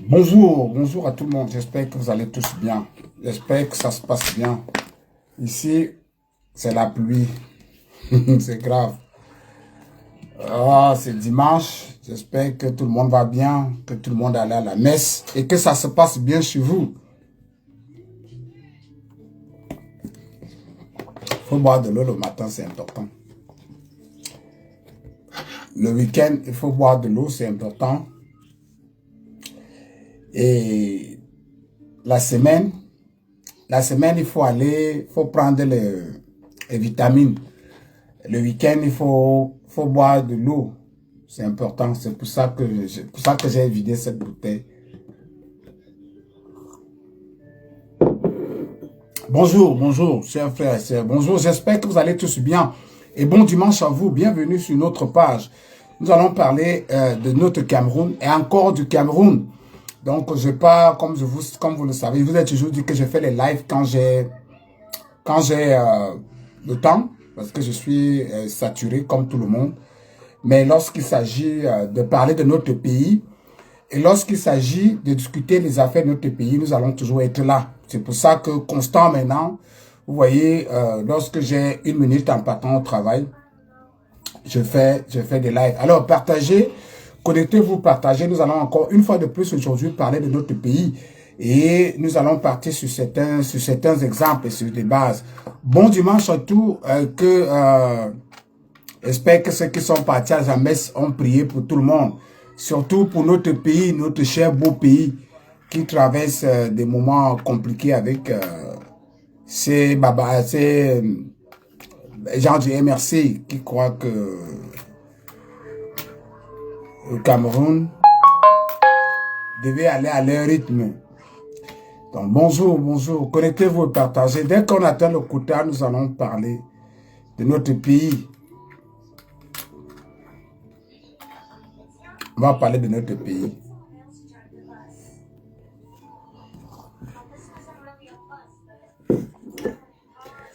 Bonjour, bonjour à tout le monde. J'espère que vous allez tous bien. J'espère que ça se passe bien. Ici, c'est la pluie. C'est grave. Ah, c'est dimanche. J'espère que tout le monde va bien, que tout le monde allait à la messe et que ça se passe bien chez vous. Il faut boire de l'eau le matin, c'est important. Le week-end, il faut boire de l'eau, c'est important. Et la semaine, il faut prendre les vitamines. Le week-end, il faut boire de l'eau. C'est important. C'est pour ça que j'ai vidé cette bouteille. Bonjour, bonjour, chers frères et sœurs. Bonjour, j'espère que vous allez tous bien. Et bon dimanche à vous. Bienvenue sur notre page. Nous allons parler de notre Cameroun et encore du Cameroun. Donc, je pars, comme vous le savez, je vous ai toujours dit que je fais les lives quand j'ai le temps, parce que je suis saturé comme tout le monde. Mais lorsqu'il s'agit de parler de notre pays, et lorsqu'il s'agit de discuter les affaires de notre pays, nous allons toujours être là. C'est pour ça que constant maintenant, vous voyez, lorsque j'ai 1 minute en partant au travail, je fais des lives. Alors, partagez, connectez-vous, partagez. Nous allons encore une fois de plus aujourd'hui parler de notre pays. Et nous allons partir sur certains exemples et sur des bases. Bon dimanche à tous. J'espère que ceux qui sont partis à la messe ont prié pour tout le monde. Surtout pour notre pays, notre cher beau pays, qui traverse des moments compliqués avec ces gens du MRC qui croient que le Cameroun devait aller à leur rythme. Donc bonjour, bonjour, connectez-vous et partagez. Dès qu'on atteint le quota, nous allons parler de notre pays. On va parler de notre pays. Il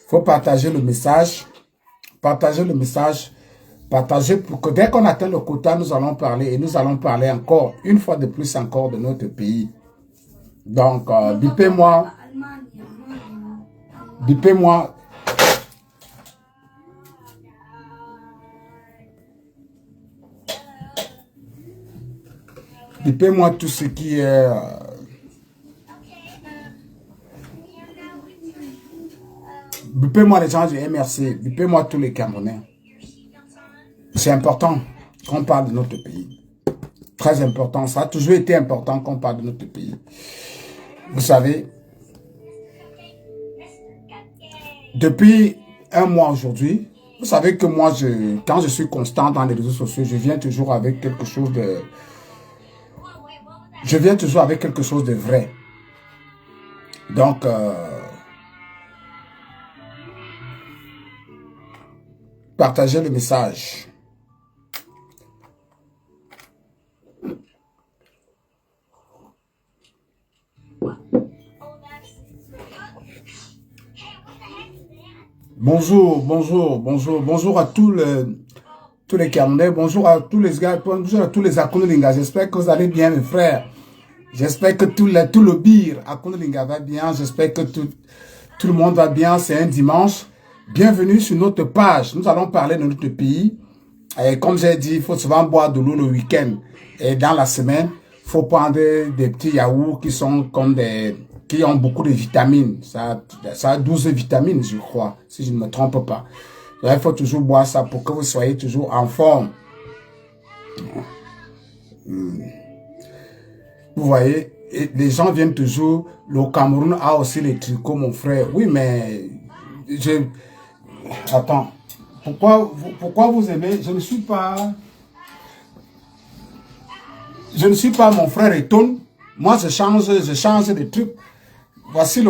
faut partager le message. Partagez le message. Partagez pour que dès qu'on atteint le quota, nous allons parler. Et nous allons parler encore, une fois de plus encore, de notre pays. Donc, bipez-moi. Bipez-moi. Bipez-moi tout ce qui est... Bipez-moi les gens du MRC. Bipez-moi tous les Camerounais. C'est important qu'on parle de notre pays. Très important. Ça a toujours été important qu'on parle de notre pays. Vous savez, depuis 1 mois aujourd'hui, vous savez que moi, quand je suis constant dans les réseaux sociaux, je viens toujours avec quelque chose de... Je viens toujours avec quelque chose de vrai. Donc, partagez le message. Bonjour, bonjour, bonjour, bonjour à tous les Camerounais, bonjour à tous les gars, bonjour à tous les Akunulinga. J'espère que vous allez bien, mes frères. J'espère que tout le bir Akunulinga va bien. J'espère que tout le monde va bien. C'est un dimanche. Bienvenue sur notre page. Nous allons parler de notre pays. Et comme j'ai dit, il faut souvent boire de l'eau le week-end. Et dans la semaine, il faut prendre des petits yaourts qui sont comme qui ont beaucoup de vitamines. Ça a 12 vitamines, je crois, si je ne me trompe pas. Il faut toujours boire ça pour que vous soyez toujours en forme. Vous voyez, les gens viennent toujours, le Cameroun a aussi les tricots, mon frère. Oui, mais attends, pourquoi vous aimez? Je ne suis pas mon frère Eton. Moi, je change de truc. Voici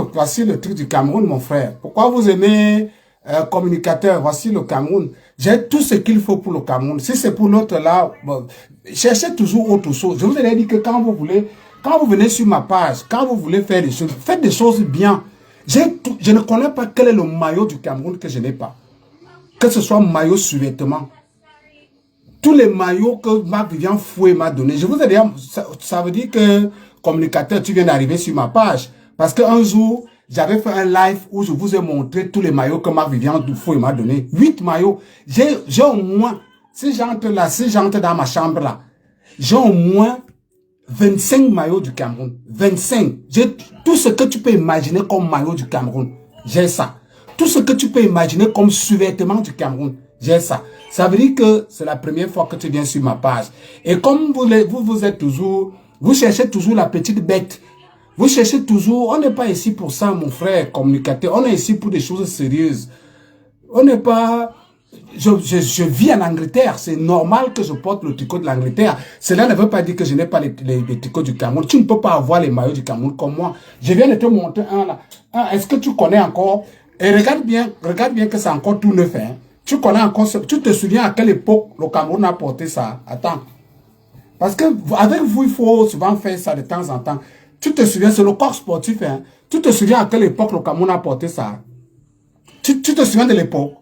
le truc du Cameroun, mon frère. Pourquoi vous aimez communicateur? Voici le Cameroun. J'ai tout ce qu'il faut pour le Cameroun. Si c'est pour l'autre là, bon, cherchez toujours autre chose. Je vous ai dit que quand vous voulez Quand vous venez sur ma page, quand vous voulez faire des choses, faites des choses bien. Je ne connais pas quel est le maillot du Cameroun que je n'ai pas. Que ce soit maillot sous-vêtement. Tous les maillots que Marc-Vivian Foué m'a donné, je vous ai dit, ça veut dire que, communicateur, tu viens d'arriver sur ma page. Parce qu'un jour, j'avais fait un live où je vous ai montré tous les maillots que Marc-Vivian Foué m'a donné. 8 maillots. J'ai au moins, si j'entre dans ma chambre là, j'ai au moins 25 maillots du Cameroun. 25. J'ai tout ce que tu peux imaginer comme maillot du Cameroun. J'ai ça. Tout ce que tu peux imaginer comme sous-vêtement du Cameroun. J'ai ça. Ça veut dire que c'est la première fois que tu viens sur ma page. Et comme vous êtes toujours, vous cherchez toujours la petite bête. Vous cherchez toujours, on n'est pas ici pour ça, mon frère communicateur. On est ici pour des choses sérieuses. On n'est pas... Je vis en Angleterre. C'est normal que je porte le tricot de l'Angleterre. Cela ne veut pas dire que je n'ai pas les tricots du Cameroun. Tu ne peux pas avoir les maillots du Cameroun comme moi. Je viens de te montrer un là. Est-ce que tu connais encore? Et regarde bien que c'est encore tout neuf. Hein. Tu connais encore, tu te souviens à quelle époque le Cameroun a porté ça? Attends. Parce que avec vous, il faut souvent faire ça de temps en temps. Tu te souviens, c'est le corps sportif. Hein. Tu te souviens à quelle époque le Cameroun a porté ça? Tu te souviens de l'époque?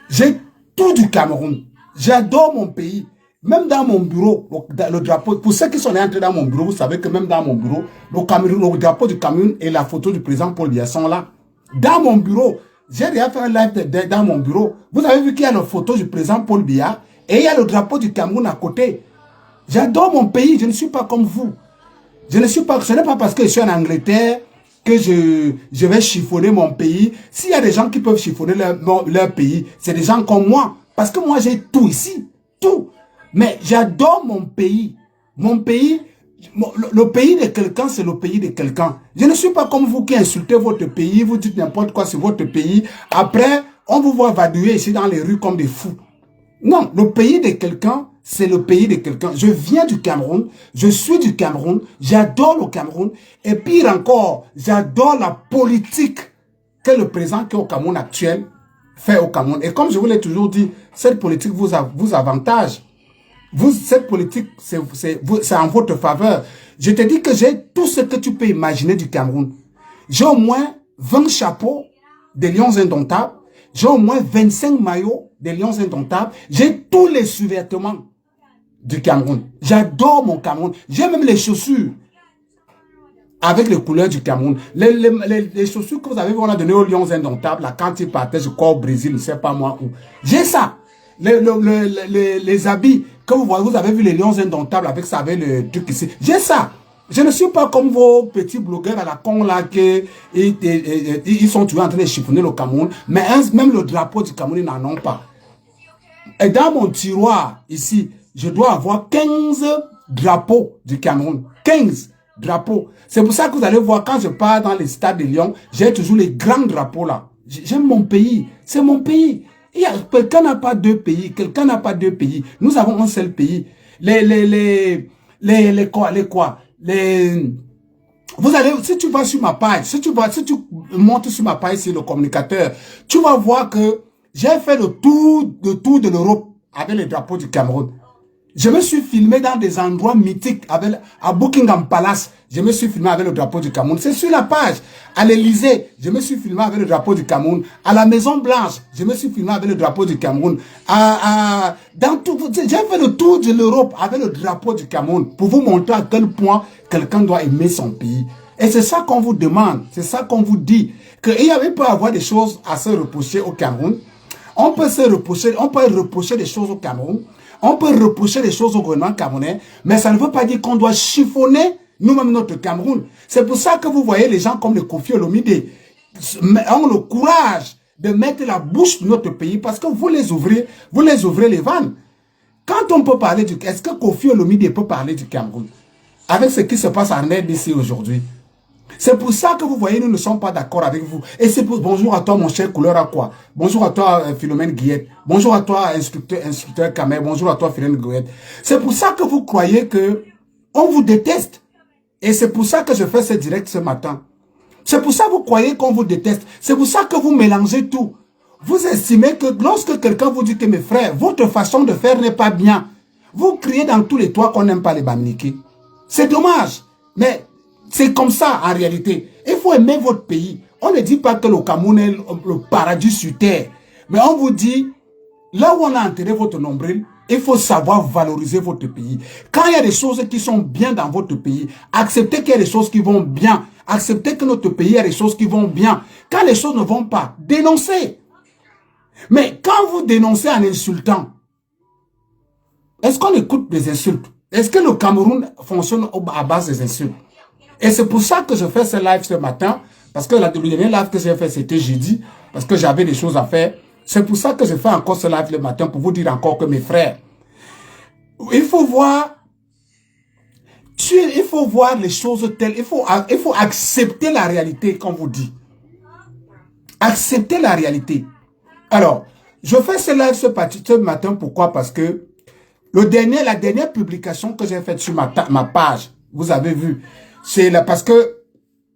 J'ai tout du Cameroun. J'adore mon pays. Même dans mon bureau, le drapeau, pour ceux qui sont entrés dans mon bureau, vous savez que même dans mon bureau, le drapeau du Cameroun et la photo du président Paul Biya sont là. Dans mon bureau, j'ai déjà fait un live dans mon bureau. Vous avez vu qu'il y a la photo du président Paul Biya et il y a le drapeau du Cameroun à côté. J'adore mon pays, je ne suis pas comme vous. Ce n'est pas parce que je suis en Angleterre que je vais chiffonner mon pays. S'il y a des gens qui peuvent chiffonner leur pays, c'est des gens comme moi. Parce que moi, j'ai tout ici. Tout. Mais j'adore mon pays. Mon pays, le pays de quelqu'un, c'est le pays de quelqu'un. Je ne suis pas comme vous qui insultez votre pays, vous dites n'importe quoi sur votre pays. Après, on vous voit vaduer ici dans les rues comme des fous. Non, le pays de quelqu'un, c'est le pays de quelqu'un. Je viens du Cameroun, je suis du Cameroun, j'adore le Cameroun. Et pire encore, j'adore la politique que le président qui est au Cameroun actuel fait au Cameroun. Et comme je vous l'ai toujours dit, cette politique vous avantage. Cette politique, c'est en votre faveur. Je te dis que j'ai tout ce que tu peux imaginer du Cameroun. J'ai au moins 20 chapeaux des Lions Indomptables. J'ai au moins 25 maillots des Lions Indomptables. J'ai tous les sous-vêtements du Cameroun. J'adore mon Cameroun. J'ai même les chaussures avec les couleurs du Cameroun. Les chaussures que vous avez, on a donné aux Lions Indomptables, là, quand ils partaient, je crois au Brésil, je ne sais pas moi où. J'ai ça. Les habits que vous voyez, vous avez vu les Lions Indomptables avec ça, avec le truc ici. J'ai ça. Je ne suis pas comme vos petits blogueurs à la con là, ils sont toujours en train de chiffonner le Cameroun. Mais même le drapeau du Cameroun, ils n'en ont pas. Et dans mon tiroir, ici, je dois avoir 15 drapeaux du Cameroun. 15 drapeaux. C'est pour ça que vous allez voir, quand je pars dans les stades de Lyon, j'ai toujours les grands drapeaux là. J'aime mon pays. C'est mon pays. Quelqu'un n'a pas deux pays. Quelqu'un n'a pas deux pays. Nous avons un seul pays. Vous allez, si tu vas sur ma page, si tu montes sur ma page, c'est le communicateur, tu vas voir que j'ai fait le tour de l'Europe avec les drapeaux du Cameroun. Je me suis filmé dans des endroits mythiques, à Buckingham Palace, je me suis filmé avec le drapeau du Cameroun. C'est sur la page. À l'Élysée, je me suis filmé avec le drapeau du Cameroun. À la Maison Blanche, je me suis filmé avec le drapeau du Cameroun. Dans tout, j'ai fait le tour de l'Europe avec le drapeau du Cameroun pour vous montrer à quel point quelqu'un doit aimer son pays. Et c'est ça qu'on vous demande, c'est ça qu'on vous dit. Qu'il peut y avoir des choses à se reprocher au Cameroun. On peut reprocher des choses au Cameroun. On peut reprocher des choses au gouvernement camerounais, mais ça ne veut pas dire qu'on doit chiffonner nous-mêmes notre Cameroun. C'est pour ça que vous voyez les gens comme le Kofi Olomide ont le courage de mettre la bouche de notre pays parce que vous les ouvrez les vannes. Quand on peut parler du... Est-ce que Kofi Olomide peut parler du Cameroun avec ce qui se passe en RDC aujourd'hui? C'est pour ça que vous voyez, nous ne sommes pas d'accord avec vous. Et c'est pour... Bonjour à toi, mon cher couleur à quoi? Bonjour à toi, Philomène Guillette. Bonjour à toi, instructeur Kamer. Bonjour à toi, Philomène Guillette. C'est pour ça que vous croyez que on vous déteste. Et c'est pour ça que je fais ce direct ce matin. C'est pour ça que vous croyez qu'on vous déteste. C'est pour ça que vous mélangez tout. Vous estimez que lorsque quelqu'un vous dit que mes frères, votre façon de faire n'est pas bien, vous criez dans tous les toits qu'on n'aime pas les Bamileke. C'est dommage. Mais c'est comme ça en réalité. Il faut aimer votre pays. On ne dit pas que le Cameroun est le paradis sur terre. Mais on vous dit, là où on a enterré votre nombril, il faut savoir valoriser votre pays. Quand il y a des choses qui sont bien dans votre pays, acceptez qu'il y a des choses qui vont bien. Acceptez que notre pays a des choses qui vont bien. Quand les choses ne vont pas, dénoncez. Mais quand vous dénoncez en insultant, est-ce qu'on écoute des insultes? Est-ce que le Cameroun fonctionne à base des insultes? Et c'est pour ça que je fais ce live ce matin, parce que le dernier live que j'ai fait, c'était jeudi, parce que j'avais des choses à faire. C'est pour ça que je fais encore ce live le matin, pour vous dire encore que mes frères, il faut voir les choses telles, il faut accepter la réalité, comme vous dit. Accepter la réalité. Alors, je fais ce live ce matin, pourquoi? Parce que la dernière publication que j'ai faite sur ma page, vous avez vu, c'est là parce que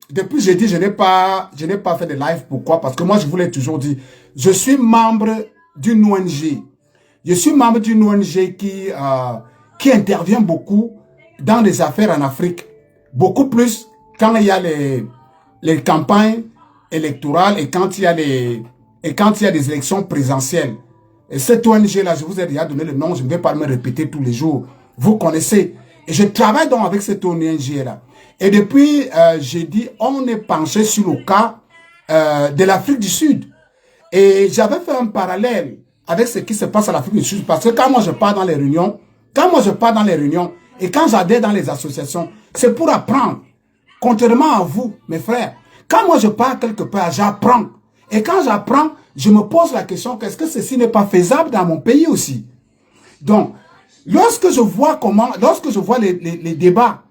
depuis jeudi, je n'ai pas fait de live. Pourquoi? Parce que moi, je vous l'ai toujours dit, je suis membre d'une ONG. Je suis membre d'une ONG qui intervient beaucoup dans les affaires en Afrique. Beaucoup plus quand il y a les campagnes électorales et quand il y a des élections présidentielles. Et cette ONG-là, je vous ai déjà donné le nom, je ne vais pas me répéter tous les jours. Vous connaissez. Et je travaille donc avec cette ONG-là. Et depuis jeudi, on est penché sur le cas de l'Afrique du Sud. Et j'avais fait un parallèle avec ce qui se passe à l'Afrique du Sud. Parce que quand moi je pars dans les réunions, et quand j'adhère dans les associations, c'est pour apprendre. Contrairement à vous, mes frères, quand moi je pars quelque part, j'apprends. Et quand j'apprends, je me pose la question, est-ce que ceci n'est pas faisable dans mon pays aussi? Donc, lorsque je vois les débats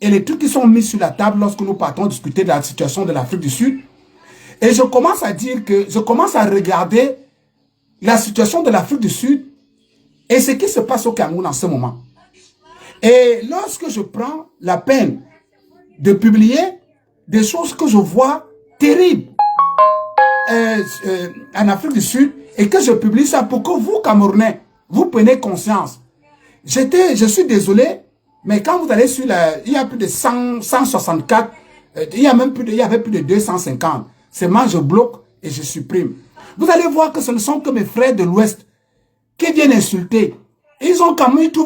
et les trucs qui sont mis sur la table lorsque nous partons discuter de la situation de l'Afrique du Sud, et je commence à regarder la situation de l'Afrique du Sud et ce qui se passe au Cameroun en ce moment. Et lorsque je prends la peine de publier des choses que je vois terribles en Afrique du Sud et que je publie ça pour que vous, Camerounais, vous preniez conscience. Je suis désolé, mais quand vous allez sur il y a plus de 164, il y avait plus de 250. Seulement, je bloque et je supprime. Vous allez voir que ce ne sont que mes frères de l'Ouest qui viennent insulter. Ils trouvent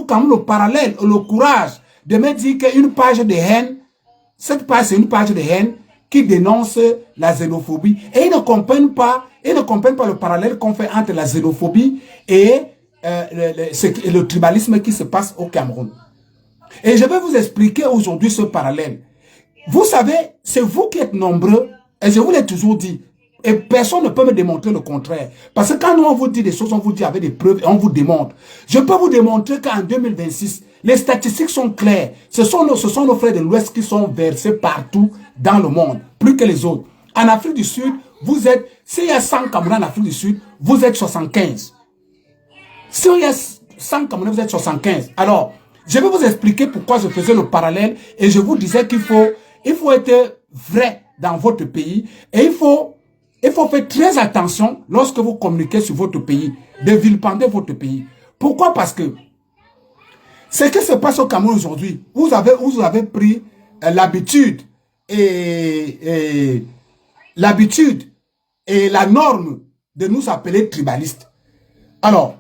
quand même le parallèle, le courage de me dire qu'une page de haine, cette page c'est une page de haine qui dénonce la xénophobie. Et ils ne comprennent pas le parallèle qu'on fait entre la xénophobie et le tribalisme qui se passe au Cameroun. Et je vais vous expliquer aujourd'hui ce parallèle. Vous savez, c'est vous qui êtes nombreux, et je vous l'ai toujours dit, et personne ne peut me démontrer le contraire. Parce que quand nous on vous dit des choses, on vous dit avec des preuves, et on vous démontre. Je peux vous démontrer qu'en 2026, les statistiques sont claires. Ce sont nos frères de l'Ouest qui sont versés partout dans le monde, plus que les autres. En Afrique du Sud, s'il y a 100 Camerounais en Afrique du Sud, vous êtes 75. S'il y a 100 Camerounais, vous êtes 75. Alors, je vais vous expliquer pourquoi je faisais le parallèle et je vous disais qu'il faut être vrai dans votre pays et il faut faire très attention lorsque vous communiquez sur votre pays, de vilipender votre pays. Pourquoi? Parce que ce qui se passe au Cameroun aujourd'hui, vous avez pris l'habitude et la norme de nous appeler tribalistes. Alors,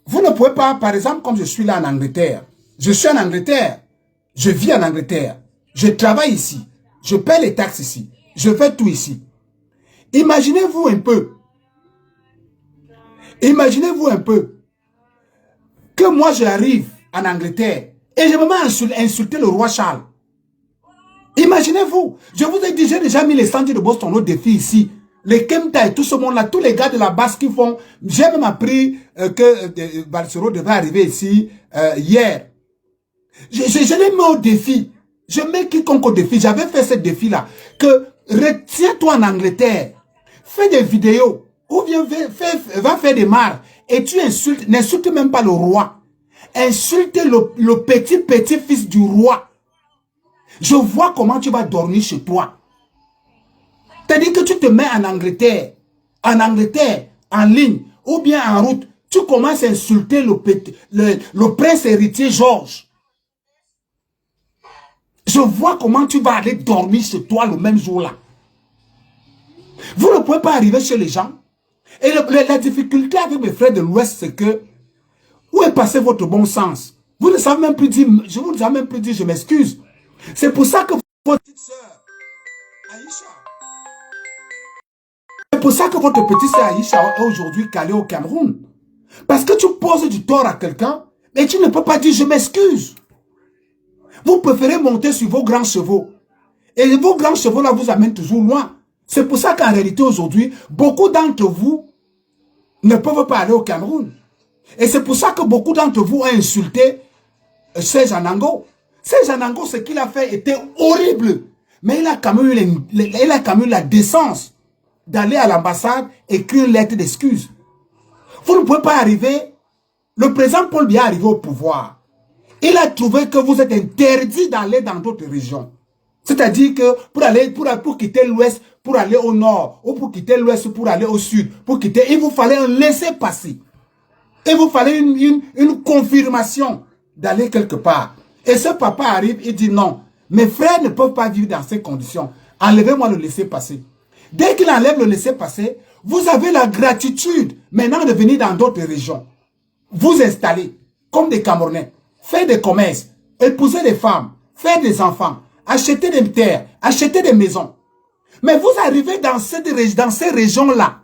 vous ne pouvez pas, par exemple, comme je suis là en Angleterre, je suis en Angleterre, je vis en Angleterre, je travaille ici, je paie les taxes ici, je fais tout ici. Imaginez-vous un peu que moi j'arrive en Angleterre et je me mets à insulter le roi Charles. Imaginez-vous, je vous ai dit, j'ai déjà mis les Sandy de Boston au défi ici. Les Kemta et tout ce monde-là, tous les gars de la basse qui font, j'ai même appris que Balsero devait arriver ici hier. Je l'ai mis au défi. Je mets quiconque au défi. J'avais fait ce défi-là. Que retiens-toi en Angleterre. Fais des vidéos. Ou bien va faire des marres. Et tu insultes. N'insulte même pas le roi. Insulte le petit-fils du roi. Je vois comment tu vas dormir chez toi. C'est-à-dire que tu te mets en Angleterre, en ligne, ou bien en route. Tu commences à insulter le prince héritier Georges. Je vois comment tu vas aller dormir chez toi le même jour-là. Vous ne pouvez pas arriver chez les gens. Et la difficulté avec mes frères de l'Ouest, c'est que où est passé votre bon sens? Vous ne savez même plus dire, je vous ai même plus dit, je m'excuse. C'est pour ça que votre petite sœur, Aïcha, c'est pour ça que votre petite sœur Aïcha est aujourd'hui calée au Cameroun. Parce que tu poses du tort à quelqu'un, mais tu ne peux pas dire je m'excuse. Vous préférez monter sur vos grands chevaux. Et vos grands chevaux là vous amènent toujours loin. C'est pour ça qu'en réalité aujourd'hui, beaucoup d'entre vous ne peuvent pas aller au Cameroun. Et c'est pour ça que beaucoup d'entre vous ont insulté Serge Anango. Serge Anango, ce qu'il a fait était horrible. Mais il a quand même eu la décence d'aller à l'ambassade et écrire une lettre d'excuse. Vous ne pouvez pas arriver. Le président Paul Biya est arrivé au pouvoir. Il a trouvé que vous êtes interdit d'aller dans d'autres régions. C'est-à-dire que pour quitter l'Ouest, pour aller au Nord, ou pour quitter l'Ouest, pour aller au Sud, il vous fallait un laisser-passer. Il vous fallait une confirmation d'aller quelque part. Et ce papa arrive, il dit non, mes frères ne peuvent pas vivre dans ces conditions. Enlevez-moi le laisser-passer. Dès qu'il enlève le laisser-passer, vous avez la gratitude maintenant de venir dans d'autres régions. Vous installer comme des Camerounais, faire des commerces, épouser des femmes, faire des enfants, acheter des terres, acheter des maisons. Mais vous arrivez dans ces régions-là.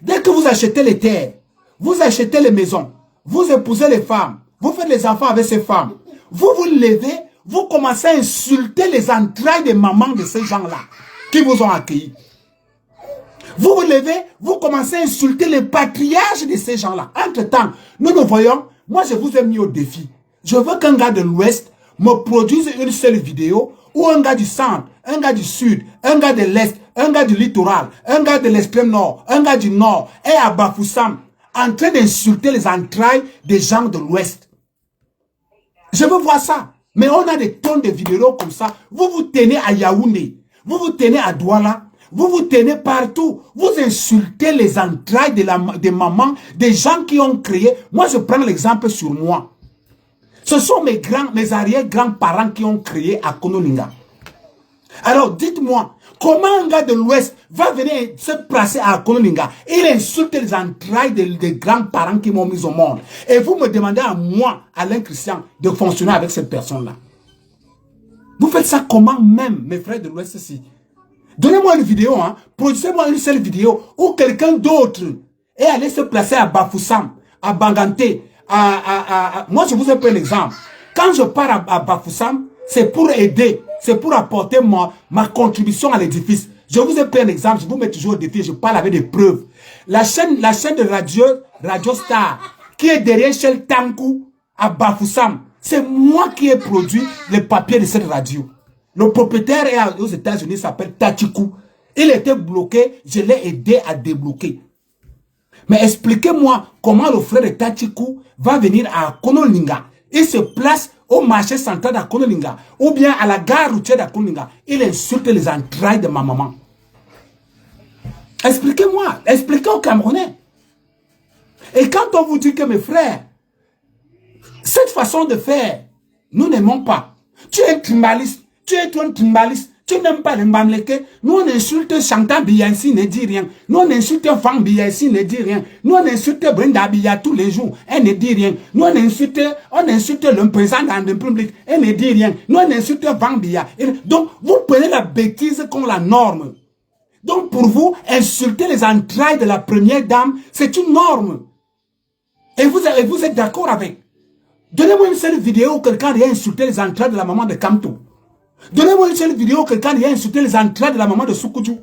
Dès que vous achetez les terres, vous achetez les maisons, vous épousez les femmes, vous faites les enfants avec ces femmes. Vous vous levez, vous commencez à insulter les entrailles des mamans de ces gens-là qui vous ont accueillis. Vous vous levez, vous commencez à insulter les patriarches de ces gens-là. Entre-temps, nous voyons, moi je vous ai mis au défi. Je veux qu'un gars de l'Ouest me produise une seule vidéo où un gars du centre, un gars du sud, un gars de l'Est, un gars du littoral, un gars de l'extrême nord, un gars du nord est à Bafoussam en train d'insulter les entrailles des gens de l'Ouest. Je veux voir ça. Mais on a des tonnes de vidéos comme ça. Vous vous tenez à Yaoundé, vous vous tenez à Douala, vous vous tenez partout. Vous insultez les entrailles des mamans, des gens qui ont créé. Moi, je prends l'exemple sur moi. Ce sont mes arrière-grands-parents qui ont créé à Konolinga. Alors, dites-moi, comment un gars de l'Ouest va venir se placer à Konolinga? Il insulte les entrailles des grands-parents qui m'ont mis au monde. Et vous me demandez à moi, Alain Christian, de fonctionner avec cette personne-là. Vous faites ça comment même, mes frères de l'Ouest ici? Donnez-moi une vidéo, hein. Produisez-moi une seule vidéo où quelqu'un d'autre est allé se placer à Bafoussam, à Banganté, moi, je vous ai pris l'exemple. Quand je pars à Bafoussam, c'est pour aider, c'est pour apporter ma contribution à l'édifice. Je vous ai pris un exemple, je vous mets toujours au défi, je parle avec des preuves. La chaîne de Radio Star, qui est derrière Shell Tankou, à Bafoussam, c'est moi qui ai produit les papiers de cette radio. Le propriétaire est aux États-Unis, s'appelle Tachikou. Il était bloqué, je l'ai aidé à débloquer. Mais expliquez-moi comment le frère de Tachikou va venir à Konolinga. Il se place au marché central de Konolinga ou bien à la gare routière de Konolinga. Il insulte les entrailles de ma maman. Expliquez-moi, expliquez aux Camerounais. Et quand on vous dit que mes frères, cette façon de faire, nous n'aimons pas. Tu es un tribaliste, tu es un tribaliste. Tu n'aimes pas les Mbamleke. Nous on insulte Chantal Biya ici, ne dit rien. Nous on insulte Fang Biya ici, ne dit rien. Nous on insulte Brenda Biya tous les jours, elle ne dit rien. Nous on insulte le président de la République, elle ne dit rien. Nous on insulte Fang Biya. Donc vous prenez la bêtise comme la norme. Donc pour vous, insulter les entrailles de la première dame, c'est une norme. Et vous êtes d'accord avec. Donnez-moi une seule vidéo où quelqu'un a insulté les entrailles de la maman de Kamto. Donnez-moi une seule vidéo où quelqu'un a insulté les entrailles de la maman de Soukoudiou.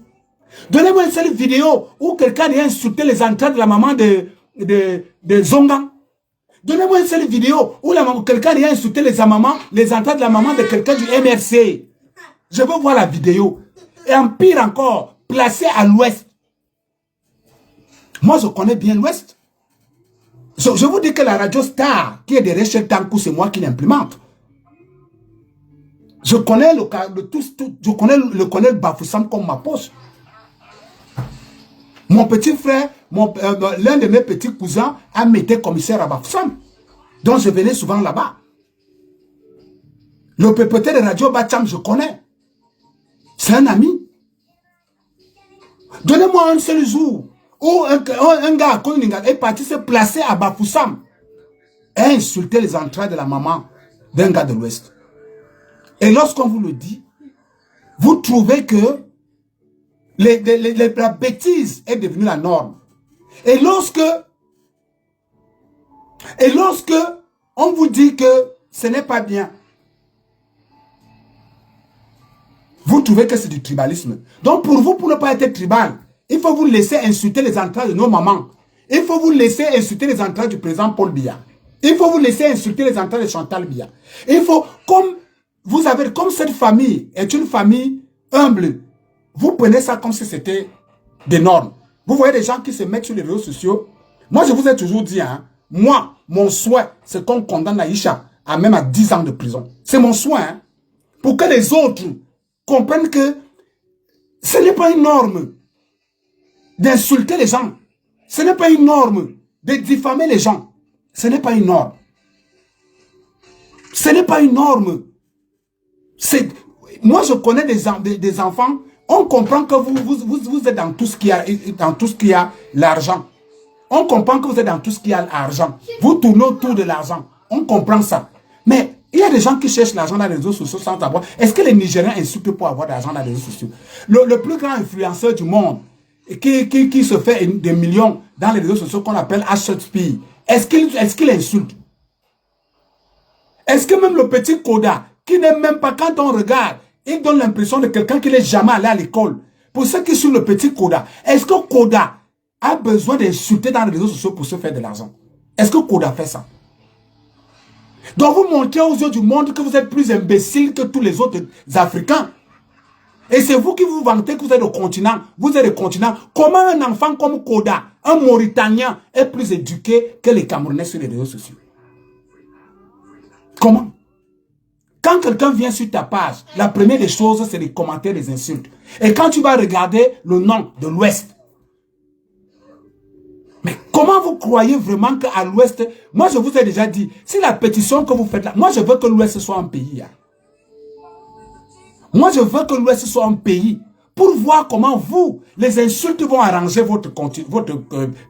Donnez-moi une seule vidéo où quelqu'un a insulté les entrailles de la maman de Zonga. Donnez-moi une seule vidéo où quelqu'un a insulté les entrailles de la maman de quelqu'un du MRC. Je veux voir la vidéo. Et en pire encore, placé à l'ouest. Moi, je connais bien l'ouest. Je vous dis que la radio Star qui est derrière Shell Tankou, c'est moi qui l'implémente. Je connais le Bafoussam comme ma poche. Mon petit frère, l'un de mes petits cousins a été commissaire à Bafoussam. Donc je venais souvent là-bas. Le PPT de Radio Bacham, je connais. C'est un ami. Donnez-moi un seul jour où un gars à Konilinga est parti se placer à Bafoussam et insulter les entrailles de la maman d'un gars de l'Ouest. Et lorsqu'on vous le dit, vous trouvez que la bêtise est devenue la norme. Et lorsque on vous dit que ce n'est pas bien, vous trouvez que c'est du tribalisme. Donc pour vous, pour ne pas être tribal, il faut vous laisser insulter les entrailles de nos mamans. Il faut vous laisser insulter les entrailles du président Paul Biya. Il faut vous laisser insulter les entrailles de Chantal Biya. Il faut, comme vous avez, comme cette famille est une famille humble, vous prenez ça comme si c'était des normes. Vous voyez des gens qui se mettent sur les réseaux sociaux. Moi, je vous ai toujours dit, hein, moi, mon souhait, c'est qu'on condamne Aïcha à même à 10 ans de prison. C'est mon souhait, hein, pour que les autres comprennent que ce n'est pas une norme d'insulter les gens. Ce n'est pas une norme de diffamer les gens. Ce n'est pas une norme. Ce n'est pas une norme. Moi, je connais des enfants. On comprend que vous êtes dans tout ce qui a l'argent. On comprend que vous êtes dans tout ce qui a l'argent. Vous tournez autour de l'argent. On comprend ça. Mais il y a des gens qui cherchent l'argent dans les réseaux sociaux sans savoir. Est-ce que les Nigériens insultent pour avoir de l'argent dans les réseaux sociaux? Le plus grand influenceur du monde qui se fait des millions dans les réseaux sociaux qu'on appelle HSP, est-ce qu'il insulte? Est-ce que même le petit Koda, qui n'est même pas, quand on regarde, il donne l'impression de quelqu'un qui n'est jamais allé à l'école. Pour ceux qui sont le petit Koda, est-ce que Koda a besoin d'insulter dans les réseaux sociaux pour se faire de l'argent? Est-ce que Koda fait ça? Donc vous montrez aux yeux du monde que vous êtes plus imbécile que tous les autres Africains. Et c'est vous qui vous vantez que vous êtes le continent. Vous êtes le continent. Comment un enfant comme Koda, un Mauritanien, est plus éduqué que les Camerounais sur les réseaux sociaux? Comment? Quand quelqu'un vient sur ta page, la première des choses, c'est les commentaires, les insultes. Et quand tu vas regarder le nom de l'Ouest, mais comment vous croyez vraiment qu'à l'Ouest, moi je vous ai déjà dit, si la pétition que vous faites là, moi je veux que l'Ouest soit un pays. Hein. Moi je veux que l'Ouest soit un pays pour voir comment vous, les insultes vont arranger votre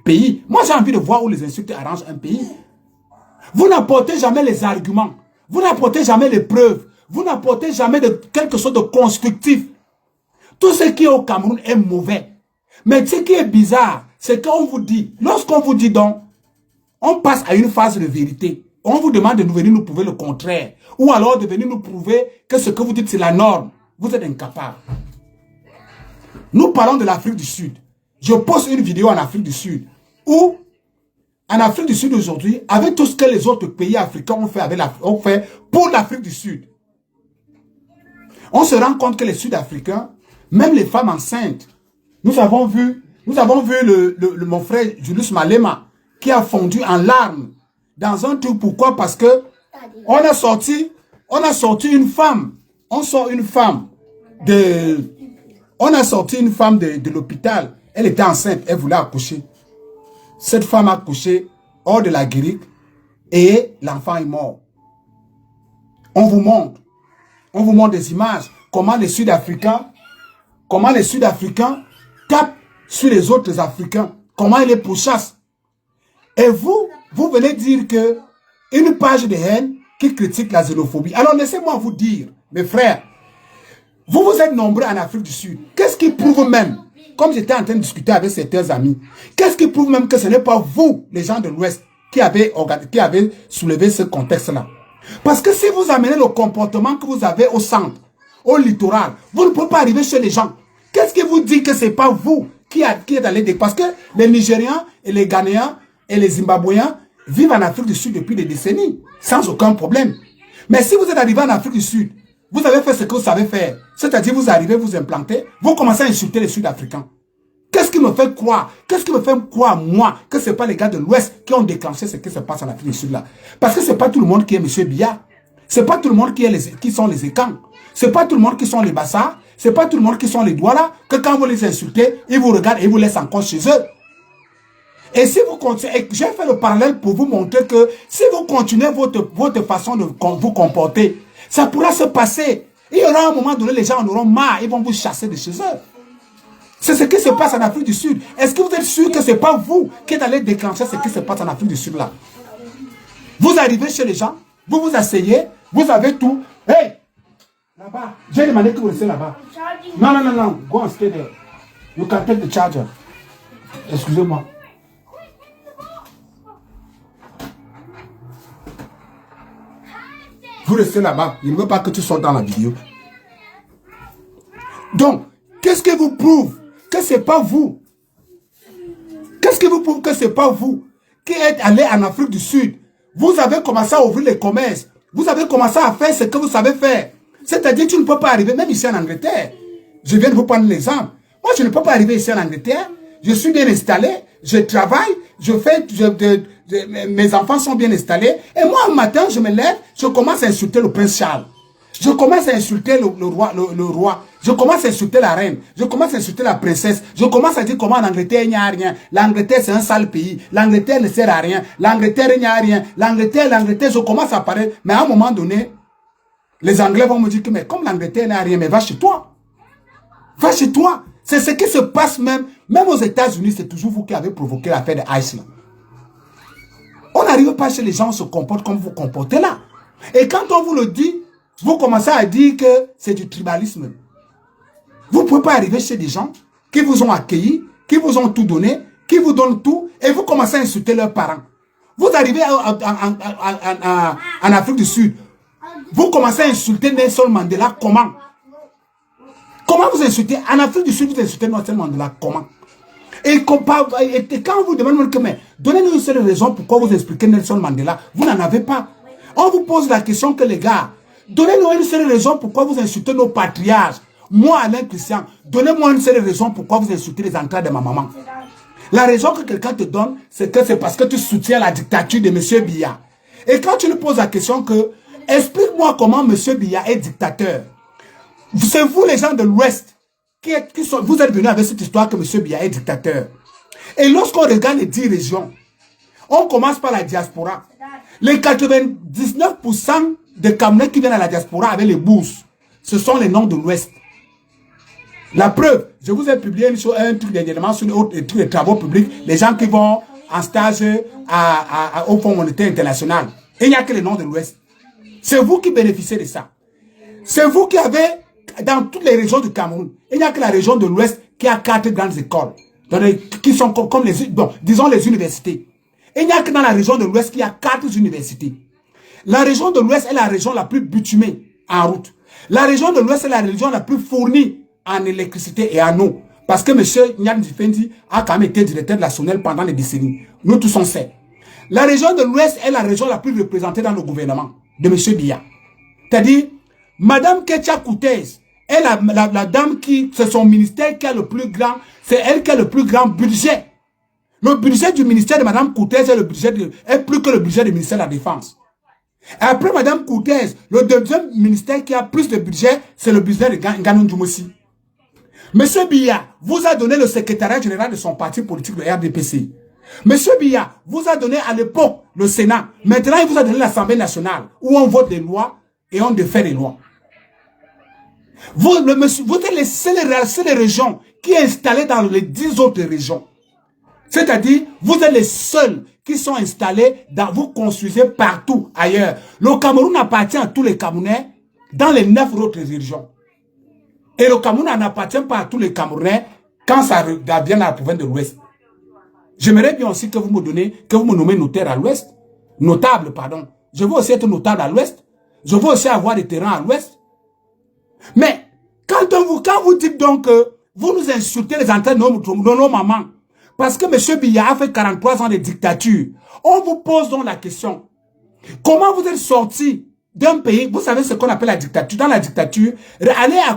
pays. Moi j'ai envie de voir où les insultes arrangent un pays. Vous n'apportez jamais les arguments. Vous n'apportez jamais les preuves. Vous n'apportez jamais quelque chose de constructif. Tout ce qui est au Cameroun est mauvais. Mais ce qui est bizarre, c'est qu'on vous dit, lorsqu'on vous dit donc, on passe à une phase de vérité. On vous demande de venir nous prouver le contraire. Ou alors de venir nous prouver que ce que vous dites c'est la norme. Vous êtes incapable. Nous parlons de l'Afrique du Sud. Je poste une vidéo en Afrique du Sud où en Afrique du Sud aujourd'hui, avec tout ce que les autres pays africains ont fait, pour l'Afrique du Sud, on se rend compte que les Sud-Africains, même les femmes enceintes, nous avons vu mon frère Julius Malema qui a fondu en larmes dans un truc. Pourquoi? Parce que on a sorti une femme. On sort une femme on a sorti une femme de l'hôpital. Elle était enceinte, elle voulait accoucher. Cette femme a accouché hors de la guérite et l'enfant est mort. On vous montre des images. Comment les Sud-Africains tapent sur les autres Africains. Comment ils les pourchassent. Et vous venez dire que une page de haine qui critique la xénophobie. Alors laissez-moi vous dire, mes frères, vous êtes nombreux en Afrique du Sud. Qu'est-ce qui prouve même, comme j'étais en train de discuter avec certains amis, qu'est-ce qui prouve même que ce n'est pas vous, les gens de l'Ouest, qui avez soulevé ce contexte-là? Parce que si vous amenez le comportement que vous avez au centre, au littoral, vous ne pouvez pas arriver chez les gens. Qu'est-ce qui vous dit que ce n'est pas vous qui êtes allé... Parce que les Nigériens et les Ghanéens et les Zimbabwéens vivent en Afrique du Sud depuis des décennies, sans aucun problème. Mais si vous êtes arrivé en Afrique du Sud, vous avez fait ce que vous savez faire, c'est-à-dire vous arrivez, vous implantez, vous commencez à insulter les Sud-Africains. Qu'est-ce qui me fait croire, moi, que ce n'est pas les gars de l'Ouest qui ont déclenché ce qui se passe en Afrique du Sud là? Parce que ce n'est pas tout le monde qui est M. Biya. Ce n'est pas tout le monde qui sont les Ekans. Ce n'est pas tout le monde qui sont les Bassas. Ce n'est pas tout le monde qui sont les Douala, que quand vous les insultez, ils vous regardent et ils vous laissent encore chez eux. Et si vous continuez, j'ai fait le parallèle pour vous montrer que si vous continuez votre façon de vous comporter, Ça pourra se passer. Il y aura un moment donné, les gens en auront marre, ils vont vous chasser de chez eux. C'est ce qui se passe en Afrique du Sud. Est-ce que vous êtes sûr que ce n'est pas vous qui allez déclencher ce qui se passe en Afrique du Sud là? Vous arrivez chez les gens, vous vous asseyez, vous avez tout. Hey! Là-bas, j'ai demandé que vous restez là-bas. Non, non, non, non. Go and stay there. You can take the charger. Excusez-moi. Vous restez là-bas. Il ne veut pas que tu sortes dans la vidéo. Donc, qu'est-ce qui vous prouve que ce n'est pas vous? Qu'est-ce qui vous prouve que ce n'est pas vous qui êtes allé en Afrique du Sud? Vous avez commencé à ouvrir les commerces. Vous avez commencé à faire ce que vous savez faire. C'est-à-dire que tu ne peux pas arriver, même ici en Angleterre. Je viens de vous prendre l'exemple. Moi, je ne peux pas arriver ici en Angleterre. Je suis bien installé. Je travaille. Mes enfants sont bien installés. Et moi, un matin, je me lève. Je commence à insulter le prince Charles. Je commence à insulter le roi. Je commence à insulter la reine. Je commence à insulter la princesse. Je commence à dire comment en Angleterre, il n'y a rien. L'Angleterre, c'est un sale pays. L'Angleterre ne sert à rien. L'Angleterre, il n'y a rien. L'Angleterre, je commence à parler. Mais à un moment donné, les Anglais vont me dire que mais comme l'Angleterre n'a rien, mais va chez toi. Va chez toi. C'est ce qui se passe même aux États-Unis, c'est toujours vous qui avez provoqué l'affaire de Iceland. On n'arrive pas chez les gens, on se comporte comme vous comportez là. Et quand on vous le dit, vous commencez à dire que c'est du tribalisme. Vous ne pouvez pas arriver chez des gens qui vous ont accueillis, qui vous ont tout donné, qui vous donnent tout, et vous commencez à insulter leurs parents. Vous arrivez en Afrique du Sud, vous commencez à insulter Nelson Mandela, comment? Comment vous insultez? En Afrique du Sud, vous insultez Nelson Mandela, comment? Et quand on vous demande, mais donnez-nous une seule raison pourquoi vous expliquez Nelson Mandela, vous n'en avez pas. On vous pose la question que les gars, donnez-nous une seule raison pourquoi vous insultez nos patriarches. Moi, Alain Christian, donnez-moi une seule raison pourquoi vous insultez les entrées de ma maman. La raison que quelqu'un te donne, c'est que c'est parce que tu soutiens la dictature de M. Biya. Et quand tu lui poses la question que, explique-moi comment M. Biya est dictateur. C'est vous les gens de l'Ouest vous êtes venus avec cette histoire que M. Biya est dictateur. Et lorsqu'on regarde les 10 régions, on commence par la diaspora. Les 99% des Camerounais qui viennent à la diaspora avec les bourses, ce sont les noms de l'Ouest. La preuve, je vous ai publié un truc dernièrement sur les travaux publics, les gens qui vont en stage au Fonds monétaire international. Et il n'y a que les noms de l'Ouest. C'est vous qui bénéficiez de ça. C'est vous qui avez, dans toutes les régions du Cameroun, il n'y a que la région de l'Ouest qui a 4 grandes écoles, qui sont comme les, disons les universités. Il n'y a que dans la région de l'Ouest qu'il y a 4 universités. La région de l'Ouest est la région la plus bitumée en route. La région de l'Ouest est la région la plus fournie en électricité et en eau. Parce que M. Nyan Difendi a quand même été directeur de la SONEL pendant des décennies. Nous tous on sait. La région de l'Ouest est la région la plus représentée dans le gouvernement de M. Biya. C'est-à-dire, Madame Ketia Koutez est la dame qui, c'est son ministère qui a le plus grand, c'est elle qui a le plus grand budget. Le budget du ministère de Madame Koutez est plus que le budget du ministère de la Défense. Et après Madame Koutez, le deuxième ministère qui a plus de budget, c'est le budget de Nganou Djoumossi. Monsieur Biya vous a donné le secrétariat général de son parti politique, le RDPC. Monsieur Biya vous a donné à l'époque le Sénat. Maintenant, il vous a donné l'Assemblée nationale où on vote des lois et on défait les lois. Vous êtes les seules régions qui est installées dans les 10 autres régions. C'est-à-dire, vous êtes les seuls qui sont installés vous construisez partout ailleurs. Le Cameroun appartient à tous les Camerounais dans les 9 autres régions. Et le Cameroun n'appartient pas à tous les Camerounais quand ça vient à la province de l'Ouest. J'aimerais bien aussi que vous me nommez notaire à l'Ouest. Notable, pardon. Je veux aussi être notable à l'Ouest. Je veux aussi avoir des terrains à l'Ouest. Mais, quand vous dites donc que vous nous insultez les entrées de nos mamans, parce que M. Biya a fait 43 ans de dictature, on vous pose donc la question. Comment vous êtes sorti d'un pays, vous savez ce qu'on appelle la dictature. Dans la dictature, allez à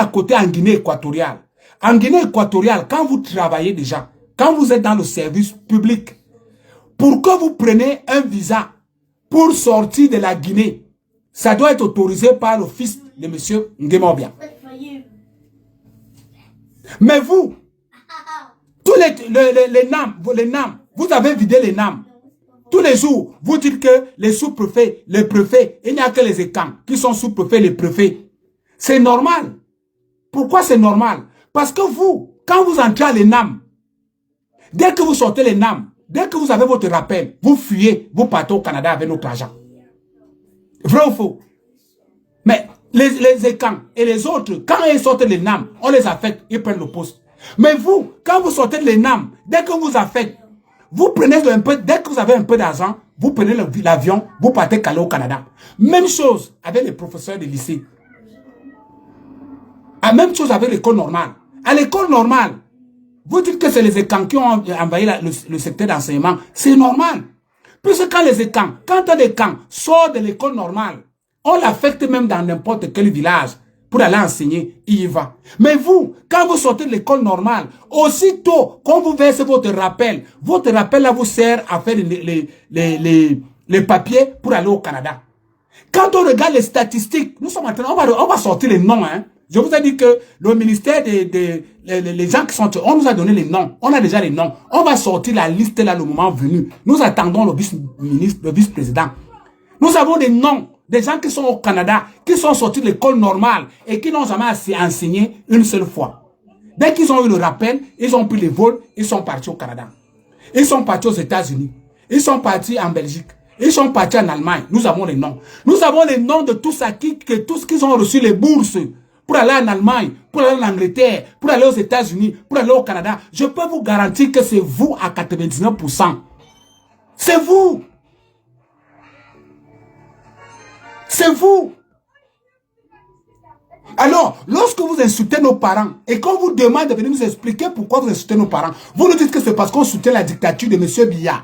côté en Guinée équatoriale. En Guinée équatoriale, quand vous travaillez déjà, quand vous êtes dans le service public, pour que vous preniez un visa pour sortir de la Guinée, ça doit être autorisé par le fils de M. Nguemobia. Mais vous, tous les NAM, vous avez vidé les NAM. Tous les jours, vous dites que les sous-préfets, les préfets, il n'y a que les écans qui sont sous-préfets, les préfets. C'est normal. Pourquoi c'est normal? Parce que vous, quand vous entrez à l'ENAM, dès que vous sortez l'ENAM, dès que vous avez votre rappel, vous fuyez, vous partez au Canada avec notre argent. Vrai ou faux? Mais les écans et les autres, quand ils sortent l'ENAM, on les affecte, ils prennent le poste. Mais vous, quand vous sortez de l'ENAM, dès que vous affectez, vous prenez un peu, dès que vous avez un peu d'argent, vous prenez l'avion, vous partez caler au Canada. Même chose avec les professeurs de lycée. La même chose avec l'école normale. À l'école normale, vous dites que c'est les écans qui ont envahi le secteur d'enseignement. C'est normal. Puisque quand les écans, quand un écan sort de l'école normale, on l'affecte même dans n'importe quel village pour aller enseigner, il y va. Mais vous, quand vous sortez de l'école normale, aussitôt, quand vous versez votre rappel là vous sert à faire les papiers pour aller au Canada. Quand on regarde les statistiques, nous sommes en train, on va sortir les noms, hein. Je vous ai dit que le ministère les gens qui sont, on nous a donné les noms. On a déjà les noms. On va sortir la liste là le moment venu. Nous attendons le vice-ministre, le vice-président. Nous avons des noms des gens qui sont au Canada, qui sont sortis de l'école normale et qui n'ont jamais enseigné une seule fois. Dès qu'ils ont eu le rappel, ils ont pris les vols, ils sont partis au Canada. Ils sont partis aux États-Unis. Ils sont partis en Belgique. Ils sont partis en Allemagne. Nous avons les noms. Nous avons les noms de tous ceux qui ont reçu les bourses pour aller en Allemagne, pour aller en Angleterre, pour aller aux États-Unis, pour aller au Canada. Je peux vous garantir que c'est vous à 99%. C'est vous. C'est vous. Alors, lorsque vous insultez nos parents et qu'on vous demande de venir nous expliquer pourquoi vous insultez nos parents, vous nous dites que c'est parce qu'on soutient la dictature de M. Biya,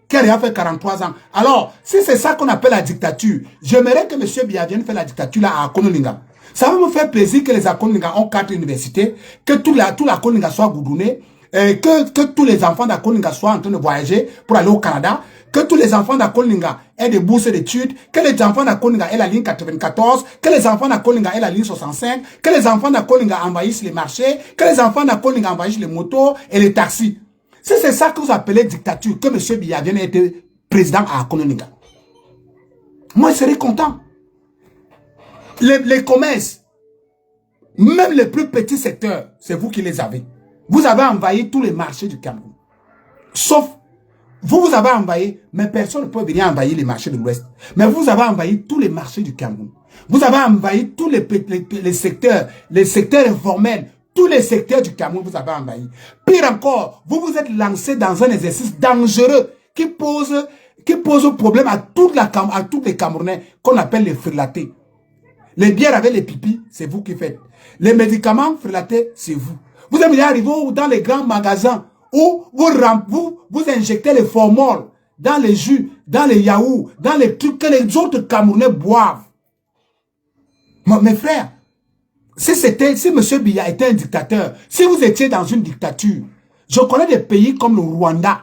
qui a déjà fait 43 ans. Alors, si c'est ça qu'on appelle la dictature, j'aimerais que M. Biya vienne faire la dictature là à Akonolinga. Ça va me faire plaisir que les Akonolinga ont 4 universités, que tout l'Akonolinga soit goudronné, que tous les enfants d'Akonolinga soient en train de voyager pour aller au Canada, que tous les enfants d'Akonolinga aient des bourses d'études, que les enfants d'Akonolinga aient la ligne 94, que les enfants d'Akonolinga aient la ligne 65, que les enfants d'Akonolinga envahissent les marchés, que les enfants d'Akonolinga envahissent les motos et les taxis. Si c'est ça que vous appelez dictature, que M. Biya vienne être président à Akonolinga, moi je serais content. Les commerces, même les plus petits secteurs, c'est vous qui les avez. Vous avez envahi tous les marchés du Cameroun. Sauf, vous avez envahi, mais personne ne peut venir envahir les marchés de l'Ouest. Mais vous avez envahi tous les marchés du Cameroun. Vous avez envahi tous les secteurs informels, tous les secteurs du Cameroun, vous avez envahi. Pire encore, vous vous êtes lancé dans un exercice dangereux qui pose problème à tous les Camerounais qu'on appelle les frélatés. Les bières avec les pipis, c'est vous qui faites. Les médicaments frélatés, c'est vous. Vous aimez arriver dans les grands magasins où vous injectez les formoles dans les jus, dans les yaourts, dans les trucs que les autres Camerounais boivent. Mes frères, si M. Biya était un dictateur, si vous étiez dans une dictature, je connais des pays comme le Rwanda.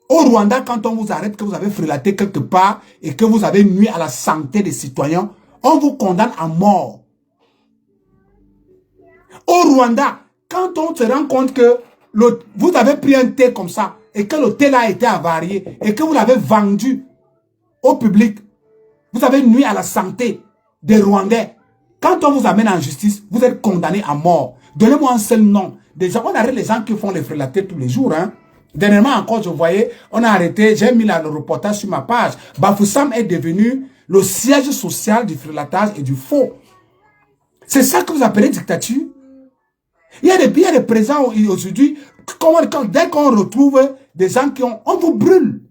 Au Rwanda, quand on vous arrête, que vous avez frélaté quelque part et que vous avez nuit à la santé des citoyens, on vous condamne à mort. Au Rwanda, quand on se rend compte que vous avez pris un thé comme ça et que le thé là a été avarié et que vous l'avez vendu au public, vous avez nuit à la santé des Rwandais. Quand on vous amène en justice, vous êtes condamné à mort. Donnez-moi un seul nom. Déjà, on arrête les gens qui font les frélatés tous les jours. Hein. Dernièrement encore, je voyais, on a arrêté, j'ai mis là le reportage sur ma page. Bafoussam est devenu le siège social du frélatage et du faux. C'est ça que vous appelez dictature? Il y a des présents aujourd'hui, dès qu'on retrouve des gens qui ont... On vous brûle.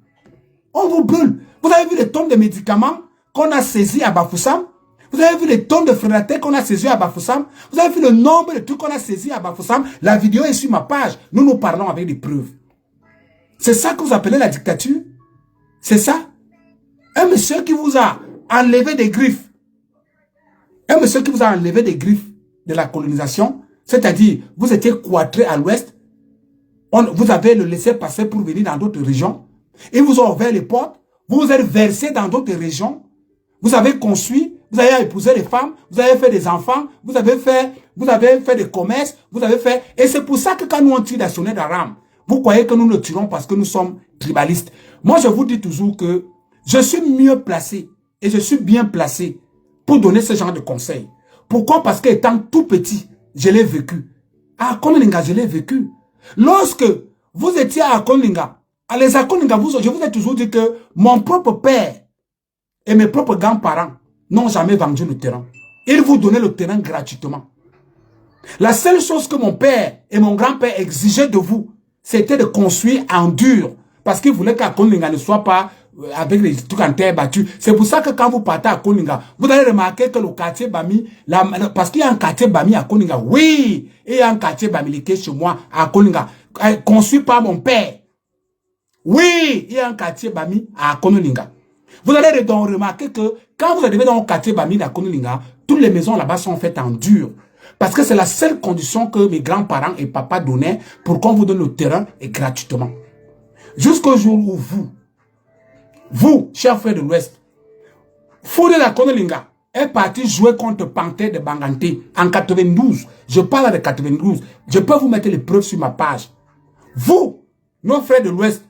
On vous brûle. Vous avez vu les tonnes de médicaments qu'on a saisis à Bafoussam? Vous avez vu les tonnes de frélatés qu'on a saisis à Bafoussam? Vous avez vu le nombre de trucs qu'on a saisis à Bafoussam? La vidéo est sur ma page. Nous parlons avec des preuves. C'est ça que vous appelez la dictature? C'est ça? Un monsieur qui vous a enlevé des griffes. Un monsieur qui vous a enlevé des griffes de la colonisation, c'est-à-dire, vous étiez cloîtré à l'ouest, vous avez le laissé passer pour venir dans d'autres régions, ils vous ont ouvert les portes, vous vous êtes versé dans d'autres régions, vous avez construit, vous avez épousé les femmes, vous avez fait des enfants, vous avez fait des commerces, et c'est pour ça que quand nous on tire la sonnette d'alarme, vous croyez que nous le tirons parce que nous sommes tribalistes. Moi, je vous dis toujours que je suis mieux placé et je suis bien placé pour donner ce genre de conseils. Pourquoi? Parce qu'étant tout petit, je l'ai vécu. À Akonelinga, je l'ai vécu. Lorsque vous étiez à Akonelinga, à les Akonelinga, je vous ai toujours dit que mon propre père et mes propres grands-parents n'ont jamais vendu le terrain. Ils vous donnaient le terrain gratuitement. La seule chose que mon père et mon grand-père exigeaient de vous, c'était de construire en dur. Parce qu'ils voulaient qu'Akonelinga ne soit pas avec les trucs en terre battue. C'est pour ça que quand vous partez à Koninga, vous allez remarquer que le quartier Bami, parce qu'il y a un quartier Bami à Koninga, oui, et il y a un quartier Bami qui est chez moi à Koninga, construit par mon père. Oui, il y a un quartier Bami à Koninga. Vous allez donc remarquer que quand vous arrivez dans le quartier Bami à Koninga, toutes les maisons là-bas sont faites en dur. Parce que c'est la seule condition que mes grands-parents et papa donnaient pour qu'on vous donne le terrain et gratuitement. Jusqu'au jour où vous, chers frères de l'Ouest, Fodé la Konelinga est parti jouer contre Panthère de Banganté en 92. Je parle de 92. Je peux vous mettre les preuves sur ma page. Vous, nos frères de l'Ouest,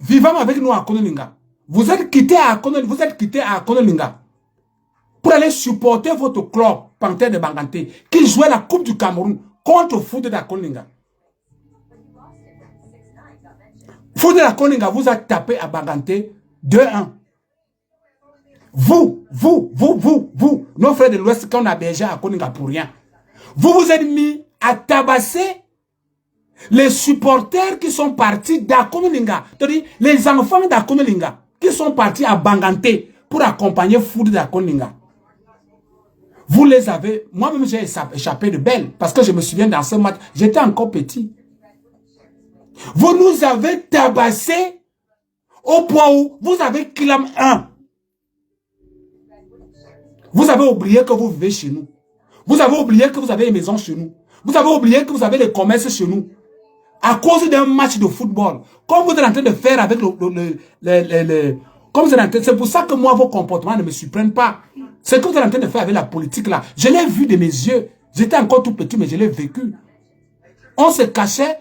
vivant avec nous à Konelinga, vous êtes quittés à Konelinga pour aller supporter votre club Panthère de Banganté qui jouait la Coupe du Cameroun contre Fodé la Konelinga. Fodé la Konelinga vous a tapé à Banganté 2-1. Vous, nos frères de l'Ouest, qu'on a bergé à Koninga pour rien. Vous vous êtes mis à tabasser les supporters qui sont partis d'Akonelinga. C'est-à-dire les enfants d'Akonelinga qui sont partis à Banganté pour accompagner Fodé d'Akonelinga. Vous les avez... Moi-même, j'ai échappé de belle parce que je me souviens dans ce match, j'étais encore petit. Vous nous avez tabassé au point où vous avez Kilam 1. Vous avez oublié que vous vivez chez nous. Vous avez oublié que vous avez les maisons chez nous. Vous avez oublié que vous avez les commerces chez nous. À cause d'un match de football. Comme vous êtes en train de faire avec c'est pour ça que moi, vos comportements ne me surprennent pas. C'est ce que vous êtes en train de faire avec la politique là. Je l'ai vu de mes yeux. J'étais encore tout petit, mais je l'ai vécu. On se cachait.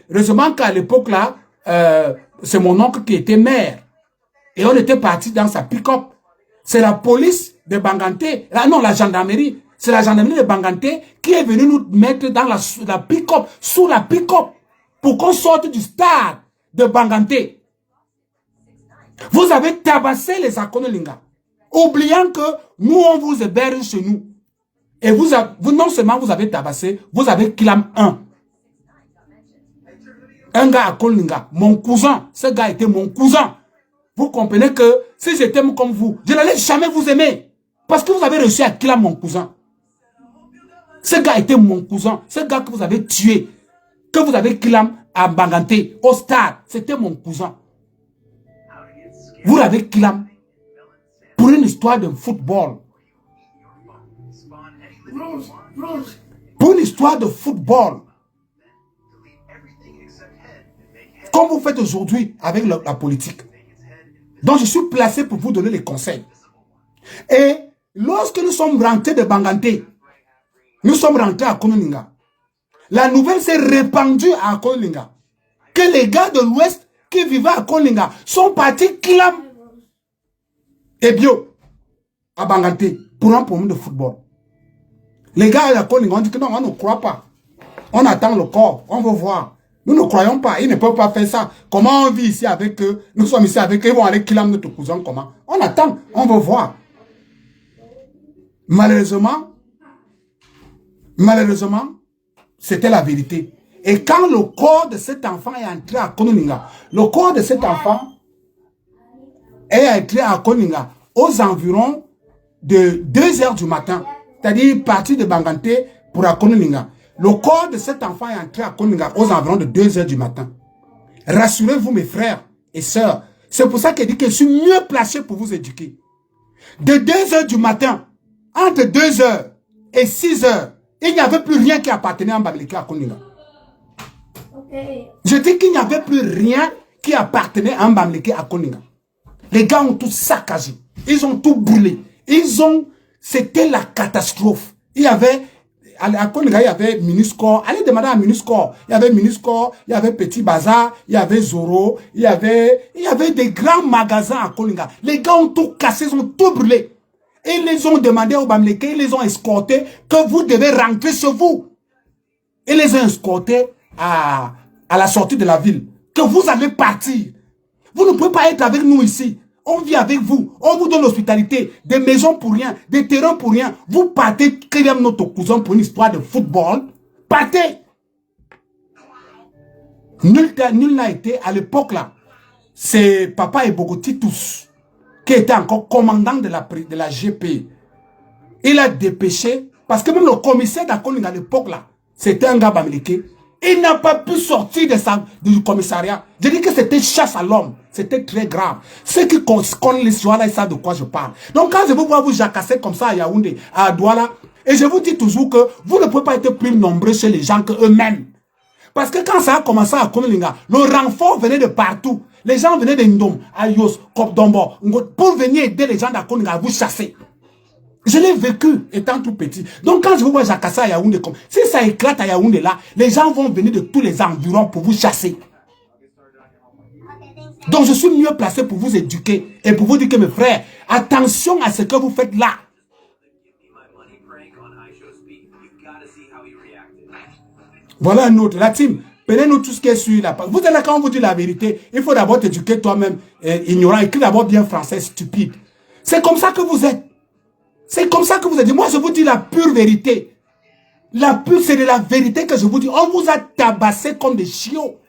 Heureusement qu'à l'époque là, c'est mon oncle qui était maire. Et on était parti dans sa pick-up. C'est la police de Banganté. Non, la gendarmerie. C'est la gendarmerie de Banganté qui est venue nous mettre dans la pick-up, sous la pick-up, pour qu'on sorte du stade de Banganté. Vous avez tabassé les Akonelinga, oubliant que nous, on vous héberge chez nous. Et vous non seulement vous avez tabassé, vous avez Kilam 1. Un gars à Koninga, mon cousin, ce gars était mon cousin. Vous comprenez que si je t'aime comme vous, je n'allais jamais vous aimer. Parce que vous avez réussi à Kilam mon cousin. Ce gars était mon cousin. Ce gars que vous avez tué, que vous avez Kilam à Banganté, au stade, c'était mon cousin. Vous l'avez Kilam pour une histoire de football. Pour une histoire de football. Comme vous faites aujourd'hui avec la politique. Donc je suis placé pour vous donner les conseils. Et lorsque nous sommes rentrés de Banganté, nous sommes rentrés à Koninga. La nouvelle s'est répandue à Koninga. Que les gars de l'Ouest qui vivaient à Koninga sont partis Kilam et Bio à Banganté pour un problème de football. Les gars à Koninga ont dit que non, on ne croit pas. On attend le corps, on veut voir. Nous ne croyons pas, ils ne peuvent pas faire ça. Comment on vit ici avec eux? Nous sommes ici avec eux, ils vont aller Kilam notre cousin, comment? On attend, on veut voir. Malheureusement, c'était la vérité. Et quand le corps de cet enfant est entré à Koninga, le corps de cet enfant est entré à Koninga aux environs de 2 h du matin, c'est-à-dire parti de Banganté pour à Koninga. Le corps de cet enfant est entré à Koninga aux environs de 2 h du matin. Rassurez-vous mes frères et sœurs, c'est pour ça qu'il dit que je suis mieux placé pour vous éduquer. De 2 h du matin, entre 2 h et 6 h, il n'y avait plus rien qui appartenait à Mbamileke à Koninga. Okay. Je dis qu'il n'y avait plus rien qui appartenait à Mbamileke à Koninga. Les gars ont tout saccagé. Ils ont tout brûlé. C'était la catastrophe. Il y avait à Koninga, il y avait Minuscore. Allez demander à Minuscore. Il y avait Minuscore, il y avait Petit Bazar, il y avait Zoro, il y avait des grands magasins à Koninga. Les gars ont tout cassé, ils ont tout brûlé. Et ils les ont demandé au Bamileke, ils les ont escortés que vous devez rentrer chez vous. Ils les ont escortés à la sortie de la ville. Que vous allez partir. Vous ne pouvez pas être avec nous ici. On vit avec vous. On vous donne l'hospitalité. Des maisons pour rien. Des terrains pour rien. Vous partez, Kylian notre cousin, pour une histoire de football. Partez. Nul n'a été à l'époque là. C'est Papa Ebogoti tous, qui était encore commandant de la GP. Il a dépêché, parce que même le commissaire d'Akoling à l'époque là, c'était un gars bamileke. Il n'a pas pu sortir du commissariat. Je dis que c'était chasse à l'homme. C'était très grave. Ceux qui connaissent l'histoire là, ils savent de quoi je parle. Donc quand je vous vois vous jacasser comme ça à Yaoundé, à Douala, et je vous dis toujours que vous ne pouvez pas être plus nombreux chez les gens qu'eux-mêmes. Parce que quand ça a commencé à Konolinga, le renfort venait de partout. Les gens venaient de Ndom, Ayos, Kopdombo, pour venir aider les gens d'Akoninga à vous chasser. Je l'ai vécu étant tout petit. Donc quand je vous vois jacasser à Yaoundé, si ça éclate à Yaoundé là, les gens vont venir de tous les environs pour vous chasser. Donc je suis mieux placé pour vous éduquer et pour vous dire que mes frères, attention à ce que vous faites là. Voilà un autre. La team, prenez-nous tout ce qui est sur la page. Vous êtes là quand on vous dit la vérité. Il faut d'abord t'éduquer toi-même, ignorant. Écris d'abord bien français, stupide. C'est comme ça que vous êtes. C'est comme ça que vous êtes. Moi, je vous dis la pure vérité. La pure, c'est de la vérité que je vous dis. On vous a tabassé comme des chiots.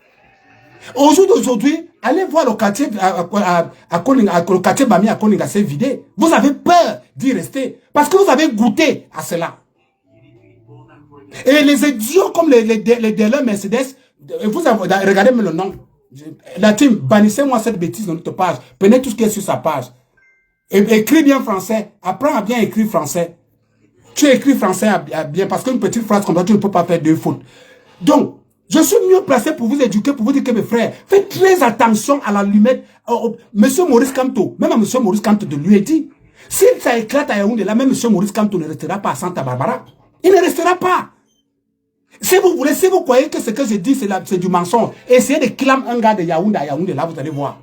Au jour d'aujourd'hui, allez voir le quartier le quartier Bami à Koninga, c'est vidé. Vous avez peur d'y rester. Parce que vous avez goûté à cela. Et les idiots comme les dealers Mercedes, vous avez regardez le nom. La team, bannissez-moi cette bêtise dans notre page. Prenez tout ce qui est sur sa page. Et écris bien français. Apprends à bien écrire français. Tu écris français à bien, parce qu'une petite phrase comme ça, tu ne peux pas faire deux fautes. Donc, je suis mieux placé pour vous éduquer, pour vous dire que mes frères, faites très attention à la lumette. Monsieur Maurice Kamto, même à Monsieur Maurice Kamto de lui a dit, si ça éclate à Yaoundé, là, même Monsieur Maurice Kamto ne restera pas à Santa Barbara. Il ne restera pas. Si vous croyez que ce que je dis, c'est du mensonge, essayez de killam un gars de Yaoundé à Yaoundé, là, vous allez voir.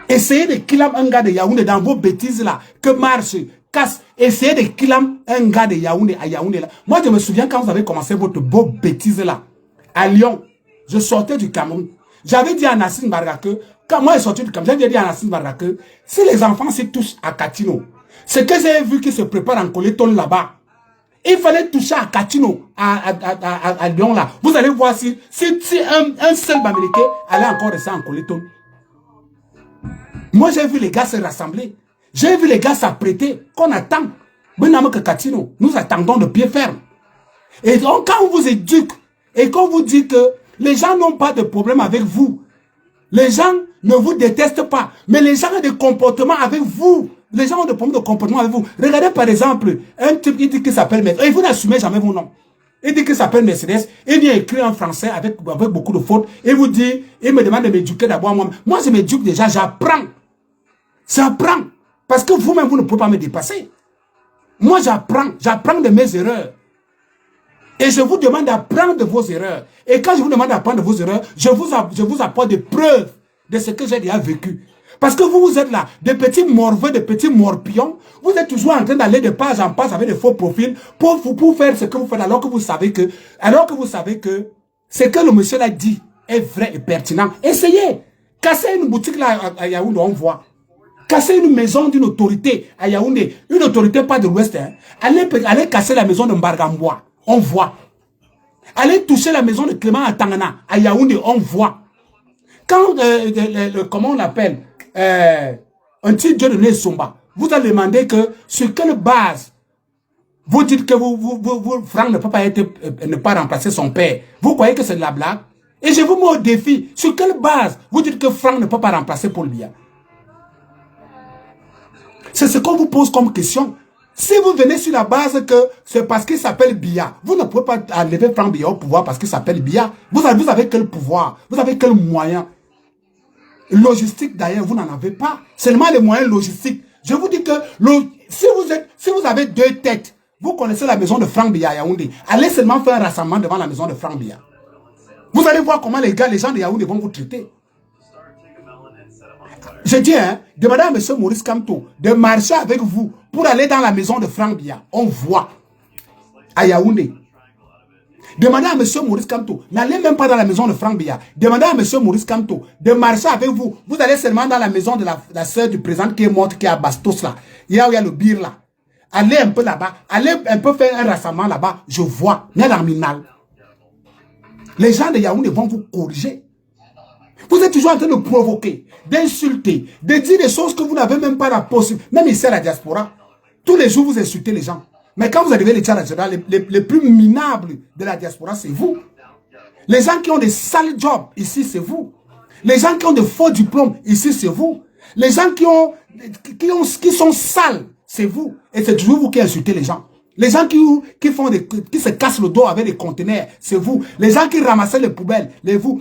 Essayez de killam un gars de Yaoundé dans vos bêtises là, que marche, casse. Essayez de killam un gars de Yaoundé à Yaoundé là. Moi, je me souviens quand vous avez commencé votre beau bêtise là, à Lyon, je sortais du Cameroun. J'avais dit à Nassine Barga que, quand moi je sortais du Cameroun, j'avais dit à Nassine Barga que, si les enfants se touchent à Katino, ce que j'ai vu qui se prépare en Coléton là-bas, il fallait toucher à Katino, à Lyon là. Vous allez voir si un seul Bamileke allait encore rester en Coléton. Moi, j'ai vu les gars se rassembler. J'ai vu les gars s'apprêter, qu'on attend. Katino, nous attendons de pied ferme. Et donc, quand on vous éduque, et qu'on vous dit que les gens n'ont pas de problème avec vous, les gens ne vous détestent pas, mais les gens ont des comportements avec vous. Les gens ont des problèmes de comportement avec vous. Regardez par exemple, un type, il dit qu'il s'appelle Mercedes, et vous n'assumez jamais vos noms. Il dit qu'il s'appelle Mercedes, il vient écrire en français avec beaucoup de fautes, et vous dit, il me demande de m'éduquer d'abord moi. Moi, je m'éduque déjà, j'apprends. J'apprends. Parce que vous-même, vous ne pouvez pas me dépasser. Moi, j'apprends de mes erreurs. Et je vous demande d'apprendre de vos erreurs. Et quand je vous demande d'apprendre de vos erreurs, je vous apporte des preuves de ce que j'ai déjà vécu. Parce que vous êtes là, des petits morveux, des petits morpions. Vous êtes toujours en train d'aller de page en page avec des faux profils pour faire ce que vous faites alors que vous savez que ce que le monsieur a dit est vrai et pertinent. Essayez. Cassez une boutique là à Yaoundé, on voit. Casser une maison d'une autorité à Yaoundé, une autorité pas de l'Ouest, hein. Allez casser la maison de Mbargambois, on voit. Allez toucher la maison de Clément à Tangana, à Yaoundé, on voit. Quand, comment on l'appelle, un petit Dieu de Somba, vous allez demander que sur quelle base vous dites que Franck ne peut pas ne pas remplacer son père. Vous croyez que c'est de la blague? Et je vous mets au défi, sur quelle base vous dites que Franck ne peut pas remplacer Paul Biya? C'est ce qu'on vous pose comme question. Si vous venez sur la base que c'est parce qu'il s'appelle Biya, vous ne pouvez pas enlever Franck Biya au pouvoir parce qu'il s'appelle Biya. Vous avez quel pouvoir? Vous avez quel moyen? Logistique d'ailleurs, vous n'en avez pas. Seulement les moyens logistiques. Je vous dis que si vous avez deux têtes, Vous connaissez la maison de Franck Biya à Yaoundé. Allez seulement faire un rassemblement devant la maison de Franck Biya. Vous allez voir comment les gens de Yaoundé vont vous traiter. Je dis, hein, demandez à M. Maurice Kamto de marcher avec vous pour aller dans la maison de Franck Biya. On voit à Yaoundé. Demandez à M. Maurice Kamto, n'allez même pas dans la maison de Franck Biya. Demandez à M. Maurice Kamto de marcher avec vous. Vous allez seulement dans la maison de la sœur du président qui est morte, qui est à Bastos là. Il y a le bir là. Allez un peu là-bas. Allez un peu faire un rassemblement là-bas. Je vois. Les gens de Yaoundé vont vous corriger. Vous êtes toujours en train de provoquer, d'insulter, de dire des choses que vous n'avez même pas la possibilité. Même ici à la diaspora, tous les jours vous insultez les gens. Mais quand vous arrivez les Tchad, les plus minables de la diaspora, c'est vous. Les gens qui ont des sales jobs, ici c'est vous. Les gens qui ont de faux diplômes, ici c'est vous. Les gens qui sont sales, c'est vous. Et c'est toujours vous qui insultez les gens. Les gens qui se cassent le dos avec des conteneurs, c'est vous. Les gens qui ramassent les poubelles,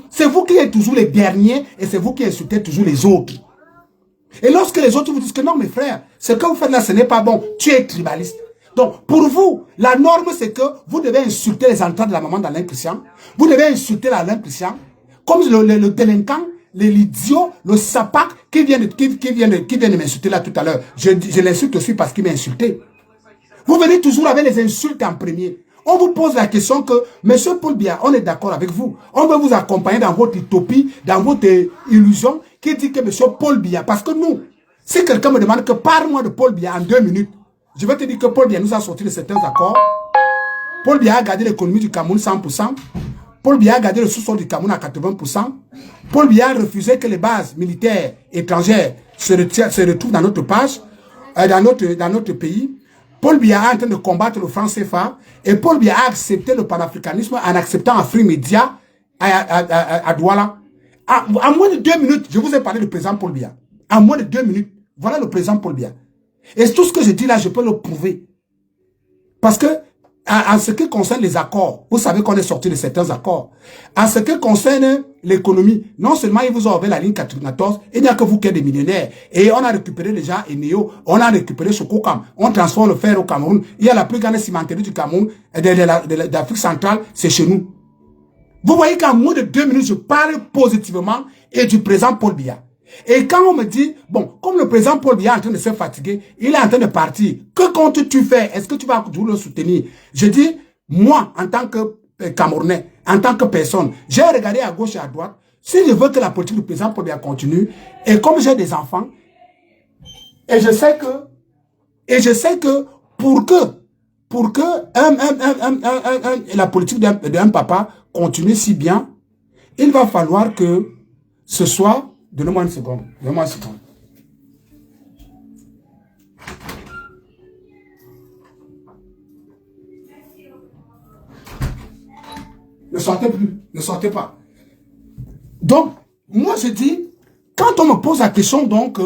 c'est vous qui êtes toujours les derniers et c'est vous qui insultez toujours les autres. Et lorsque les autres vous disent que non, mes frères, ce que vous faites là, ce n'est pas bon, tu es tribaliste. Donc, pour vous, la norme, c'est que vous devez insulter les entrées de la maman d'Alain Christian. Vous devez insulter Alain Christian. Comme le délinquant, l'idiot, le sapac qui vient de m'insulter là tout à l'heure. Je l'insulte aussi parce qu'il m'a insulté. Vous venez toujours avec les insultes en premier. On vous pose la question que, Monsieur Paul Biya, on est d'accord avec vous. On veut vous accompagner dans votre utopie, dans votre illusion, qui dit que Monsieur Paul Biya, parce que nous, si quelqu'un me demande que parle-moi de Paul Biya en 2 minutes, je vais te dire que Paul Biya nous a sorti de certains accords. Paul Biya a gardé l'économie du Cameroun 100%. Paul Biya a gardé le sous-sol du Cameroun à 80%. Paul Biya a refusé que les bases militaires étrangères se retrouvent dans notre page, dans notre pays. Paul Biya est en train de combattre le franc CFA et Paul Biya a accepté le panafricanisme en acceptant Afrimédia à Douala. En moins de 2 minutes, je vous ai parlé du président Paul Biya. En moins de 2 minutes, voilà le président Paul Biya. Et tout ce que je dis là, je peux le prouver. Parce que, en ce qui concerne les accords, vous savez qu'on est sorti de certains accords. En ce qui concerne l'économie, non seulement ils vous ont ouvert la ligne 94, il n'y a que vous qui êtes des millionnaires. Et on a récupéré déjà Eneo, on a récupéré Sokokam, on transforme le fer au Cameroun. Il y a la plus grande cimenterie du Cameroun, d'Afrique centrale, c'est chez nous. Vous voyez qu'en moins de 2 minutes, je parle positivement et du président Paul Biya. Et quand on me dit, bon, comme le président Paul Biya est en train de se fatiguer, il est en train de partir, que comptes-tu faire? Est-ce que tu vas toujours le soutenir? Je dis, moi, en tant que Camerounais, en tant que personne, j'ai regardé à gauche et à droite, si je veux que la politique du président Paul Biya continue, et comme j'ai des enfants, et je sais que pour que la politique d'un papa continue si bien, il va falloir que ce soit... Donnez-moi une seconde. Donnez-moi une seconde. Ne sortez plus. Ne sortez pas. Donc, moi je dis, quand on me pose la question, donc,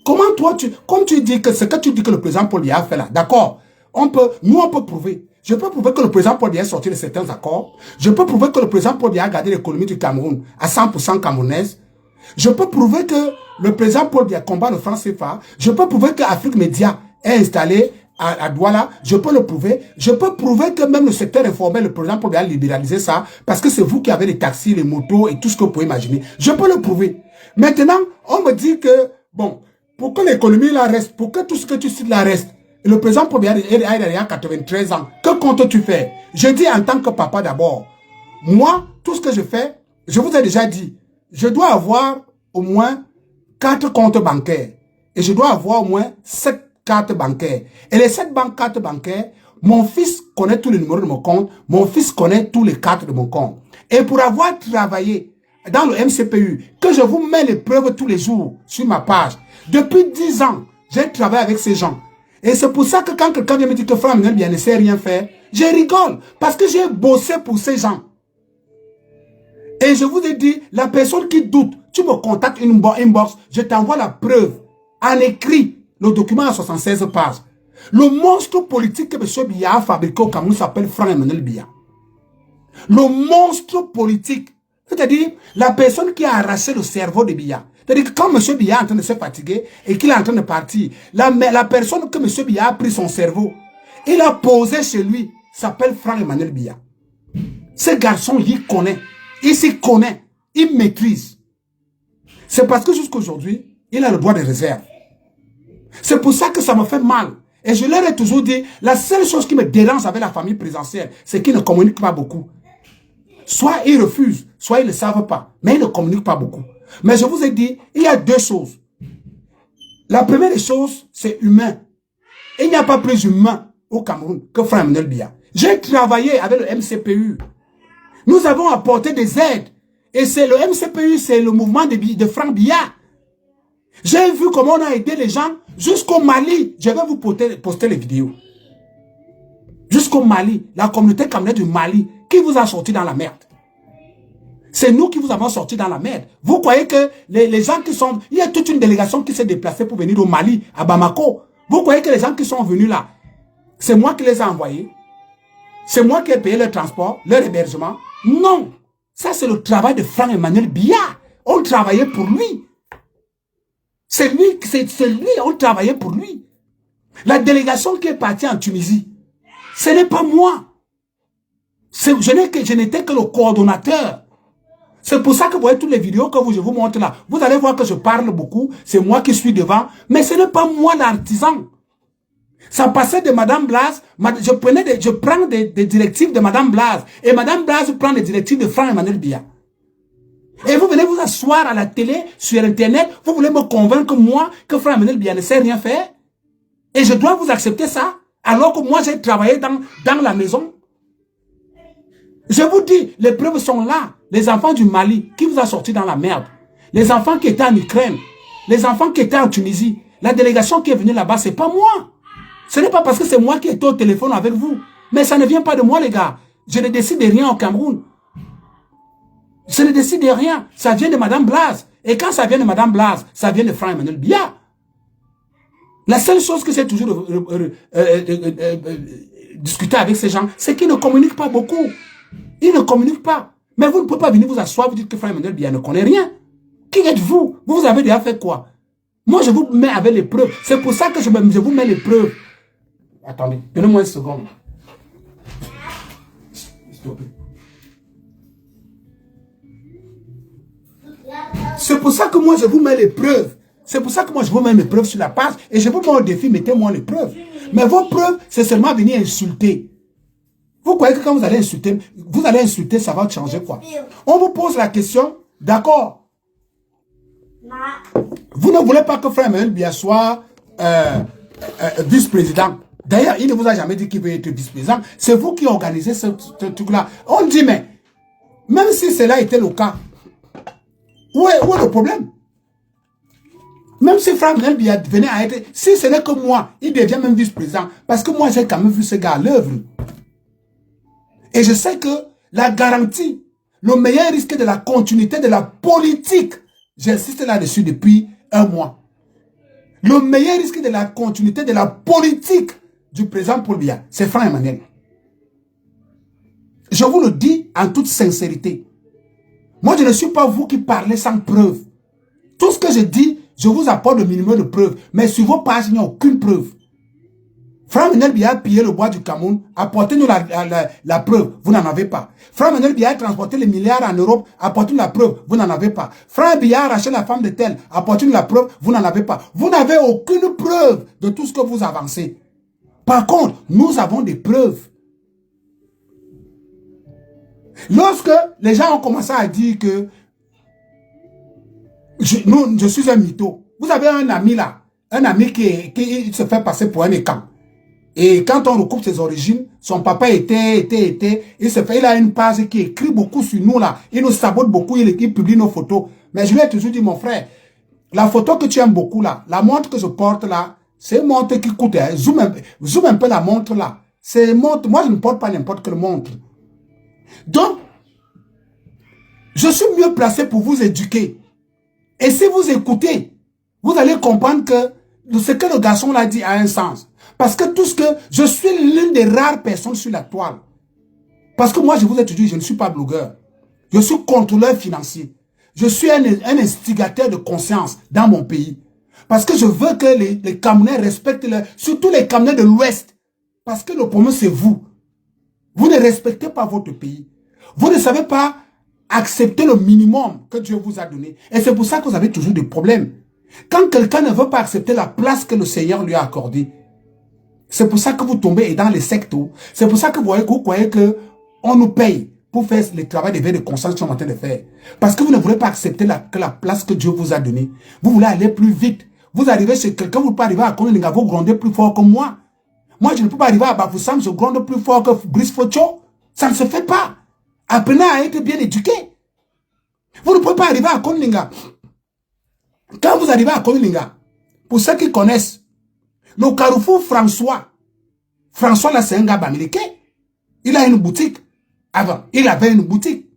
comment toi, comme tu dis que ce que tu dis que le président Paul Biya a fait là, d'accord, nous on peut prouver. Je peux prouver que le président Paul Biya est sorti de certains accords. Je peux prouver que le président Paul Biya a gardé l'économie du Cameroun à 100% camerounaise. Je peux prouver que le président Paul Biya combat le franc CFA. Je peux prouver que Afrique Média est installé à Douala. Je peux le prouver. Je peux prouver que même le secteur informel, le président Paul Biya a libéralisé ça parce que c'est vous qui avez les taxis, les motos et tout ce que vous pouvez imaginer. Je peux le prouver. Maintenant, on me dit que, bon, pour que l'économie là reste, pour que tout ce que tu cites là reste, le président Paul Biya a 93 ans. Que comptes-tu faire? Je dis en tant que papa d'abord. Moi, tout ce que je fais, je vous ai déjà dit, je dois avoir au moins 4 comptes bancaires. Et je dois avoir au moins 7 cartes bancaires. Et les 7 cartes bancaires, mon fils connaît tous les numéros de mon compte. Mon fils connaît tous les cartes de mon compte. Et pour avoir travaillé dans le MCPU, que je vous mets les preuves tous les jours sur ma page, depuis 10 ans, j'ai travaillé avec ces gens. Et c'est pour ça que quand quelqu'un vient me dire que Franck Biya ne sait rien faire, je rigole. Parce que j'ai bossé pour ces gens. Et je vous ai dit, la personne qui doute, tu me contactes une inbox, je t'envoie la preuve, en écrit, le document à 76 pages. Le monstre politique que M. Biya a fabriqué au Cameroun s'appelle Franck Biya. Le monstre politique, c'est-à-dire la personne qui a arraché le cerveau de Biya. C'est-à-dire que quand M. Biya est en train de se fatiguer et qu'il est en train de partir, la personne que M. Biya a pris son cerveau Il a posé chez lui. Il s'appelle Franck-Emmanuel Biya. Ce garçon, il connaît. Il s'y connaît. Il maîtrise. C'est parce que jusqu'à aujourd'hui, il a le droit de réserve. C'est pour ça que ça me fait mal. Et je leur ai toujours dit, la seule chose qui me dérange avec la famille présidentielle, c'est qu'ils ne communiquent pas beaucoup. Soit ils refusent, soit ils ne savent pas. Mais ils ne communiquent pas beaucoup. Mais je vous ai dit, il y a deux choses. La première des choses, c'est humain. Il n'y a pas plus humain au Cameroun que Franck-Emmanuel Biya. J'ai travaillé avec le MCPU. Nous avons apporté des aides. Et c'est le MCPU, c'est le mouvement de Franck Biya. J'ai vu comment on a aidé les gens jusqu'au Mali. Je vais vous poster les vidéos. Jusqu'au Mali, la communauté camerounaise du Mali, qui vous a sorti dans la merde. C'est nous qui vous avons sorti dans la merde. Vous croyez que les gens qui sont... Il y a toute une délégation qui s'est déplacée pour venir au Mali, à Bamako. Vous croyez que les gens qui sont venus là, c'est moi qui les ai envoyés? C'est moi qui ai payé leur transport, leur hébergement? Non. Ça, c'est le travail de Franck-Emmanuel Biya. On travaillait pour lui. C'est lui, on travaillait pour lui. La délégation qui est partie en Tunisie, ce n'est pas moi. Je n'étais que le coordonnateur. C'est pour ça que vous voyez toutes les vidéos que je vous montre là. Vous allez voir que je parle beaucoup. C'est moi qui suis devant. Mais ce n'est pas moi l'artisan. Ça passait de Madame Blas. Je prends des directives de Madame Blas. Et Madame Blas prend des directives de Franck-Emmanuel Biya. Et vous venez vous asseoir à la télé, sur Internet. Vous voulez me convaincre moi que Franck-Emmanuel Biya ne sait rien faire. Et je dois vous accepter ça. Alors que moi j'ai travaillé dans la maison. Je vous dis, les preuves sont là. Les enfants du Mali, qui vous a sorti dans la merde. Les enfants qui étaient en Ukraine. Les enfants qui étaient en Tunisie. La délégation qui est venue là-bas, c'est pas moi. Ce n'est pas parce que c'est moi qui étais au téléphone avec vous. Mais ça ne vient pas de moi, les gars. Je ne décide de rien au Cameroun. Je ne décide de rien. Ça vient de Madame Blas. Et quand ça vient de Madame Blas, ça vient de Franck-Emmanuel Biya. La seule chose que j'ai toujours discuté avec ces gens, c'est qu'ils ne communiquent pas beaucoup. Ils ne communiquent pas. Mais vous ne pouvez pas venir vous asseoir, vous dire que Franck-Emmanuel Biya ne connaît rien. Qui êtes-vous? Vous avez déjà fait quoi? Moi, je vous mets avec les preuves. C'est pour ça que je vous mets les preuves. Attendez, donnez-moi une seconde. C'est pour ça que moi, je vous mets les preuves. C'est pour ça que moi, je vous mets mes preuves sur la page. Et je vous mets au défi, mettez-moi les preuves. Mais vos preuves, c'est seulement venir insulter. Vous croyez que quand vous allez insulter, ça va changer quoi? On vous pose la question, d'accord? Vous ne voulez pas que Franck-Emmanuel Biya soit vice-président. D'ailleurs, il ne vous a jamais dit qu'il veut être vice-président. C'est vous qui organisez ce truc-là. On dit, mais même si cela était le cas, où est le problème? Même si Franck-Emmanuel Biya venait à être... Si ce n'est que moi, il devient même vice-président. Parce que moi, j'ai quand même vu ce gars à l'œuvre. Et je sais que la garantie, le meilleur risque de la continuité de la politique, j'insiste là-dessus depuis un mois. Le meilleur risque de la continuité de la politique du président Paul Biya, c'est Franck-Emmanuel. Je vous le dis en toute sincérité. Moi, je ne suis pas vous qui parlez sans preuve. Tout ce que je dis, je vous apporte le minimum de preuves. Mais sur vos pages, il n'y a aucune preuve. Franck-Emmanuel Biya a pillé le bois du Cameroun. Apportez-nous la preuve. Vous n'en avez pas. Franck-Emmanuel Biya a transporté les milliards en Europe. Apportez-nous la preuve. Vous n'en avez pas. Franck Biya a arraché la femme de tel. Apportez-nous la preuve. Vous n'en avez pas. Vous n'avez aucune preuve de tout ce que vous avancez. Par contre, nous avons des preuves. Lorsque les gens ont commencé à dire que je suis un mytho. Vous avez un ami là. Un ami qui se fait passer pour un écran. Et quand on recoupe ses origines, son papa il a une page qui écrit beaucoup sur nous là. Il nous sabote beaucoup, il publie nos photos. Mais je lui ai toujours dit, mon frère, la photo que tu aimes beaucoup là, la montre que je porte là, c'est une montre qui coûte. Hein. Zoom un peu la montre là. C'est montre. Moi, je ne porte pas n'importe quelle montre. Donc, je suis mieux placé pour vous éduquer. Et si vous écoutez, vous allez comprendre que ce que le garçon l'a dit a un sens. Parce que tout ce que... Je suis l'une des rares personnes sur la toile. Parce que moi, je vous ai dit, je ne suis pas blogueur. Je suis contrôleur financier. Je suis un instigateur de conscience dans mon pays. Parce que je veux que les Camerounais respectent, surtout les Camerounais de l'Ouest. Parce que le problème, c'est vous. Vous ne respectez pas votre pays. Vous ne savez pas accepter le minimum que Dieu vous a donné. Et c'est pour ça que vous avez toujours des problèmes. Quand quelqu'un ne veut pas accepter la place que le Seigneur lui a accordée, c'est pour ça que vous tombez dans les sectes. C'est pour ça que vous croyez qu'on nous paye pour faire le travail de veille de conscience que nous sommes en train de faire. Parce que vous ne voulez pas accepter la place que Dieu vous a donnée. Vous voulez aller plus vite. Vous arrivez chez quelqu'un, vous ne pouvez pas arriver à Konolinga, vous grondez plus fort que moi. Moi, je ne peux pas arriver à Bafoussam, je gronde plus fort que Brice Focho. Ça ne se fait pas. Apprenez à être bien éduqué. Vous ne pouvez pas arriver à Konolinga. Quand vous arrivez à Konolinga, pour ceux qui connaissent, le carrefour François là, c'est un gars américain. Il a une boutique. Avant, il avait une boutique.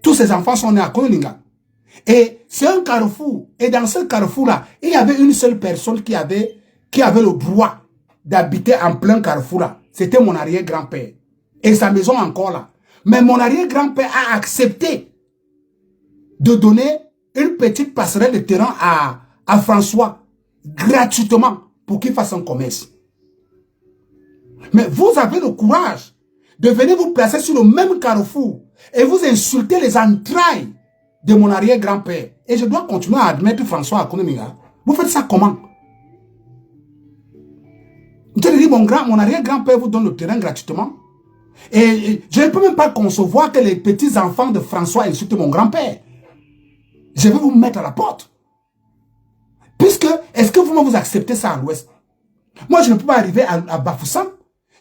Tous ses enfants sont nés à Konolinga. Et c'est un carrefour. Et dans ce carrefour-là, il y avait une seule personne qui avait le droit d'habiter en plein carrefour-là. C'était mon arrière-grand-père. Et sa maison encore là. Mais mon arrière-grand-père a accepté de donner une petite passerelle de terrain à François gratuitement pour qu'il fasse un commerce. Mais vous avez le courage de venir vous placer sur le même carrefour et vous insulter les entrailles de mon arrière-grand-père. Et je dois continuer à admettre François Akonomiga. Vous faites ça comment? Je te dis, mon arrière-grand-père vous donne le terrain gratuitement. Et je ne peux même pas concevoir que les petits-enfants de François insultent mon grand-père. Je vais vous mettre à la porte. Puisque, est-ce que vous acceptez ça à l'ouest? Moi, je ne peux pas arriver à Bafoussam.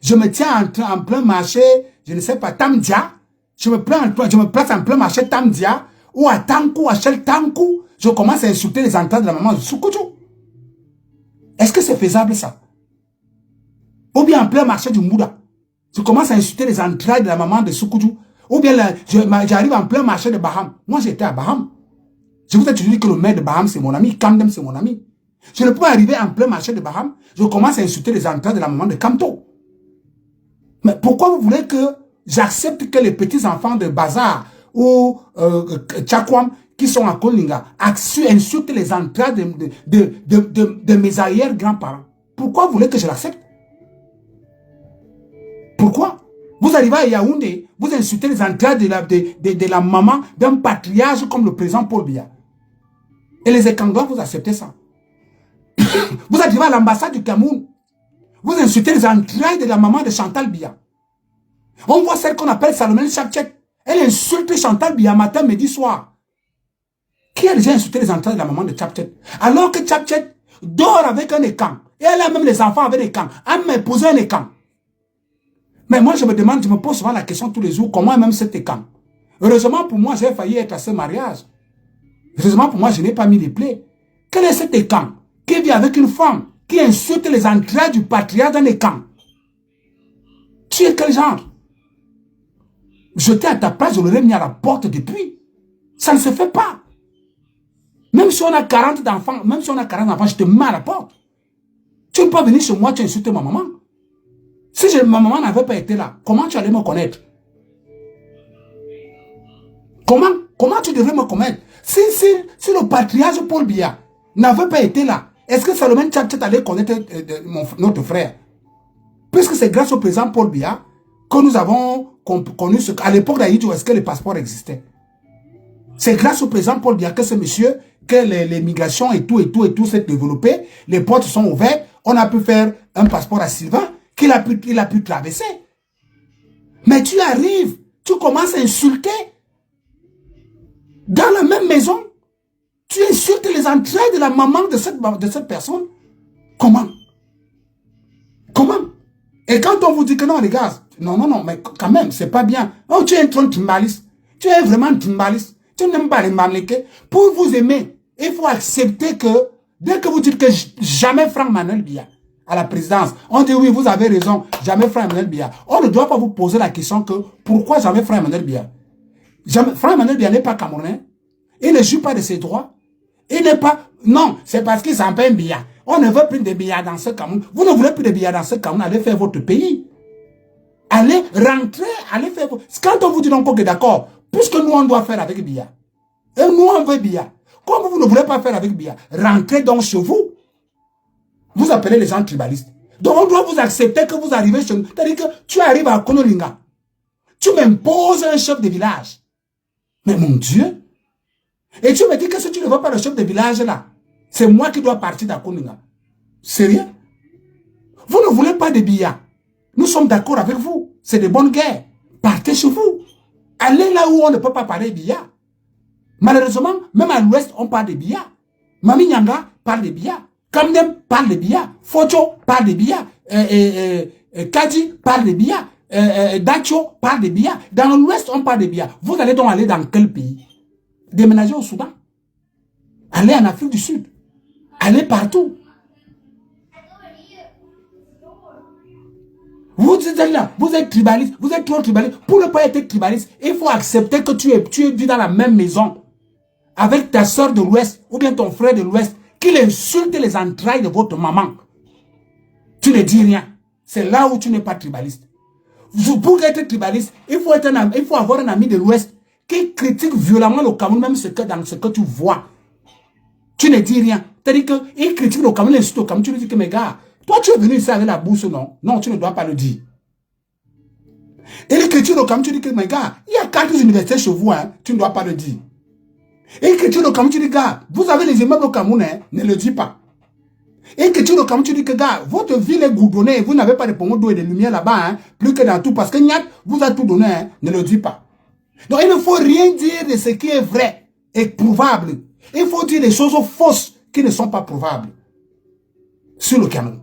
Je me tiens en plein marché, je ne sais pas, Tamdia. Je me place en plein marché Tamdia, ou à Tankou, à Shell Tankou. Je commence à insulter les entrées de la maman de Soukoutou. Est-ce que c'est faisable ça? Ou bien en plein marché du Mouda. Je commence à insulter les entrailles de la maman de Soukoutou. Ou bien j'arrive en plein marché de Baham. Moi, j'étais à Baham. Je vous ai toujours dit que le maire de Baham, c'est mon ami. Kamdem, c'est mon ami. Je ne peux pas arriver en plein marché de Baham. Je commence à insulter les entrailles de la maman de Kamto. Mais pourquoi vous voulez que j'accepte que les petits-enfants de Bazar ou Tchakwam qui sont à Kolinga insultent les entrailles de mes arrière-grands-parents? Pourquoi vous voulez que je l'accepte? Pourquoi? Vous arrivez à Yaoundé, vous insultez les entrailles de la maman d'un patriarche comme le président Paul Biya. Et les Ekangouans, vous acceptez ça. Vous arrivez à l'ambassade du Cameroun, vous insultez les entrailles de la maman de Chantal Biya. On voit celle qu'on appelle Salomé Chapchet. Elle insulte Chantal Biya matin, midi, soir. Qui a déjà insulté les entrailles de la maman de Chapchet? Alors que Chapchet dort avec un écan. Et elle a même les enfants avec des écans. Elle m'a posé un écan. Mais moi, je me pose souvent la question tous les jours, comment même cet écan? Heureusement pour moi, j'ai failli être à ce mariage. Heureusement pour moi, je n'ai pas mis les plaies. Quel est cet écan qui vit avec une femme qui insulte les entrailles du patriarche d'un écan? Tu es quel genre? J'étais à ta place, je l'aurais mis à la porte depuis. Ça ne se fait pas. Même si on a 40 enfants, je te mets à la porte. Tu ne peux pas venir chez moi, tu insultes ma maman. Si ma maman n'avait pas été là, comment tu allais me connaître? Comment tu devrais me connaître? Si le patriarche Paul Biya n'avait pas été là, est-ce que Salomé Tchatchet allait connaître notre frère? Puisque c'est grâce au président Paul Biya que nous avons connu à l'époque d'Aïdjo, est-ce que le passeport existait? C'est grâce au président Paul Biya que ce monsieur, que les migrations et tout s'est développé, les portes sont ouvertes, on a pu faire un passeport à Sylvain, qu'il a pu traverser. Mais tu arrives, tu commences à insulter. Dans la même maison, tu insultes les entrailles de la maman de cette personne. Comment? Et quand on vous dit que non, les gars, non, mais quand même, c'est pas bien. Oh, tu es un timbaliste. Tu es vraiment un timbaliste. Tu n'aimes pas les Marléquais. Pour vous aimer, il faut accepter que, dès que vous dites que jamais Franck Manuel Biya à la présidence, on dit oui, vous avez raison, jamais Franck Manuel Biya. On ne doit pas vous poser la question que, pourquoi jamais Franck Manuel Biya? Franck Manuel Biya n'est pas camerounais. Il ne joue pas de ses droits. Il n'est pas... Non, c'est parce qu'il s'appelle Biya. On ne veut plus de Biya dans ce Cameroun. Vous ne voulez plus de Biya dans ce Cameroun. Allez faire votre pays. Allez rentrer, allez faire... Quand on vous dit donc que d'accord, puisque nous on doit faire avec Biya, et nous on veut Biya, comme vous ne voulez pas faire avec Biya, rentrez donc chez vous. Vous appelez les gens tribalistes. Donc on doit vous accepter que vous arrivez chez nous. C'est-à-dire que tu arrives à Konolinga. Tu m'imposes un chef de village. Mais mon Dieu. Et tu me dis que si tu ne veux pas le chef de village là, c'est moi qui dois partir d'Akoninga. Sérieux? Vous ne voulez pas de billets. Nous sommes d'accord avec vous. C'est de bonnes guerres. Partez chez vous. Allez là où on ne peut pas parler billets. Malheureusement, même à l'ouest, on parle de billets. Mami Nyanga parle de billets. Kamdem parle de billets. Focho parle de billets. Kadi parle de billets. Dacho parle de billets. Dans l'ouest, on parle de billets. Vous allez donc aller dans quel pays? Déménager au Soudan. Allez en Afrique du Sud. Allez partout. Vous êtes là, vous êtes tribaliste, vous êtes trop tribaliste. Pour ne pas être tribaliste, il faut accepter que tu vis dans la même maison avec ta soeur de l'Ouest ou bien ton frère de l'Ouest qui insulte les entrailles de votre maman. Tu ne dis rien. C'est là où tu n'es pas tribaliste. Pour être tribaliste, il faut avoir un ami de l'Ouest qui critique violemment le Cameroun, même dans ce que tu vois. Tu ne dis rien. C'est-à-dire qu'il critique le Cameroun, il insulte le Cameroun. Tu lui dis que, mes gars, toi, tu es venu ici avec la bourse, non? Non, tu ne dois pas le dire. Et il critique le Cameroun, tu dis que, mes gars, il y a 4 universités chez vous, hein, tu ne dois pas le dire. Et il critique le Cameroun, tu dis, gars, vous avez les immeubles au Cameroun, hein, ne le dis pas. Et il critique le Cameroun, tu dis que, gars, votre ville est goudronnée, vous n'avez pas de poumons d'eau et de lumière là-bas, hein, plus que dans tout, parce que Nyat vous a tout donné, hein, ne le dis pas. Donc, il ne faut rien dire de ce qui est vrai et prouvable. Il faut dire des choses fausses qui ne sont pas prouvables sur le Cameroun.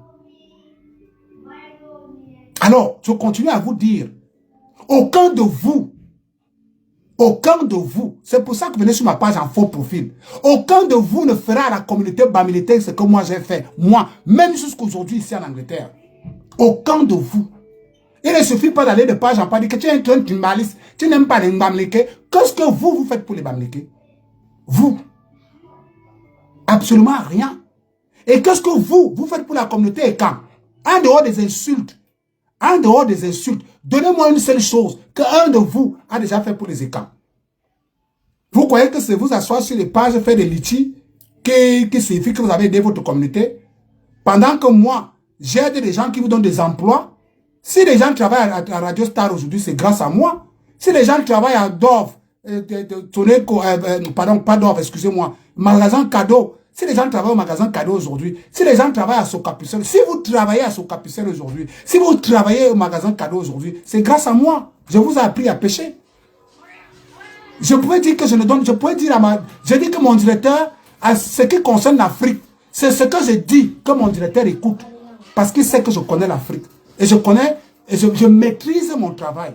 Alors, je continue à vous dire, aucun de vous, c'est pour ça que vous venez sur ma page en faux profil, aucun de vous ne fera à la communauté bamilitaire ce que moi j'ai fait. Moi, même jusqu'aujourd'hui ici en Angleterre. Aucun de vous. Il ne suffit pas d'aller de page en page, dire que tu es un tribaliste, tu n'aimes pas les bamilés. Qu'est-ce que vous faites pour les bamilés? Vous. Absolument rien. Et qu'est-ce que vous faites pour la communauté et quand? En dehors des insultes, donnez-moi une seule chose qu'un de vous a déjà fait pour les écans. Vous croyez que c'est vous asseoir sur les pages, faire des litis, qui signifie que vous avez aidé votre communauté? Pendant que moi, j'aide des gens qui vous donnent des emplois. Si les gens travaillent à Radio Star aujourd'hui, c'est grâce à moi. Si les gens travaillent à Dove, pas Dove, excusez-moi, magasin cadeau. Si les gens travaillent au magasin cadeau aujourd'hui, si les gens travaillent à Socapucel, si vous travaillez à Socapucel aujourd'hui, si vous travaillez au magasin cadeau aujourd'hui, c'est grâce à moi. Je vous ai appris à pêcher. Je pouvais dire que je dis que mon directeur, à ce qui concerne l'Afrique, c'est ce que je dis que mon directeur écoute. Parce qu'il sait que je connais l'Afrique. Et je maîtrise mon travail.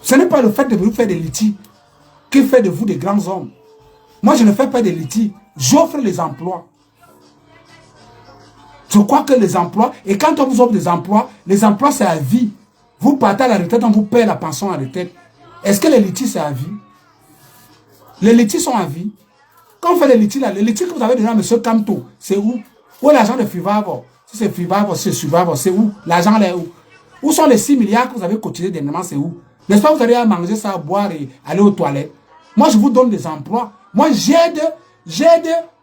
Ce n'est pas le fait de vous faire des litiges qui fait de vous des grands hommes. Moi, je ne fais pas des litiges. J'offre les emplois. Je crois que les emplois, et quand on vous offre des emplois, les emplois, c'est à vie. Vous partez à la retraite, on vous paye la pension à la retraite. Est-ce que les litiges, c'est à vie? Les litiges sont à vie. Quand on fait les litiges, les litiges que vous avez donné à M. Kamto, c'est où? Où est l'argent de Fivavo? Si c'est Fivavo, c'est Fivavo, c'est où? L'argent est où? Où sont les 6 milliards que vous avez cotisés dernièrement, c'est où? N'est-ce pas, vous allez à manger ça, à boire et aller aux toilettes? Moi, je vous donne des emplois. Moi, j'aide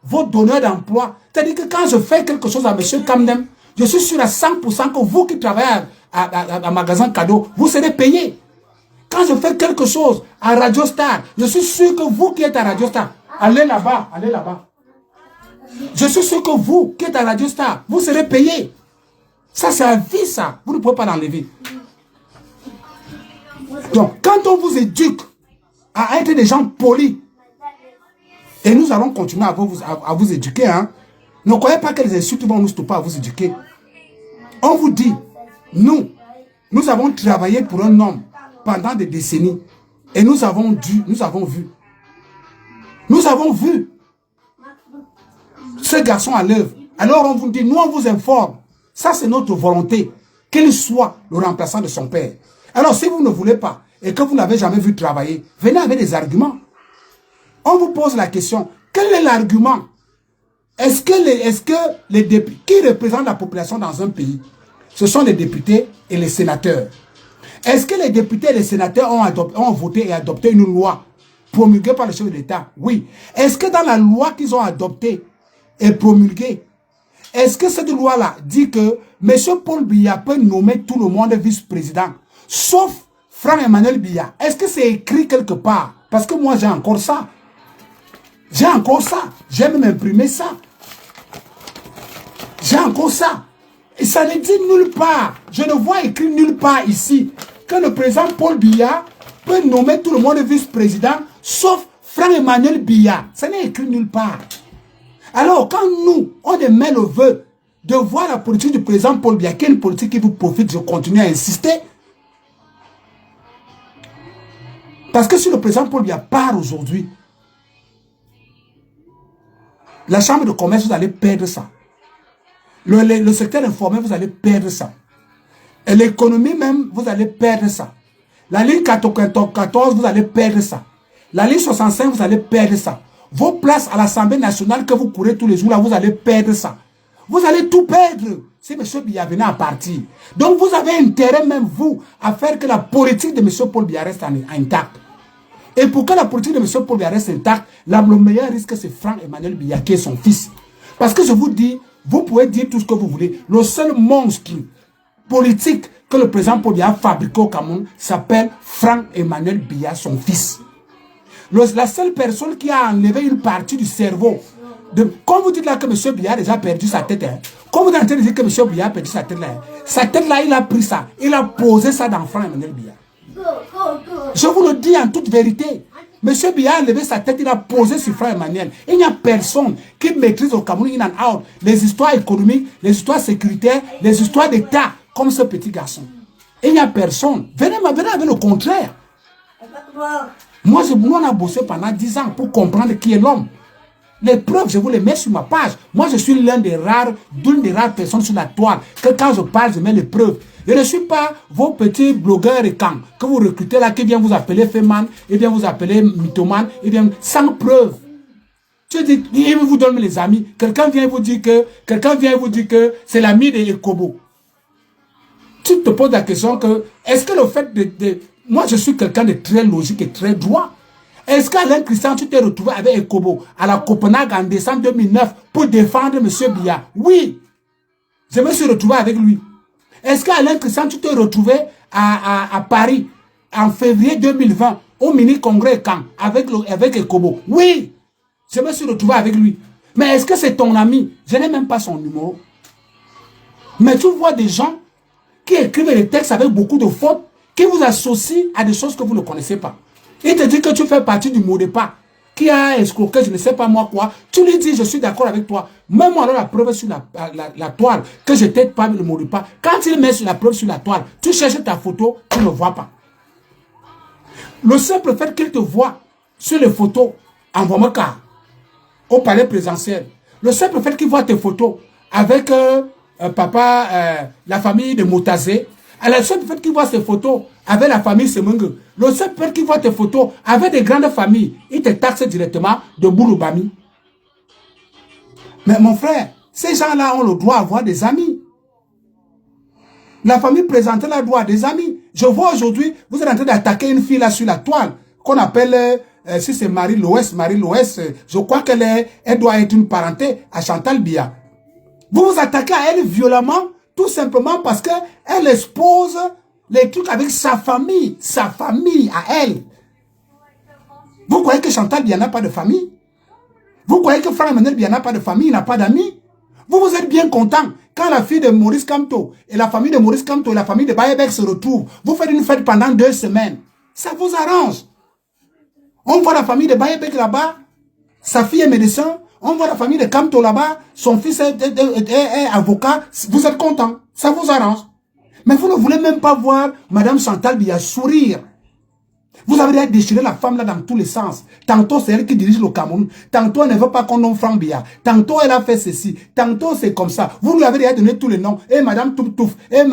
vos donneurs d'emploi. C'est-à-dire que quand je fais quelque chose à M. Kamdem, je suis sûr à 100% que vous qui travaillez à magasin cadeau, vous serez payé. Quand je fais quelque chose à Radio Star, je suis sûr que vous qui êtes à Radio Star, allez là-bas, allez là-bas. Je suis sûr que vous qui êtes à Radio Star, vous serez payé. Ça, c'est la vie, ça. Vous ne pouvez pas l'enlever. Donc, quand on vous éduque à être des gens polis, et nous allons continuer à vous éduquer, hein. Ne croyez pas que les insultes vont nous stopper à vous éduquer. On vous dit, nous avons travaillé pour un homme pendant des décennies. Et nous avons vu ce garçon à l'œuvre. Alors on vous dit, nous on vous informe. Ça c'est notre volonté, qu'il soit le remplaçant de son père. Alors si vous ne voulez pas, et que vous n'avez jamais vu travailler, venez avec des arguments. On vous pose la question, quel est l'argument? Est-ce que les députés, qui représentent la population dans un pays, ce sont les députés et les sénateurs? Est-ce que les députés et les sénateurs ont voté et adopté une loi promulguée par le chef de l'État? Oui. Est-ce que dans la loi qu'ils ont adoptée et promulguée, Est-ce que cette loi-là dit que M. Paul Biya peut nommer tout le monde vice-président, sauf Franck-Emmanuel Biya? Est-ce que c'est écrit quelque part? Parce que moi, j'ai encore ça. J'ai encore ça. J'ai même imprimé ça. J'ai encore ça. Et ça ne dit nulle part. Je ne vois écrit nulle part ici que le président Paul Biya peut nommer tout le monde vice-président, sauf Franck-Emmanuel Biya. Ça n'est écrit nulle part. Alors, quand nous, on émet le vœu de voir la politique du président Paul Biya, qui est une politique qui vous profite, je continue à insister. Parce que si le président Paul Biya part aujourd'hui, la chambre de commerce, vous allez perdre ça. Le secteur informel, vous allez perdre ça. Et l'économie même, vous allez perdre ça. La ligne 14, vous allez perdre ça. La ligne 65, vous allez perdre ça. Vos places à l'Assemblée nationale que vous courez tous les jours, là, vous allez perdre ça. Vous allez tout perdre si M. Biya venait à partir. Donc vous avez intérêt même, vous, à faire que la politique de M. Paul Biya reste intacte. Et pour que la politique de M. Paul Biya reste intacte, le meilleur risque, c'est Franck-Emmanuel Biya, qui est son fils. Parce que je vous dis, vous pouvez dire tout ce que vous voulez. Le seul monstre politique que le président Paul Biya a fabriqué au Cameroun s'appelle Franck-Emmanuel Biya, son fils. La seule personne qui a enlevé une partie du cerveau, comme vous dites là que M. Biya a déjà perdu sa tête, hein, comme vous êtes en train de dire que M. Biya a perdu sa tête là, il a pris ça, il a posé ça dans Franck-Emmanuel Biya. Je vous le dis en toute vérité. M. Biya a levé sa tête, il a posé sur Franck-Emmanuel. Il n'y a personne qui maîtrise au Cameroun in and out les histoires économiques, les histoires sécuritaires, les histoires d'État comme ce petit garçon. Il n'y a personne. Venez avec le contraire. Moi, on a bossé pendant 10 ans pour comprendre qui est l'homme. Les preuves, je vous les mets sur ma page. Moi, je suis l'une des rares personnes sur la toile que quand je parle, je mets les preuves. Je ne suis pas vos petits blogueurs et camps que vous recrutez là, qui viennent vous appeler Feman, et bien vous appeler mythomane, et bien sans preuve. Tu dis, il vous donne les amis. Quelqu'un vient vous dire que c'est l'ami de Ekobo. Tu te poses la question que, est-ce que le fait moi, je suis quelqu'un de très logique et très droit. Est-ce qu'Alain Christian, tu t'es retrouvé avec Ekobo à la Copenhague en décembre 2009 pour défendre M. Biya? Oui. Je me suis retrouvé avec lui. Est-ce qu'Alain Christian, tu t'es retrouvé à Paris en février 2020 au mini-congrès Camp avec Ekobo? Oui. Je me suis retrouvé avec lui. Mais est-ce que c'est ton ami? Je n'ai même pas son numéro. Mais tu vois des gens qui écrivent des textes avec beaucoup de fautes, qui vous associent à des choses que vous ne connaissez pas. Il te dit que tu fais partie du mot de pas, qui a escroqué, je ne sais pas moi quoi. Tu lui dis, je suis d'accord avec toi. Même moi, alors la preuve sur la toile, que je t'aide pas le mot de pas. Quand il met sur la preuve sur la toile, tu cherches ta photo, tu ne vois pas. Le simple fait qu'il te voit sur les photos, en Vomoka, au palais présidentiel, le simple fait qu'il voit tes photos avec la famille de Motazé, le seul fait qu'il voit ces photos avec la famille Semungue, le seul fait qu'il voit tes photos avec des grandes familles, il te taxe directement de Bouloubami. Mais mon frère, ces gens-là ont le droit d'avoir des amis. La famille présentée là doit avoir des amis. Je vois aujourd'hui, vous êtes en train d'attaquer une fille là sur la toile, qu'on appelle, si c'est Marie-Loès, je crois qu'elle doit être une parenté à Chantal Biya. Vous vous attaquez à elle violemment, tout simplement parce qu'elle expose les trucs avec sa famille à elle. Vous croyez que Chantal Biya n'a pas de famille? Vous croyez que Franck-Emmanuel Biya n'a pas de famille, il n'a pas d'amis? Vous êtes bien content quand la fille de Maurice Kamto et la famille de Maurice Kamto et la famille de Bayebek se retrouvent. Vous faites une fête pendant 2 semaines. Ça vous arrange. On voit la famille de Bayebek là-bas, sa fille est médecin. On voit la famille de Kamto là-bas, son fils est avocat. Vous êtes content, ça vous arrange. Mais vous ne voulez même pas voir Madame Chantal Biya sourire. Vous avez déjà déchiré la femme là dans tous les sens. Tantôt c'est elle qui dirige le Cameroun. Tantôt elle ne veut pas qu'on nomme Franck Biya. Tantôt elle a fait ceci. Tantôt c'est comme ça. Vous lui avez déjà donné tous les noms. Et Madame Touf, et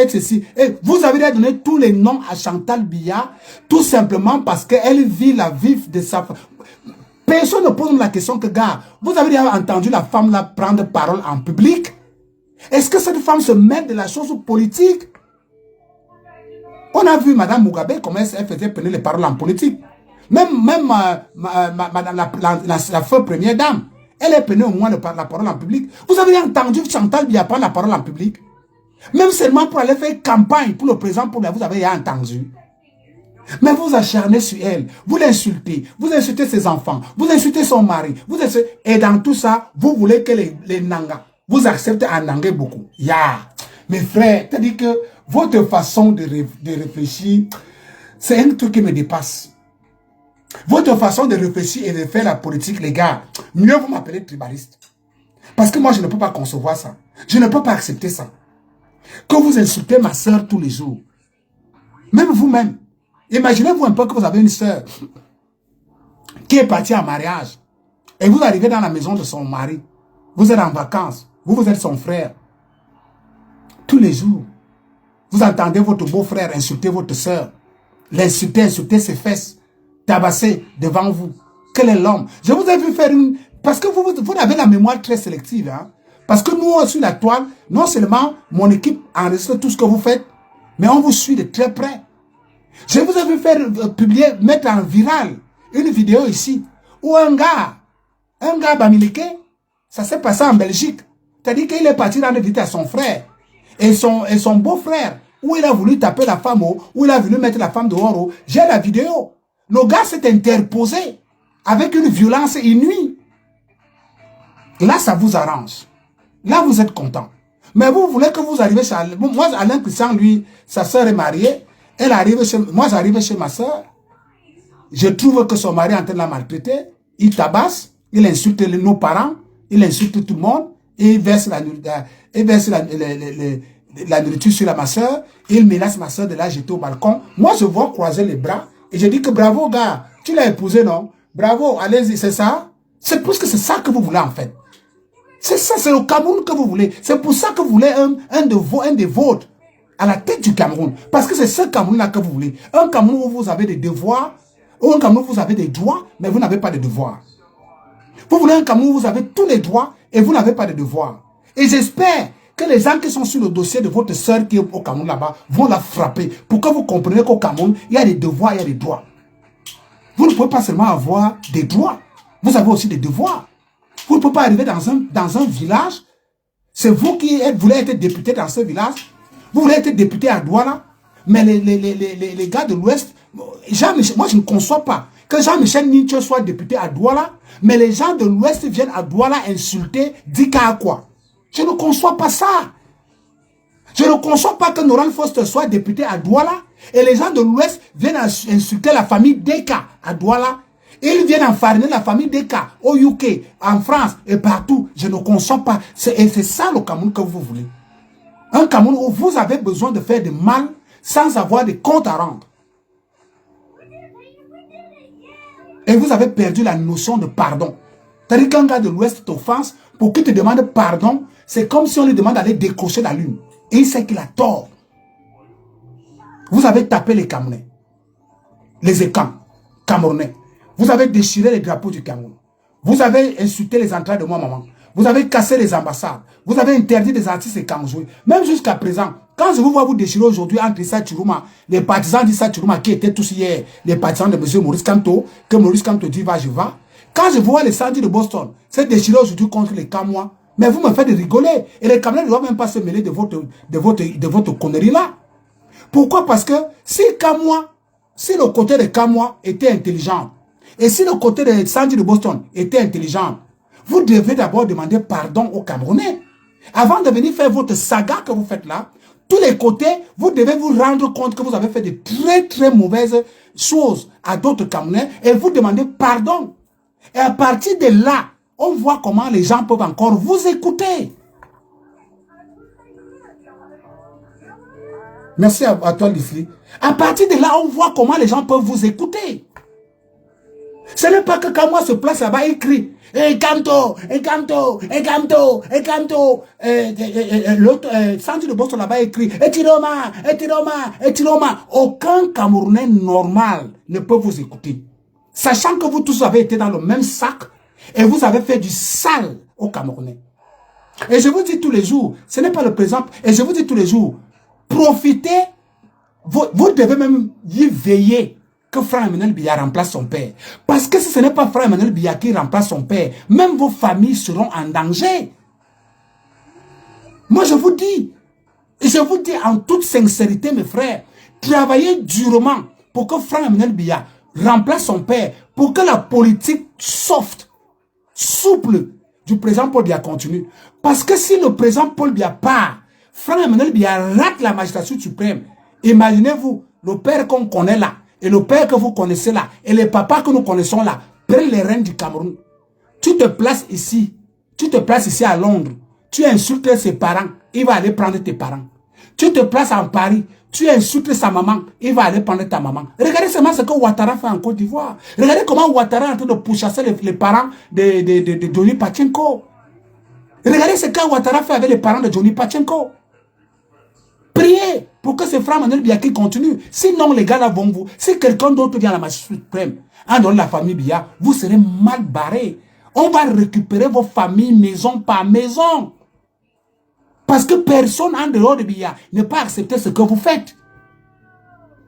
ceci. Et vous avez déjà donné tous les noms à Chantal Biya. Tout simplement parce qu'elle vit la vie de sa femme. Personne ne pose la question que, gars, vous avez déjà entendu la femme là prendre parole en public? Est-ce que cette femme se mêle de la chose politique? On a vu Madame Mugabe comment elle faisait prendre les paroles en politique. Même Madame la feu première dame, Elle est peinée au moins de la parole en public. Vous avez entendu Chantal Biya prendre la parole en public? Même seulement pour aller faire campagne pour le président, vous avez entendu. Mais vous acharnez sur elle, vous l'insultez, vous insultez ses enfants, vous insultez son mari, et dans tout ça, vous voulez que les Nanga, vous acceptez à Nanga beaucoup. Mes frères, c'est-à-dire que votre façon de réfléchir, c'est un truc qui me dépasse. Votre façon de réfléchir et de faire la politique, les gars, mieux vous m'appelez tribaliste. Parce que moi, je ne peux pas concevoir ça. Je ne peux pas accepter ça. Que vous insultez ma soeur tous les jours. Même vous-même. Imaginez-vous un peu que vous avez une soeur qui est partie en mariage. Et vous arrivez dans la maison de son mari. Vous êtes en vacances. Vous êtes son frère. Tous les jours. Vous entendez votre beau-frère insulter votre soeur. L'insulter, insulter ses fesses. Tabasser devant vous. Quel est l'homme? Je vous ai vu faire une... Parce que vous avez la mémoire très sélective. Hein? Parce que nous, sur la toile, non seulement mon équipe enregistre tout ce que vous faites, mais on vous suit de très près. Je vous ai vu faire mettre en viral une vidéo ici, où un gars bamileke, ça s'est passé en Belgique. C'est-à-dire qu'il est parti rendre visite à son frère. Et son beau-frère, où il a voulu taper la femme, où il a voulu mettre la femme dehors. J'ai la vidéo. Le gars s'est interposé avec une violence inouïe. Là, ça vous arrange. Là, vous êtes content. Mais vous voulez que vous arriviez chez... Moi, Alain Christian, lui, sa soeur est mariée. Elle arrive chez... Moi, j'arrive chez ma soeur. Je trouve que son mari est en train de la maltraiter. Il tabasse. Il insulte nos parents. Il insulte tout le monde. Il verse la nourriture sur ma soeur. Il menace ma soeur de la jeter au balcon. Moi, je vois croiser les bras. Et je dis que bravo, gars. Tu l'as épousé, non? Bravo, allez-y, c'est ça? C'est parce que c'est ça que vous voulez, en fait. C'est ça, c'est le Cameroun que vous voulez. C'est pour ça que vous voulez un des vôtres à la tête du Cameroun. Parce que c'est ce Cameroun-là que vous voulez. Un Cameroun où vous avez des devoirs, ou un Cameroun où vous avez des droits, mais vous n'avez pas de devoirs. Vous voulez un Cameroun où vous avez tous les droits et vous n'avez pas de devoirs. Et j'espère que les gens qui sont sur le dossier de votre soeur qui est au Cameroun là-bas vont la frapper pour que vous compreniez qu'au Cameroun, il y a des devoirs, il y a des droits. Vous ne pouvez pas seulement avoir des droits, vous avez aussi des devoirs. Vous ne pouvez pas arriver dans un village. C'est vous qui voulez être député dans ce village. Vous voulez être député à Douala. Mais les gars de l'Ouest, moi je ne conçois pas que Jean-Michel Nincho soit député à Douala, mais les gens de l'Ouest viennent à Douala insulter Dika à quoi? Je ne conçois pas ça. Je ne conçois pas que Noran Foster soit député à Douala et les gens de l'Ouest viennent insulter la famille Deka à Douala. Ils viennent enfariner la famille Deka au UK, en France et partout. Je ne conçois pas. C'est ça le Cameroun que vous voulez. Un Cameroun où vous avez besoin de faire du mal sans avoir de comptes à rendre. Et vous avez perdu la notion de pardon. C'est-à-dire qu'un gars de l'Ouest t'offense, pour qu'il te demande pardon, c'est comme si on lui demande d'aller décrocher la lune. Et il sait qu'il a tort. Vous avez tapé les Camerounais, les écans camerounais. Vous avez déchiré les drapeaux du Cameroun. Vous avez insulté les entrailles de moi, maman. Vous avez cassé les ambassades. Vous avez interdit des artistes et jouer. Même jusqu'à présent, quand je vous vois vous déchirer aujourd'hui entre Issa Chiruma, les partisans d'Issa Chiruma qui étaient tous hier, les partisans de M. Maurice Kamto, que Maurice Kamto dit va, je vais. Quand je vois les samedis de Boston, c'est déchiré aujourd'hui contre les Camois. Mais vous me faites rigoler. Et les Camerounais ne doivent même pas se mêler de votre connerie là. Pourquoi? Parce que si le côté des Camois était intelligent, et si le côté des samedis de Boston était intelligent, vous devez d'abord demander pardon aux Camerounais. Avant de venir faire votre saga que vous faites là, tous les côtés, vous devez vous rendre compte que vous avez fait de très très mauvaises choses à d'autres Camerounais et vous demandez pardon. Et à partir de là, on voit comment les gens peuvent encore vous écouter. Merci à toi, Lisli. À partir de là, on voit comment les gens peuvent vous écouter. Ce n'est pas que quand moi se place là-bas, il crie « Eh, Kamto, eh, Kamto, eh, Kamto, eh, Kamto » l'autre, centre de Boston là-bas, il crie « Eh, Tiroma, eh, Tiroma, eh, Tiroma » Aucun Camerounais normal ne peut vous écouter. Sachant que vous tous avez été dans le même sac et vous avez fait du sale aux Camerounais. Et je vous dis tous les jours, ce n'est pas le présent, et je vous dis tous les jours, profitez, vous devez même y veiller. que Frère Emmanuel Biya remplace son père. Parce que si ce n'est pas Frère Emmanuel Biya qui remplace son père, même vos familles seront en danger. Moi, je vous dis en toute sincérité, mes frères, travaillez durement pour que Frère Emmanuel Biya remplace son père, pour que la politique soft, souple du président Paul Biya continue. Parce que si le président Paul Biya part, Frère Emmanuel Biya rate la magistrature suprême. Imaginez-vous, le père qu'on connaît là, et le père que vous connaissez là, et les papas que nous connaissons là, prennent les rênes du Cameroun. Tu te places ici à Londres, tu insultes ses parents, il va aller prendre tes parents. Tu te places en Paris, tu insultes sa maman, il va aller prendre ta maman. Regardez seulement ce que Ouattara fait en Côte d'Ivoire. Regardez comment Ouattara est en train de pourchasser les parents de Johnny Pachenko. Regardez ce que Ouattara fait avec les parents de Johnny Pachenko. Priez pour que ce frère Emmanuel Biya continue. Sinon, les gars là vont vous. Si quelqu'un d'autre vient à la magistrature suprême, en dehors de la famille Biya, vous serez mal barré. On va récupérer vos familles maison par maison. Parce que personne en dehors de Biya ne peut accepter ce que vous faites.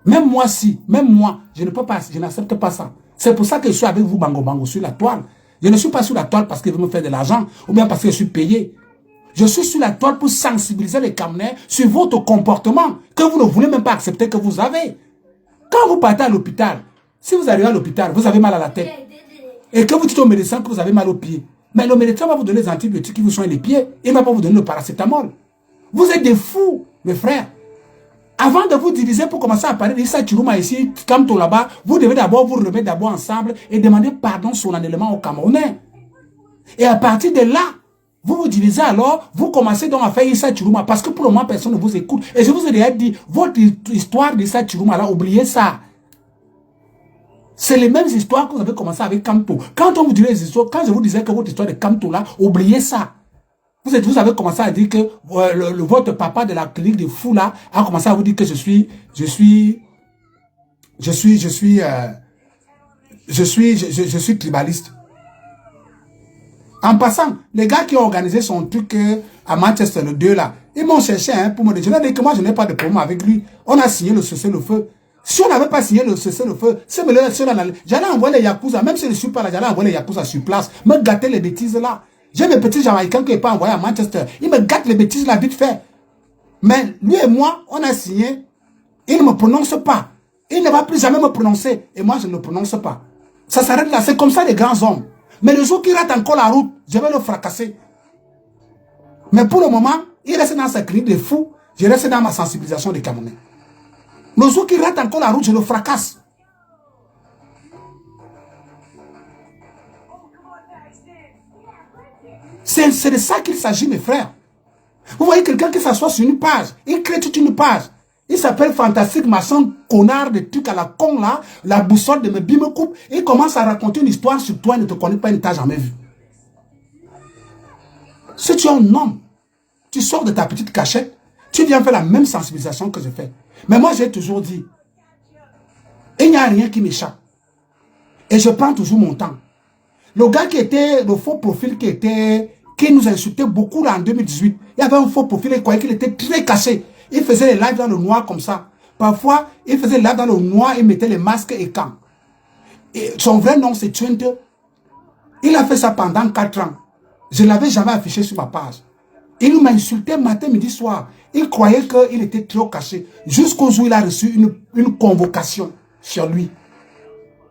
Même moi, je ne peux pas, je n'accepte pas ça. C'est pour ça que je suis avec vous, Bango Bango, sur la toile. Je ne suis pas sur la toile parce qu'il veut me faire de l'argent ou bien parce que je suis payé. Je suis sur la toile pour sensibiliser les Camerounais sur votre comportement que vous ne voulez même pas accepter que vous avez. Quand vous partez à l'hôpital, si vous arrivez à l'hôpital, vous avez mal à la tête et que vous dites au médecin que vous avez mal aux pieds, mais le médecin va vous donner les antibiotiques qui vous soignent les pieds, il ne va pas vous donner le paracétamol. Vous êtes des fous, mes frères. Avant de vous diviser pour commencer à parler d'Issa Tchourouma ici, Kamto là-bas, vous devez d'abord vous remettre d'abord ensemble et demander pardon solennellement aux Camerounais. Et à partir de là, vous vous divisez alors, vous commencez donc à faire Issa Tchourouma parce que pour le moment, personne ne vous écoute. Et je vous ai déjà dit, votre histoire d'Issa Tchourouma là, oubliez ça. C'est les mêmes histoires que vous avez commencé avec Kamto. Quand on vous dirait les histoires, quand je vous disais que votre histoire de Kamto là, oubliez ça. Vous avez commencé à dire que votre papa de la clinique de fous là a commencé à vous dire que je suis tribaliste. En passant, les gars qui ont organisé son truc à Manchester, le 2 là, ils m'ont cherché pour me dire, je leur ai dit que moi je n'ai pas de problème avec lui. On a signé le cessez-le-feu. Si on n'avait pas signé le cessez-le-feu, j'allais envoyer les Yakuza, même si je ne suis pas là, j'allais envoyer les Yakuza sur place, me gâter les bêtises là. J'ai mes petits Jamaïcains qui n'ont pas envoyé à Manchester. Ils me gâtent les bêtises là vite fait. Mais lui et moi, on a signé. Il ne me prononce pas. Il ne va plus jamais me prononcer. Et moi, je ne le prononce pas. Ça s'arrête là. C'est comme ça les grands hommes. Mais le jour qu'il rate encore la route, je vais le fracasser. Mais pour le moment, il reste dans sa clinique de fou. Je reste dans ma sensibilisation des Camerounais. Le jour qu'il rate encore la route, je le fracasse. C'est de ça qu'il s'agit, mes frères. Vous voyez quelqu'un qui s'assoit sur une page, il crée toute une page. Il s'appelle Fantastique, machin, connard, des trucs à la con là, la boussole de mes me coupe. Il commence à raconter une histoire sur toi, il ne te connaît pas, il ne t'a jamais vu. Si tu es un homme, tu sors de ta petite cachette, tu viens faire la même sensibilisation que je fais. Mais moi, j'ai toujours dit, il n'y a rien qui m'échappe. Et je prends toujours mon temps. Le gars qui était, le faux profil qui nous insultait beaucoup là en 2018, il y avait un faux profil, il croyait qu'il était très caché. Il faisait les lives dans le noir comme ça. Parfois, il faisait les lives dans le noir, il mettait les masques et quand. Et son vrai nom, c'est Twente. Il a fait ça pendant 4 ans. Je ne l'avais jamais affiché sur ma page. Il m'insultait matin, midi, soir. Il croyait qu'il était trop caché. Jusqu'au jour où il a reçu une convocation sur lui.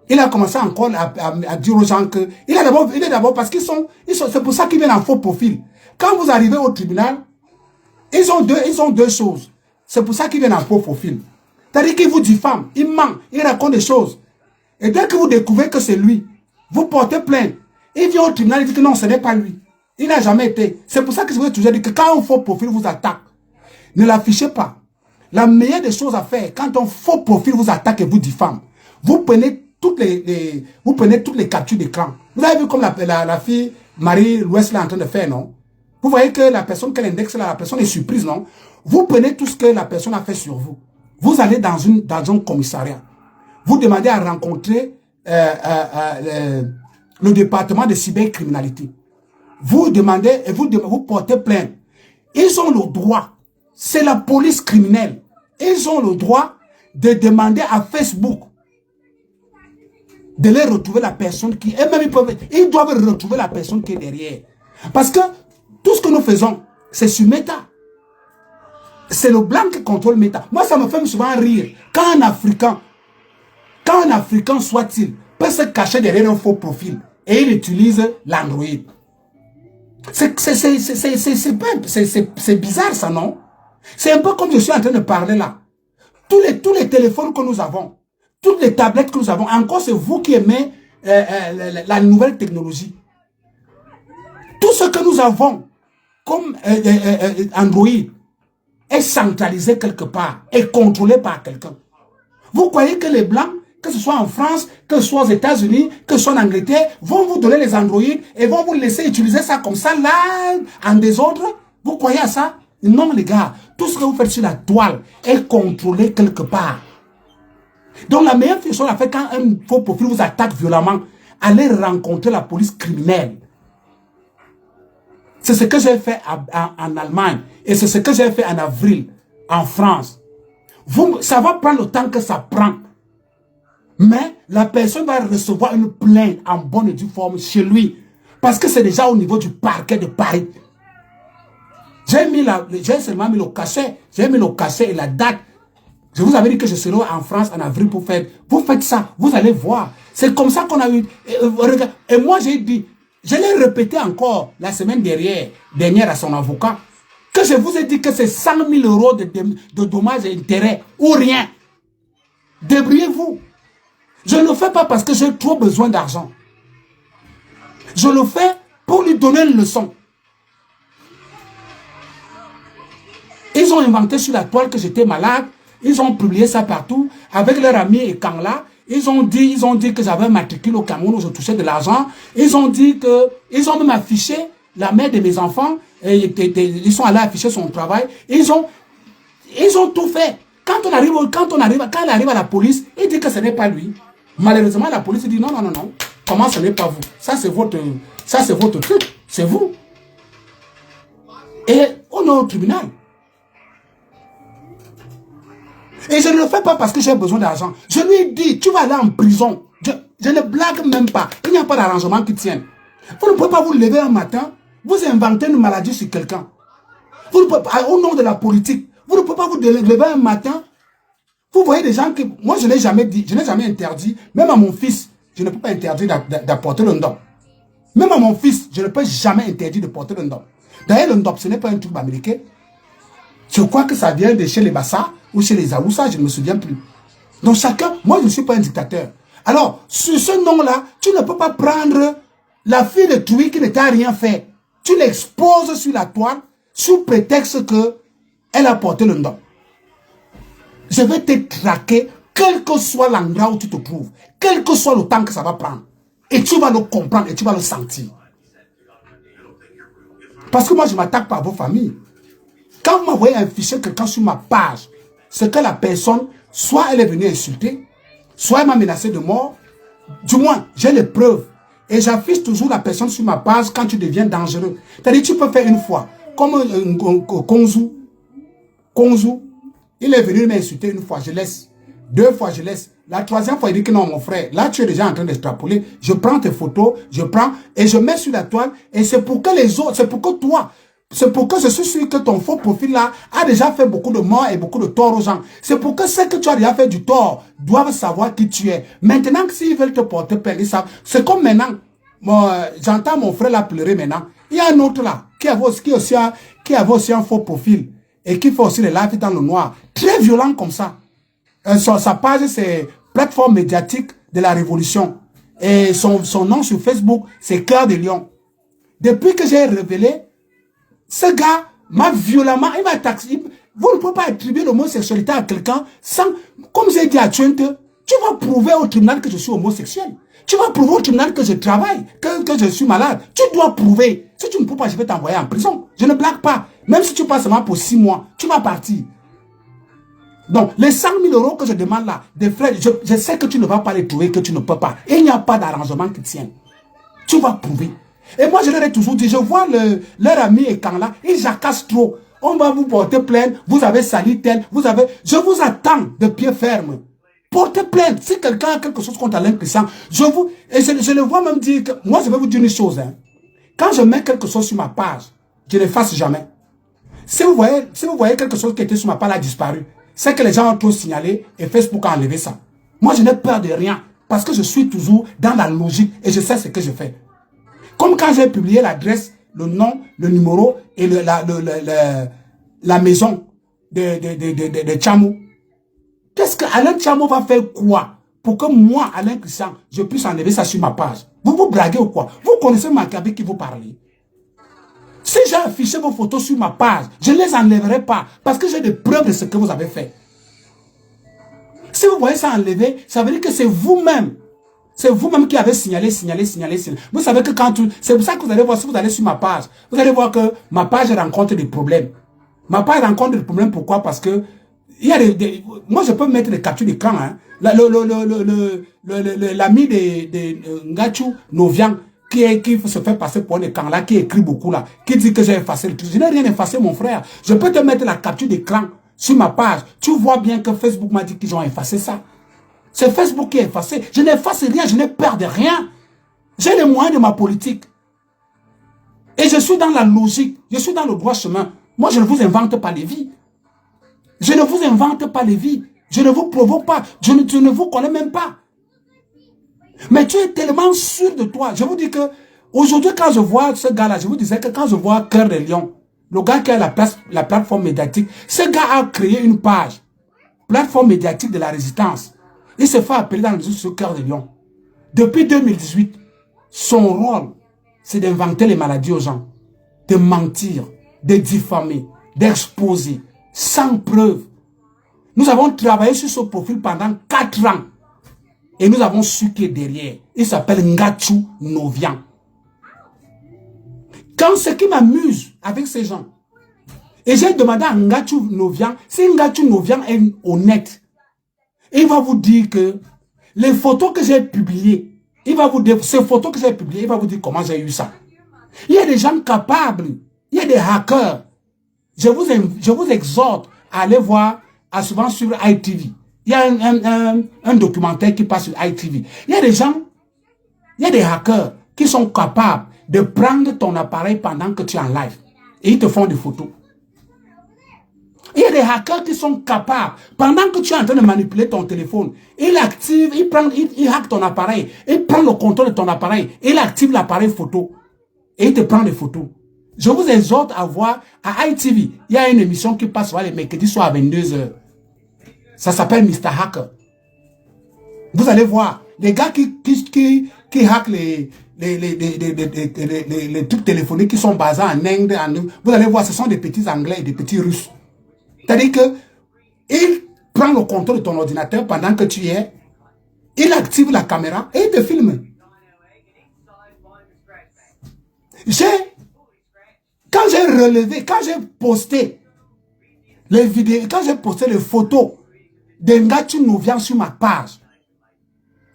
Il a commencé encore à dire aux gens que... Il est d'abord parce qu'ils sont c'est pour ça qu'ils viennent en faux profil. Quand vous arrivez au tribunal, ils ont deux choses. C'est pour ça qu'ils viennent en faux profil. C'est-à-dire qu'ils vous diffament, ils mentent, ils racontent des choses. Et dès que vous découvrez que c'est lui, vous portez plainte. Il vient au tribunal et dit que non, ce n'est pas lui. Il n'a jamais été. C'est pour ça que je vous ai toujours dit que quand un faux profil vous attaque, ne l'affichez pas. La meilleure des choses à faire, quand un faux profil vous attaque et vous diffame, vous prenez toutes les captures d'écran. Vous avez vu comme la fille Marie-Louise est en train de faire, non? Vous voyez que la personne qu'elle indexe là, la personne est surprise, non? Vous prenez tout ce que la personne a fait sur vous. Vous allez dans un commissariat. Vous demandez à rencontrer le département de cybercriminalité. Vous demandez et vous portez plainte. Ils ont le droit, c'est la police criminelle, ils ont le droit de demander à Facebook de les retrouver la personne qui... Et même ils doivent retrouver la personne qui est derrière. Parce que tout ce que nous faisons, c'est sur Meta. C'est le blanc qui contrôle Meta. Moi, ça me fait souvent rire. Quand un Africain soit-il, peut se cacher derrière un faux profil et il utilise l'Android. C'est bizarre ça, non? C'est un peu comme je suis en train de parler là. Tous les téléphones que nous avons, toutes les tablettes que nous avons, encore c'est vous qui aimez la nouvelle technologie. Tout ce que nous avons comme Android est centralisé quelque part, est contrôlé par quelqu'un. Vous croyez que les Blancs, que ce soit en France, que ce soit aux États-Unis, que ce soit en Angleterre, vont vous donner les Android et vont vous laisser utiliser ça comme ça, là, en désordre? Vous croyez à ça? Non, les gars. Tout ce que vous faites sur la toile est contrôlé quelque part. Donc, la meilleure façon à faire quand un faux profil vous attaque violemment, allez rencontrer la police criminelle. C'est ce que j'ai fait en Allemagne et c'est ce que j'ai fait en avril en France. Ça va prendre le temps que ça prend. Mais la personne va recevoir une plainte en bonne et due forme chez lui. Parce que c'est déjà au niveau du parquet de Paris. J'ai seulement mis le cachet. J'ai mis le cachet et la date. Je vous avais dit que je serai en France en avril pour faire. Vous faites ça, vous allez voir. C'est comme ça qu'on a eu. Et moi j'ai dit, je l'ai répété encore la semaine dernière à son avocat, que je vous ai dit que c'est 100 000 euros de dommages et intérêts ou rien. Débrouillez-vous. Je ne le fais pas parce que j'ai trop besoin d'argent. Je le fais pour lui donner une leçon. Ils ont inventé sur la toile que j'étais malade. Ils ont publié ça partout. Avec leur ami et Kangla, ils ont dit que j'avais un matricule au Cameroun où je touchais de l'argent. Ils ont même affiché la mère de mes enfants. Ils sont allés afficher son travail. Ils ont tout fait. Quand elle arrive à la police, il dit que ce n'est pas lui. Malheureusement, la police dit non. Comment ce n'est pas vous? Ça, c'est votre truc. C'est vous. Et on est au tribunal. Et je ne le fais pas parce que j'ai besoin d'argent. Je lui ai dit, tu vas aller en prison. Je ne blague même pas. Il n'y a pas d'arrangement qui tienne. Vous ne pouvez pas vous lever un matin, vous inventez une maladie sur quelqu'un. Vous ne pouvez pas, au nom de la politique, vous ne pouvez pas vous lever un matin. Vous voyez des gens que, moi je n'ai jamais dit, je n'ai jamais interdit, même à mon fils, je ne peux pas interdire d'apporter le ndop. Même à mon fils, je ne peux jamais interdire de porter le ndop. D'ailleurs, le ndop, ce n'est pas un truc américain. Je crois que ça vient de chez les Bassa ou chez les Aoussa, je ne me souviens plus. Donc chacun, moi je ne suis pas un dictateur. Alors, sur ce nom-là, tu ne peux pas prendre la fille de Touy qui ne t'a rien fait. Tu l'exposes sur la toile sous prétexte qu'elle a porté le ndop. Je vais te traquer, quel que soit l'endroit où tu te trouves, quel que soit le temps que ça va prendre. Et tu vas le comprendre et tu vas le sentir. Parce que moi, je ne m'attaque pas à vos familles. Quand vous m'envoyez afficher quelqu'un sur ma page, c'est que la personne, soit elle est venue insulter, soit elle m'a menacé de mort. Du moins, j'ai les preuves. Et j'affiche toujours la personne sur ma page quand tu deviens dangereux. C'est-à-dire, tu peux faire une fois. Comme Konzu, il est venu m'insulter une fois, je laisse. 2 fois, je laisse. La 3e fois, il dit que non, mon frère, là, tu es déjà en train d'extrapoler. Je prends tes photos, je prends et je mets sur la toile. Et c'est pour que les autres, c'est pour que toi, c'est pour que je suis sûr que ton faux profil là a déjà fait beaucoup de morts et beaucoup de tort aux gens. C'est pour que ceux que tu as déjà fait du tort doivent savoir qui tu es. Maintenant, s'ils veulent te porter plainte, ils savent. C'est comme maintenant. J'entends mon frère là pleurer maintenant. Il y a un autre là qui avait aussi un faux profil et qui fait aussi les lives dans le noir. Très violent comme ça. Sa page, c'est plateforme médiatique de la révolution. Et son nom sur Facebook, c'est Cœur de Lion. Depuis que j'ai révélé, ce gars m'a violemment, il m'a taxé. Vous ne pouvez pas attribuer l'homosexualité à quelqu'un sans, comme j'ai dit à Twente, tu vas prouver au tribunal que je suis homosexuel. Tu vas prouver au tribunal que je travaille, que je suis malade. Tu dois prouver. Si tu ne peux pas, je vais t'envoyer en prison. Je ne blague pas. Même si tu passes seulement pour 6 mois, tu vas partir. Donc, les 100 000 euros que je demande là, des frais, je sais que tu ne vas pas les trouver, que tu ne peux pas. Et il n'y a pas d'arrangement qui tienne. Tu vas prouver. Et moi, je leur ai toujours dit, je vois leur ami et quand là, ils jacassent trop. On va vous porter plainte, vous avez sali tel, je vous attends de pied ferme Portez plainte. Si quelqu'un a quelque chose contre Alain Christian, je le vois même dire que, moi je vais vous dire une chose. Hein. Quand je mets quelque chose sur ma page, je ne l'efface jamais. Si vous voyez quelque chose qui était sur ma page a disparu, c'est que les gens ont trop signalé et Facebook a enlevé ça. Moi je n'ai peur de rien parce que je suis toujours dans la logique et je sais ce que je fais. Comme quand j'ai publié l'adresse, le nom, le numéro et la maison de Tchamo. Qu'est-ce que Alain Tchamo va faire quoi pour que moi, Alain Christian, je puisse enlever ça sur ma page? Vous vous braguez ou quoi? Vous connaissez Maccabi qui vous parle. Si j'ai affiché vos photos sur ma page, je ne les enlèverai pas parce que j'ai des preuves de ce que vous avez fait. Si vous voyez ça enlevé, ça veut dire que c'est vous-même. C'est vous-même qui avez signalé. Vous savez que c'est pour ça que vous allez voir, si vous allez sur ma page, vous allez voir que ma page rencontre des problèmes. Ma page rencontre des problèmes, pourquoi? Parce que il y a moi je peux mettre des captures d'écran. Hein. L'ami de Ngachu Novian, qui se fait passer pour un écran là, qui écrit beaucoup là, qui dit que j'ai effacé le truc. Je n'ai rien effacé, mon frère. Je peux te mettre la capture d'écran sur ma page. Tu vois bien que Facebook m'a dit qu'ils ont effacé ça. C'est Facebook qui est effacé. Je n'efface rien, je n'ai peur de rien. J'ai les moyens de ma politique. Et je suis dans la logique. Je suis dans le droit chemin. Moi, je ne vous invente pas les vies. Je ne vous invente pas les vies. Je ne vous provoque pas. Je ne vous connais même pas. Mais tu es tellement sûr de toi. Je vous dis que aujourd'hui, quand je vois ce gars-là, je vous disais que quand je vois Cœur de Lion, le gars qui a la plateforme médiatique, ce gars a créé une page. Plateforme médiatique de la résistance. Il se fait appeler dans le réseau sur Cœur de Lion. Depuis 2018, son rôle, c'est d'inventer les maladies aux gens, de mentir, de diffamer, d'exposer, sans preuve. Nous avons travaillé sur ce profil pendant 4 ans. Et nous avons su qu'il est derrière. Il s'appelle Ngachu Novian. Quand ce qui m'amuse avec ces gens, et j'ai demandé à Ngachu Novian, si Ngachu Novian est honnête, il va vous dire que les photos que j'ai publiées, il va vous dire, ces photos que j'ai publiées, il va vous dire comment j'ai eu ça. Il y a des gens capables, il y a des hackers. Je vous exhorte à aller voir, souvent sur ITV. Il y a un documentaire qui passe sur ITV. Il y a des gens, il y a des hackers qui sont capables de prendre ton appareil pendant que tu es en live. Et ils te font des photos. Il y a des hackers qui sont capables, pendant que tu es en train de manipuler ton téléphone, il hack ton appareil, il prend le contrôle de ton appareil, il active l'appareil photo, et il te prend des photos. Je vous exhorte à voir, à ITV, il y a une émission qui passe les mercredis soir à 22 h. Ça s'appelle Mr. Hacker. Vous allez voir, les gars qui hackent les trucs téléphoniques qui sont basés en Inde, vous allez voir, ce sont des petits Anglais et des petits Russes. C'est-à-dire que il prend le contrôle de ton ordinateur pendant que tu y es, il active la caméra et il te filme. Quand j'ai posté les vidéos, quand j'ai posté les photos d'un gars qui nous vient sur ma page,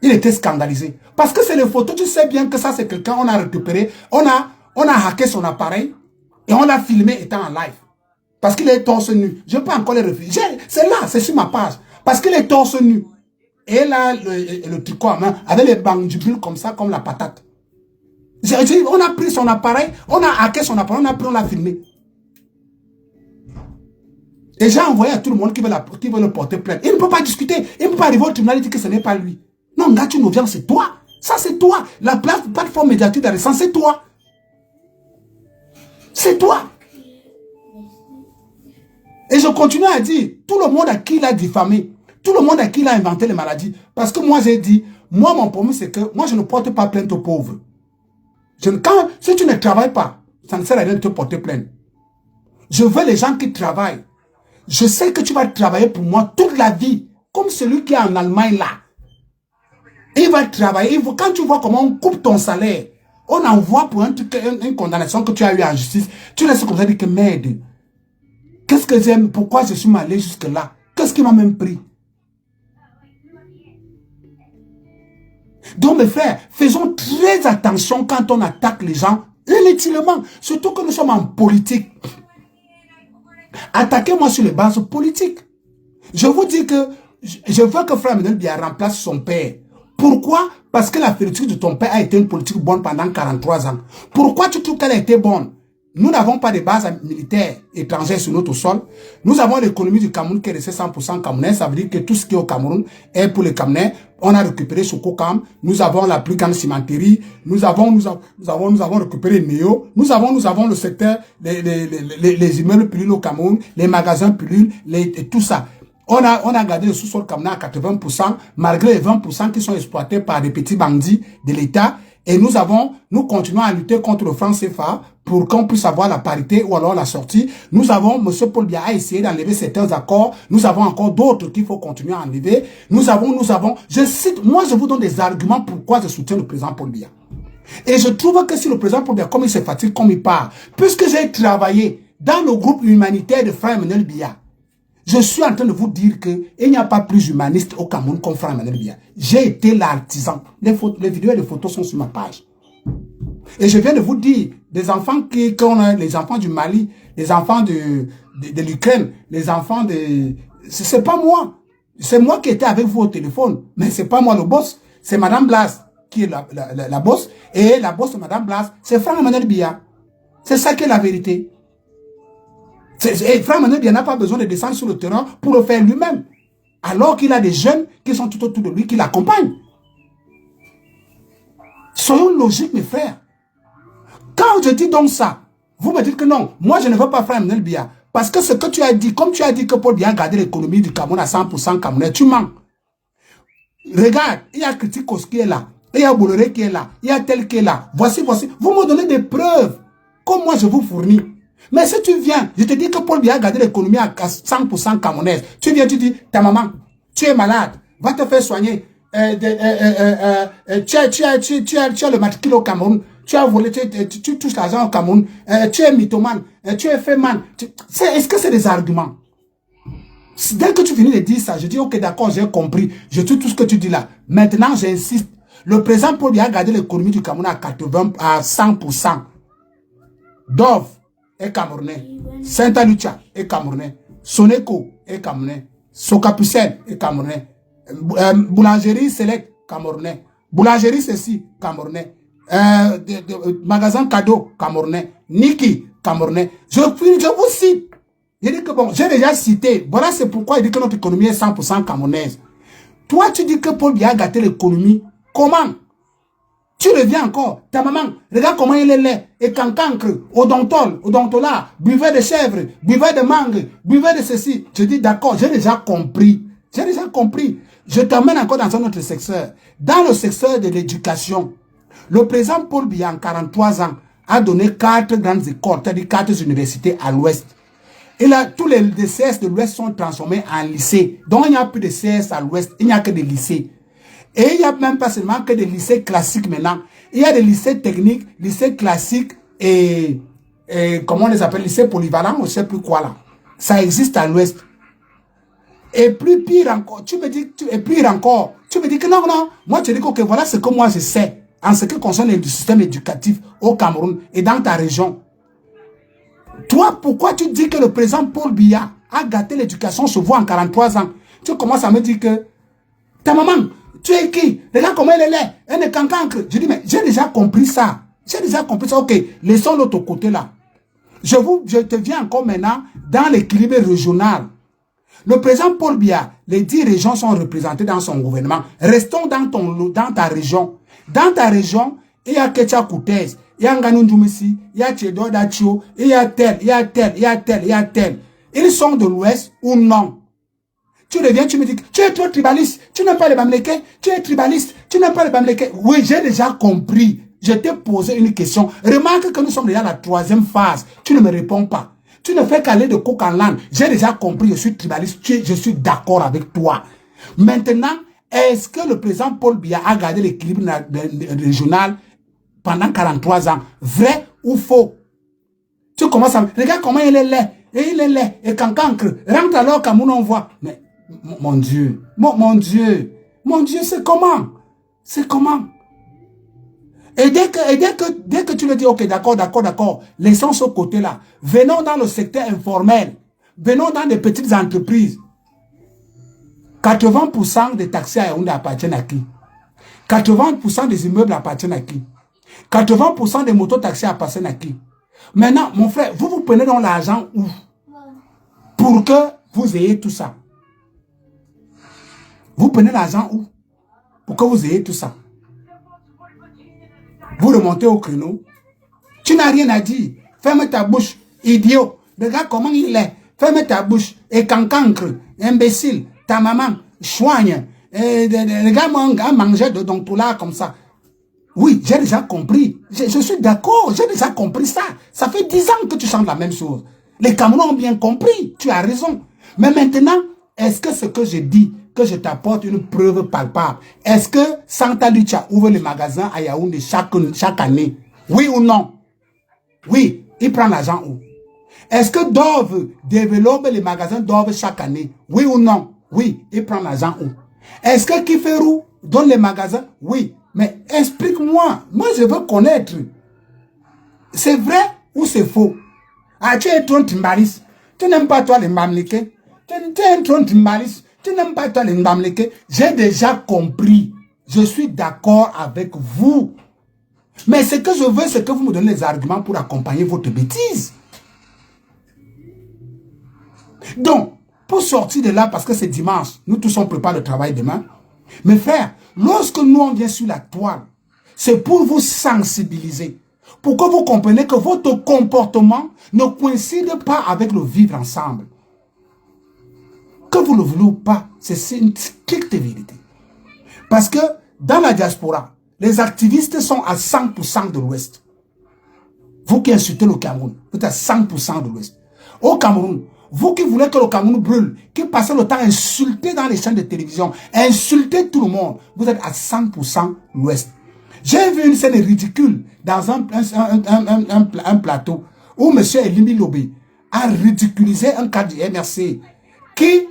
il était scandalisé. Parce que c'est les photos, tu sais bien que ça c'est quelqu'un, on a récupéré, on a hacké son appareil et on l'a filmé étant en live. Parce qu'il est torse nu. Je ne peux pas encore les refuser. C'est là, c'est sur ma page. Parce qu'il est torse nu. Et là, le tricot à main, avec les bandibules comme ça, comme la patate. On a pris son appareil, on a hacké son appareil, on l'a filmé. Et j'ai envoyé à tout le monde qui veut le porter plainte. Il ne peut pas discuter. Il ne peut pas arriver au tribunal et dire que ce n'est pas lui. Non, gars, tu nous viens, c'est toi. Ça, c'est toi. La plateforme médiatique de la résistance, c'est toi. C'est toi. Et je continue à dire, tout le monde à qui il a diffamé, tout le monde à qui il a inventé les maladies. Parce que moi, j'ai dit, moi, mon problème, c'est que moi, je ne porte pas plainte aux pauvres. Si tu ne travailles pas, ça ne sert à rien de te porter plainte. Je veux les gens qui travaillent. Je sais que tu vas travailler pour moi toute la vie, comme celui qui est en Allemagne là. Il va travailler. Quand tu vois comment on coupe ton salaire, on envoie pour une condamnation que tu as eu en justice, tu laisses comme ça dire que merde. Qu'est-ce que j'aime? Pourquoi je suis allé jusque-là? Qu'est-ce qui m'a même pris? Donc mes frères, faisons très attention quand on attaque les gens inutilement. Surtout que nous sommes en politique. Attaquez-moi sur les bases politiques. Je vous dis que je veux que Frère Emmanuel Biya remplace son père. Pourquoi? Parce que la politique de ton père a été une politique bonne pendant 43 ans. Pourquoi tu trouves qu'elle a été bonne? Nous n'avons pas de bases militaires étrangères sur notre sol. Nous avons l'économie du Cameroun qui est restée 100% camerounais. Ça veut dire que tout ce qui est au Cameroun est pour les Camerounais. On a récupéré Sokokam. Nous avons la plus grande cimenterie. Nous avons récupéré Néo. Nous avons le secteur, les immeubles pullulent au Cameroun, les magasins pullulent, tout ça. On a gardé le sous-sol camerounais à 80%, malgré les 20% qui sont exploités par des petits bandits de l'État. Et nous continuons à lutter contre le franc CFA pour qu'on puisse avoir la parité ou alors la sortie. M. Paul Biya a essayé d'enlever certains accords. Nous avons encore d'autres qu'il faut continuer à enlever. Je cite, moi je vous donne des arguments pourquoi je soutiens le président Paul Biya. Et je trouve que si le président Paul Biya, comme il se fatigue, comme il part, puisque j'ai travaillé dans le groupe humanitaire de Frère Emmanuel Biya, je suis en train de vous dire qu'il n'y a pas plus humaniste au Cameroun comme Frère Emmanuel Biya. J'ai été l'artisan. Les vidéos et les photos sont sur ma page. Et je viens de vous dire, des enfants les enfants du Mali, les enfants de l'Ukraine, les enfants de... C'est pas moi. C'est moi qui étais avec vous au téléphone. Mais c'est pas moi le boss. C'est Madame Blas qui est la boss. Et la boss de Madame Blas, c'est Frère Emmanuel Biya. C'est ça qui est la vérité. Et Frère Emmanuel Biya n'a pas besoin de descendre sur le terrain pour le faire lui-même. Alors qu'il a des jeunes qui sont tout autour de lui, qui l'accompagnent. Soyons logiques, mes frères. Quand je dis donc ça, vous me dites que non, moi je ne veux pas Frère Emmanuel Biya. Parce que ce que tu as dit, comme tu as dit que Paul Biya a gardé l'économie du Cameroun à 100% camerounais, tu mens. Regarde, il y a Criticos qui est là, il y a Bolloré qui est là, il y a tel qui est là. Voici. Vous me donnez des preuves, comme moi je vous fournis. Mais si tu viens, je te dis que Paul Biya a gardé l'économie à 100% camerounaise. Tu viens, tu dis, ta maman, tu es malade, va te faire soigner. Tu as le matricule au Cameroun, tu as volé, tu touches l'argent au Cameroun, tu es mythomane, tu es féman. Est-ce que c'est des arguments? Dès que tu finis de dire ça, je dis, ok, d'accord, j'ai compris, je tue tout ce que tu dis là. Maintenant, j'insiste. Le président Paul Biya a gardé l'économie du Cameroun à 100%. Dove est camerounais. Saint Lucia est camerounais. Soneko est camerounais. Sokapusen est camerounais. Boulangerie Select, camerounais. Boulangerie ceci, camerounais. Magasin cadeau, camerounais. Niki, camerounais. Je vous cite. Il dit que bon, j'ai déjà cité. Voilà, c'est pourquoi il dit que notre économie est 100% camerounaise. Toi, tu dis que Paul Biya a gâté l'économie. Comment? Tu reviens encore. Ta maman, regarde comment il est laid. Et cancancre, odontola, buvez de chèvre, buvez de mangue, buvez de ceci. Je dis d'accord, j'ai déjà compris. J'ai déjà compris. Je t'emmène encore dans un autre secteur. Dans le secteur de l'éducation, le président Paul Biya, en 43 ans, a donné 4 grandes écoles, c'est-à-dire 4 universités à l'ouest. Et là, tous les CS de l'ouest sont transformés en lycées. Donc, il n'y a plus de CS à l'ouest, il n'y a que des lycées. Et il n'y a même pas seulement que des lycées classiques maintenant. Il y a des lycées techniques, lycées classiques et comment on les appelle, lycées polyvalents, on ne sait plus quoi là. Ça existe à l'ouest. Et plus pire encore, tu me dis que non, moi tu dis que okay, voilà ce que moi je sais en ce qui concerne le système éducatif au Cameroun et dans ta région. Toi, pourquoi tu dis que le président Paul Biya a gâté l'éducation sur vous en 43 ans? Tu commences à me dire que ta maman, tu es qui? Regarde comment elle est laide, elle est cancancre. Je dis, mais j'ai déjà compris ça. J'ai déjà compris ça. Ok, laissons l'autre côté là. Je te viens encore maintenant dans l'équilibre régional. Le président Paul Biya, les 10 régions sont représentées dans son gouvernement. Restons dans ta région. Dans ta région, il y a Ketia Koutez, il y a Nganou Ndjoumessi, il y a Tiedo Dachio, il y a tel. Ils sont de l'Ouest ou non? Tu reviens, tu me dis, tu es trop tribaliste, tu n'aimes pas les Bamileke, tu es tribaliste, tu n'aimes pas les Bamileke. Oui, j'ai déjà compris. Je t'ai posé une question. Remarque que nous sommes déjà à la 3e phase. Tu ne me réponds pas. Tu ne fais qu'aller de coq en l'âne. J'ai déjà compris, je suis tribaliste, je suis d'accord avec toi. Maintenant, est-ce que le président Paul Biya a gardé l'équilibre régional pendant 43 ans? Vrai ou faux? Tu commences à... Regarde comment il est laid. Et il est laid. Et cancancre. Rentre alors Cameroun, on voit. Mais, mon Dieu. Mon Dieu, c'est comment? C'est comment? Et dès que tu le dis, ok, d'accord, laissons ce côté-là. Venons dans le secteur informel. Venons dans des petites entreprises. 80% des taxis à Yaoundé appartiennent à qui? 80% des immeubles appartiennent à qui? 80% des motos-taxis appartiennent à qui? Maintenant, mon frère, vous prenez donc l'argent où? Pour que vous ayez tout ça. Vous prenez l'argent où? Pour que vous ayez tout ça. Vous remontez au créneau. Tu n'as rien à dire. Ferme ta bouche, idiot. Regarde comment il est. Ferme ta bouche. Et cancancre, imbécile, ta maman, choigne. Regarde-moi manger de ton là comme ça. Oui, j'ai déjà compris. Je suis d'accord, j'ai déjà compris ça. Ça fait 10 ans que tu chantes la même chose. Les Camerounais ont bien compris. Tu as raison. Mais maintenant, est-ce que ce que je dis, que je t'apporte une preuve palpable, est-ce que Santa Lucia ouvre les magasins à Yaoundé chaque année? Oui ou non? Oui, il prend l'argent où? Est-ce que Dove développe les magasins Dove chaque année? Oui ou non? Oui, il prend l'argent où? Est-ce que Kiferou donne les magasins? Oui. Mais explique-moi. Moi, je veux connaître. C'est vrai ou c'est faux? Ah, tu es trop timbalis. Tu n'aimes pas toi les mamliqués. Tu es trop timbalis. Tu n'aimes pas toi les mamliqués. J'ai déjà compris. Je suis d'accord avec vous. Mais ce que je veux, c'est que vous me donnez les arguments pour accompagner votre bêtise. Donc, pour sortir de là, parce que c'est dimanche, nous tous on prépare le travail demain. Mes frères, lorsque nous on vient sur la toile, c'est pour vous sensibiliser. Pour que vous compreniez que votre comportement ne coïncide pas avec le vivre ensemble. Que vous le voulez ou pas, c'est une stricte vérité. Parce que dans la diaspora, les activistes sont à 100% de l'Ouest. Vous qui insultez le Cameroun, vous êtes à 100% de l'Ouest. Au Cameroun, vous qui voulez que le Cameroun brûle, qui passez le temps à insulter dans les chaînes de télévision, à insulter tout le monde, vous êtes à 100% l'Ouest. J'ai vu une scène ridicule dans un plateau où M. Elimi Lobé a ridiculisé un cadre du MRC qui,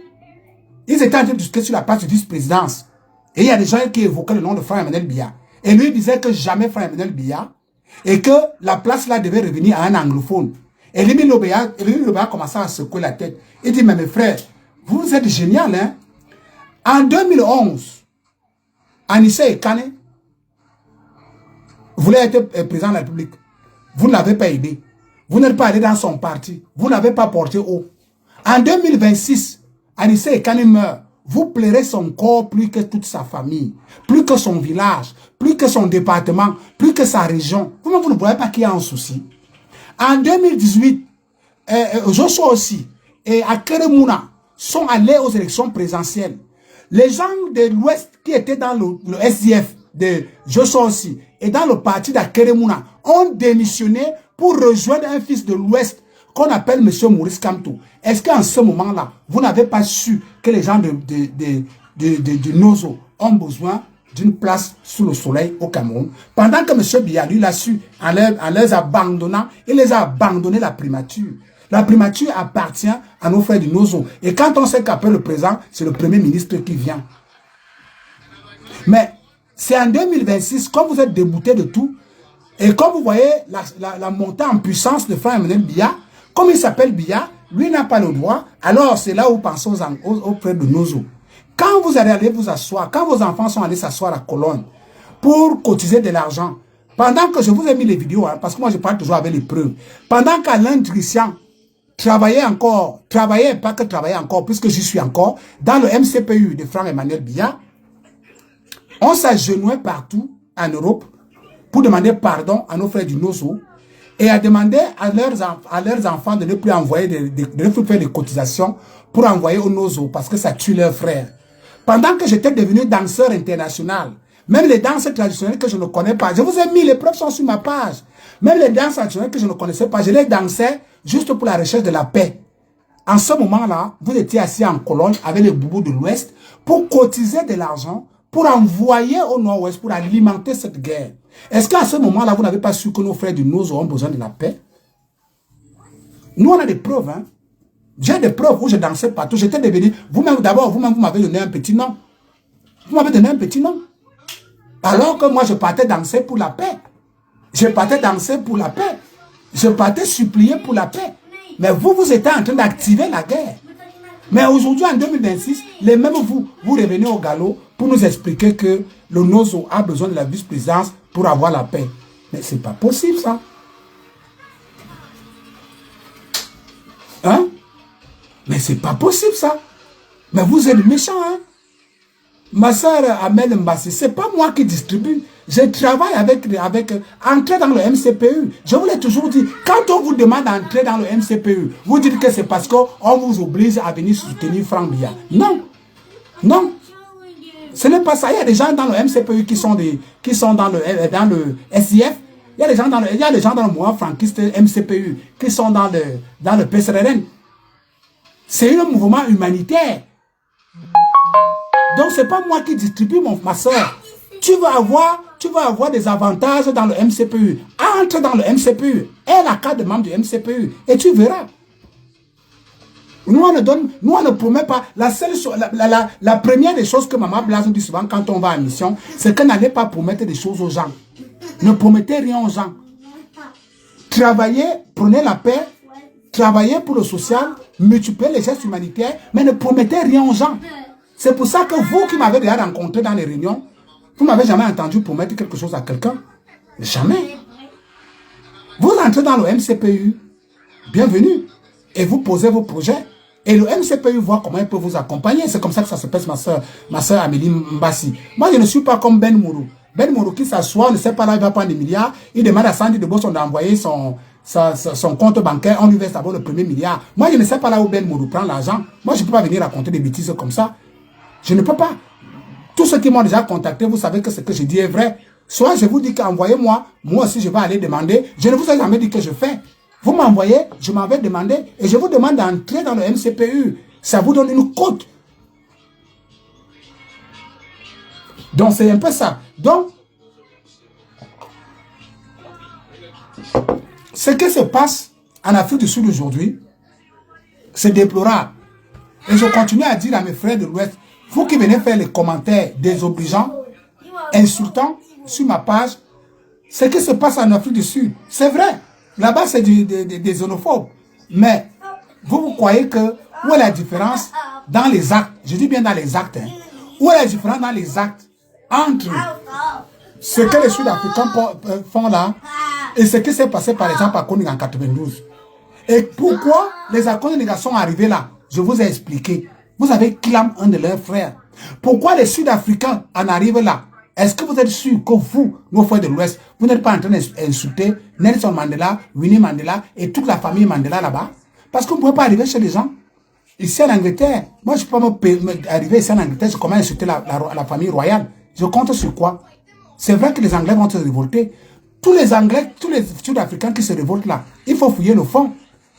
ils étaient en train de discuter sur la place de vice-présidence. Et il y a des gens qui évoquaient le nom de Frère Emmanuel Biya. Et lui disait que jamais Frère Emmanuel Biya et que la place là devait revenir à un anglophone. Et Elimi Lobé a commencé à secouer la tête. Il dit, mais mes frères, vous êtes génial, hein? En 2011, Anissé Ekane voulait être président de la République. Vous ne l'avez pas aidé. Vous n'êtes pas allé dans son parti. Vous n'avez pas porté haut. En 2026, Anissé Ekane meurt. Vous plairez son corps plus que toute sa famille, plus que son village, plus que son département, plus que sa région. Vous ne voyez pas qu'il y a un souci. En 2018, Joshua aussi et Akeremouna sont allés aux élections présidentielles. Les gens de l'Ouest qui étaient dans le SDF de Joshua aussi et dans le parti d'Akeremouna ont démissionné pour rejoindre un fils de l'Ouest qu'on appelle M. Maurice Kamto. Est-ce qu'en ce moment-là, vous n'avez pas su que les gens de Nozo ont besoin d'une place sous le soleil au Cameroun, pendant que M. Biya, lui, l'a su, en les abandonnant, il les a abandonné la primature. La primature appartient à nos frères du Nozo. Et quand on sait qu'après le présent, c'est le premier ministre qui vient. Mais c'est en 2026, quand vous êtes débouté de tout, et quand vous voyez la montée en puissance de frère Emmanuel Biya, comme il s'appelle Biya, lui n'a pas le droit, alors c'est là où pensez aux frères de Nozo. Quand vous allez aller vous asseoir, quand vos enfants sont allés s'asseoir à Cologne pour cotiser de l'argent, pendant que je vous ai mis les vidéos, hein, parce que moi je parle toujours avec les preuves, pendant qu'Alain Trissian travaillait encore, puisque j'y suis encore, dans le MCPU de Franck Emmanuel Biya, on s'agenouillait partout en Europe pour demander pardon à nos frères du Nozo et à demander à leurs enfants de ne plus envoyer, de ne plus faire des cotisations pour envoyer au Nozo parce que ça tue leurs frères. Pendant que j'étais devenu danseur international, même les danses traditionnelles que je ne connais pas, je vous ai mis, les preuves sont sur ma page. Même les danses traditionnelles que je ne connaissais pas, je les dansais juste pour la recherche de la paix. En ce moment-là, vous étiez assis en Cologne avec les boubous de l'Ouest pour cotiser de l'argent, pour envoyer au Nord-Ouest, pour alimenter cette guerre. Est-ce qu'à ce moment-là, vous n'avez pas su que nos frères du Nord ont besoin de la paix? Nous, on a des preuves, hein. J'ai des preuves où je dansais partout. J'étais devenu, vous-même, d'abord, vous-même, vous m'avez donné un petit nom. Vous m'avez donné un petit nom. Alors que moi, je partais danser pour la paix. Je partais danser pour la paix. Je partais supplier pour la paix. Mais vous, vous étiez en train d'activer la guerre. Mais aujourd'hui, en 2026, les mêmes vous revenez au galop pour nous expliquer que le Nozo a besoin de la vice-présidence pour avoir la paix. Mais c'est pas possible, ça. Hein? Mais c'est pas possible, ça. Mais vous êtes méchants, hein? Ma soeur Amel Mbassi, c'est pas moi qui distribue. Je travaille avec entrer dans le MCPU. Je vous l'ai toujours dit, quand on vous demande d'entrer dans le MCPU, vous dites que c'est parce qu'on vous oblige à venir soutenir Franck Biya. Non. Non. Ce n'est pas ça. Il y a des gens dans le MCPU qui sont dans le SIF. Il y a des gens dans le mouvement franquiste MCPU qui sont dans le PSRN. C'est un mouvement humanitaire. Donc, ce n'est pas moi qui distribue, ma soeur. Tu vas avoir des avantages dans le MCPU. Entre dans le MCPU. Aie la carte de membre du MCPU. Et tu verras. Nous, on ne promet pas. La seule chose, la première des choses que Maman Blas nous dit souvent quand on va en mission, c'est que n'allez pas promettre des choses aux gens. Ne promettez rien aux gens. Travaillez, prenez la paix, travaillez pour le social, multipliez les gestes humanitaires, mais ne promettez rien aux gens. C'est pour ça que vous qui m'avez déjà rencontré dans les réunions, vous ne m'avez jamais entendu promettre quelque chose à quelqu'un. Jamais. Vous entrez dans le MCPU, bienvenue, et vous posez vos projets. Et le MCPU voit comment il peut vous accompagner. C'est comme ça que ça se passe, ma soeur Amélie Mbassi. Moi, je ne suis pas comme Ben Mourou. Ben Mourou qui s'assoit, ne sait pas là, il va prendre des milliards. Il demande à Sandy de Boston d'envoyer son compte bancaire. On lui verse d'abord le premier milliard. Moi, je ne sais pas là où Ben Mourou prend l'argent. Moi, je ne peux pas venir raconter des bêtises comme ça. Je ne peux pas. Tous ceux qui m'ont déjà contacté, vous savez que ce que je dis est vrai. Soit je vous dis qu'envoyez-moi, moi aussi je vais aller demander. Je ne vous ai jamais dit que je fais. Vous m'envoyez, je m'en vais demander et je vous demande d'entrer dans le MCPU. Ça vous donne une cote. Donc c'est un peu ça. Donc, ce qui se passe en Afrique du Sud aujourd'hui, c'est déplorable. Et je continue à dire à mes frères de l'Ouest, vous qui venez faire les commentaires désobligeants, insultants sur ma page, ce qui se passe en Afrique du Sud, c'est vrai. Là-bas, c'est des xénophobes. Mais vous croyez que où est la différence dans les actes? Je dis bien dans les actes. Hein. Où est la différence dans les actes entre ce que les Sud-Africains font là et ce qui s'est passé par exemple à Koning en 92? Et pourquoi les accords de négation sont arrivés là? Je vous ai expliqué. Vous avez clamé un de leurs frères. Pourquoi les Sud-Africains en arrivent là? Est-ce que vous êtes sûr que vous, nos frères de l'Ouest, vous n'êtes pas en train d'insulter Nelson Mandela, Winnie Mandela et toute la famille Mandela là-bas? Parce que vous ne pouvez pas arriver chez les gens. Ici en Angleterre, moi je ne peux pas arriver ici en Angleterre, je commence à insulter la famille royale. Je compte sur quoi? C'est vrai que les Anglais vont se révolter. Tous les Anglais, tous les Sud-Africains qui se révoltent là, il faut fouiller le fond.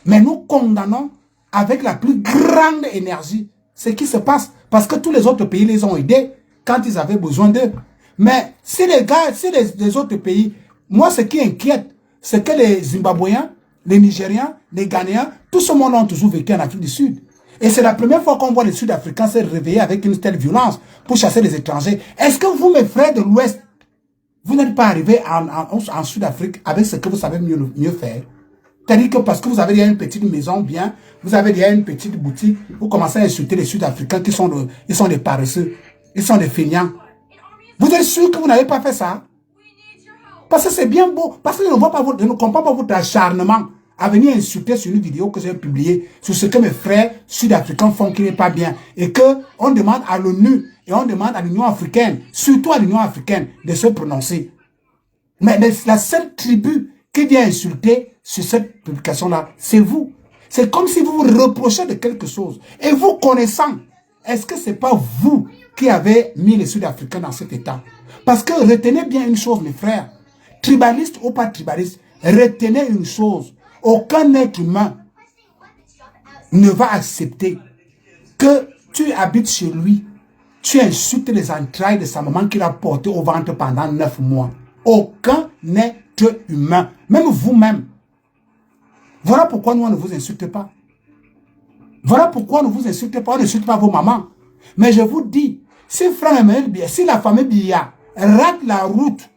Mais nous condamnons avec la plus grande énergie ce qui se passe. Parce que tous les autres pays les ont aidés quand ils avaient besoin d'eux. Mais si les gars, si les autres pays, moi ce qui inquiète, c'est que les Zimbabwéens, les Nigériens, les Ghanéens, tout ce monde ont toujours vécu en Afrique du Sud. Et c'est la première fois qu'on voit les Sud-Africains se réveiller avec une telle violence pour chasser les étrangers. Est-ce que vous, mes frères de l'Ouest, vous n'êtes pas arrivés en Sud-Afrique avec ce que vous savez mieux faire? C'est-à-dire que parce que vous avez déjà une petite maison bien, vous avez déjà une petite boutique, vous commencez à insulter les Sud-Africains qui sont ils sont des paresseux, ils sont des feignants. Vous êtes sûr que vous n'avez pas fait ça? Parce que c'est bien beau, parce que je ne comprends pas votre acharnement à venir insulter sur une vidéo que j'ai publiée sur ce que mes frères sud-africains font qui n'est pas bien. Et qu'on demande à l'ONU et on demande à l'Union africaine, surtout à l'Union africaine, de se prononcer. Mais la seule tribu qui vient insulter sur cette publication-là, c'est vous. C'est comme si vous vous reprochez de quelque chose. Et vous connaissant, est-ce que ce n'est pas vous qui avez mis les Sud-Africains dans cet état? Parce que retenez bien une chose, mes frères, tribaliste ou pas tribaliste, retenez une chose. Aucun être humain ne va accepter que tu habites chez lui, tu insultes les entrailles de sa maman qu'il a portées au ventre pendant 9 mois. Aucun être humain, même vous-même. Voilà pourquoi nous, on ne vous insulte pas. Voilà pourquoi on ne vous insulte pas, on n'insulte pas vos mamans. Mais je vous dis, si si la famille Biya rate la route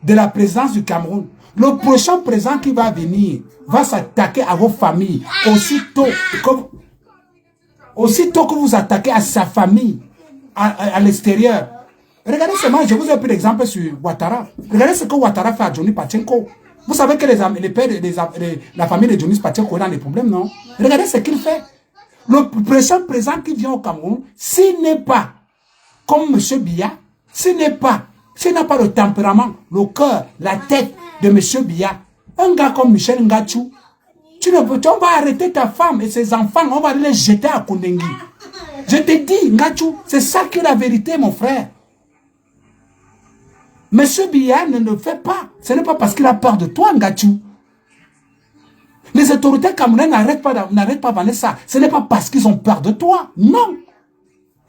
de la présence du Cameroun, le prochain président qui va venir va s'attaquer à vos familles aussitôt. Aussitôt que vous attaquez à sa famille, à l'extérieur, regardez seulement, je vous ai pris l'exemple sur Ouattara. Regardez ce que Ouattara fait à Johnny Pachenko. Vous savez que les pères de la famille de Johnny Pachenko est dans des problèmes, non? Regardez ce qu'il fait. Le prochain président qui vient au Cameroun, s'il n'est pas comme M. Biya, s'il n'a pas le tempérament, le cœur, la tête de M. Biya, un gars comme Michel Ngachou, on va arrêter ta femme et ses enfants, on va les jeter à Kondengui. Je te dis, Ngachou, c'est ça qui est la vérité, mon frère. Monsieur Biya ne le fait pas. Ce n'est pas parce qu'il a peur de toi, Ngachou. Les autorités camerounaises n'arrêtent pas Vanessa. Ce n'est pas parce qu'ils ont peur de toi. Non.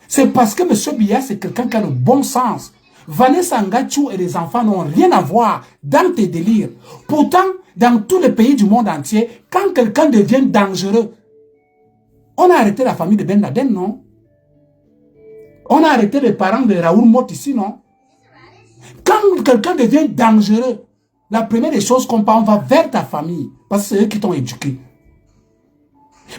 C'est parce que M. Biya, c'est quelqu'un qui a le bon sens. Vanessa Ngachou et les enfants n'ont rien à voir dans tes délires. Pourtant, dans tous les pays du monde entier, quand quelqu'un devient dangereux, on a arrêté la famille de Ben Laden, non? On a arrêté les parents de Raoul Mott ici, non? Quand quelqu'un devient dangereux, la première des choses qu'on parle, on va vers ta famille. Parce que c'est eux qui t'ont éduqué.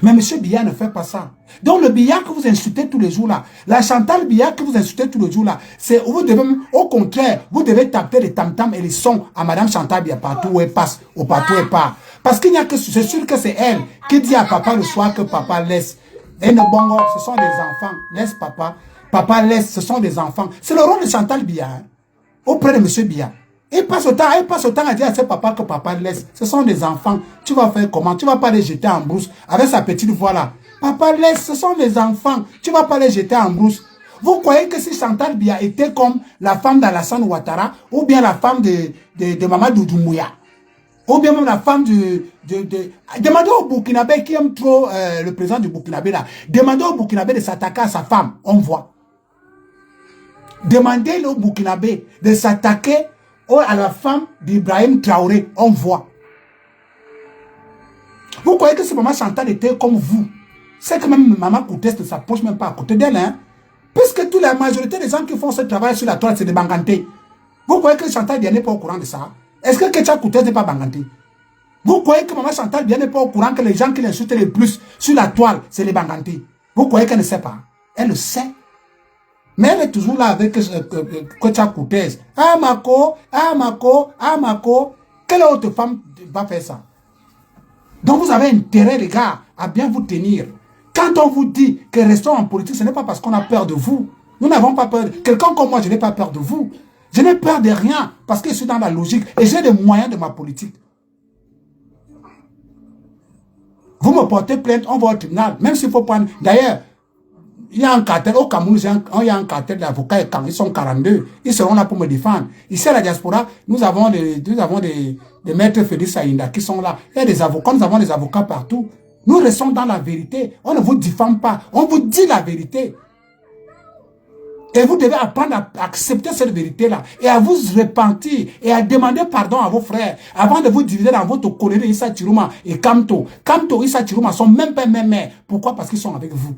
Mais M. Biya ne fait pas ça. Donc le Biya que vous insultez tous les jours là, la Chantal Biya que vous insultez tous les jours là, c'est vous devez, au contraire, vous devez taper les tam-tams et les sons à Madame Chantal Biya partout où elle passe, ou partout où elle part. Parce qu'il n'y a que, c'est sûr que c'est elle qui dit à papa le soir que papa laisse. Et ne bongo, ce sont des enfants. Laisse papa. Papa laisse, ce sont des enfants. C'est le rôle de Chantal Biya, hein, auprès de M. Biya. Il passe autant à dire à ses papas que papa laisse. Ce sont des enfants. Tu vas faire comment? Tu vas pas les jeter en brousse avec sa petite voix là. Papa laisse, ce sont des enfants. Tu vas pas les jeter en brousse. Vous croyez que si Chantal Biya était comme la femme d'Alassane Ouattara ou bien la femme de Mamadou Doumbouya ou bien même la femme demandez au Burkinabé qui aime trop le président du Burkinabé là. Demandez au Burkinabé de s'attaquer à sa femme. On voit. Demandez au Burkinabé de s'attaquer à la femme d'Ibrahim Traoré, on voit. Vous croyez que si maman Chantal était comme vous, c'est que même maman Koutès ne s'approche même pas à côté d'elle, hein? Puisque toute la majorité des gens qui font ce travail sur la toile, c'est des bangantés. Vous croyez que Chantal Biya n'est pas au courant de ça? Est-ce que Ketcha Koutès n'est pas banganté? Vous croyez que maman Chantal Biya n'est pas au courant que les gens qui l'insultent le plus sur la toile, c'est les bangantés? Vous croyez qu'elle ne sait pas? Elle le sait. Mais elle est toujours là avec Ketcha Koutès. Ah Mako, ah Mako, ah Mako. Quelle autre femme va faire ça? Donc vous avez intérêt, les gars, à bien vous tenir. Quand on vous dit que restons en politique, ce n'est pas parce qu'on a peur de vous. Nous n'avons pas peur. Quelqu'un comme moi, je n'ai pas peur de vous. Je n'ai peur de rien parce que je suis dans la logique et j'ai les moyens de ma politique. Vous me portez plainte, on va au tribunal, même s'il faut prendre. D'ailleurs, il y a un cartel au Cameroun, il y a un cartel d'avocats et quand ils sont 42, ils seront là pour me défendre. Ici à la diaspora, nous avons des maîtres Félix Aïnda qui sont là. Il y a des avocats, nous avons des avocats partout. Nous restons dans la vérité. On ne vous diffame pas, on vous dit la vérité. Et vous devez apprendre à accepter cette vérité-là et à vous repentir et à demander pardon à vos frères avant de vous diviser dans votre colère. Issa Chiruma et Kamto. Kamto et Issa Chiruma sont même pas même mères. Pourquoi? Parce qu'ils sont avec vous.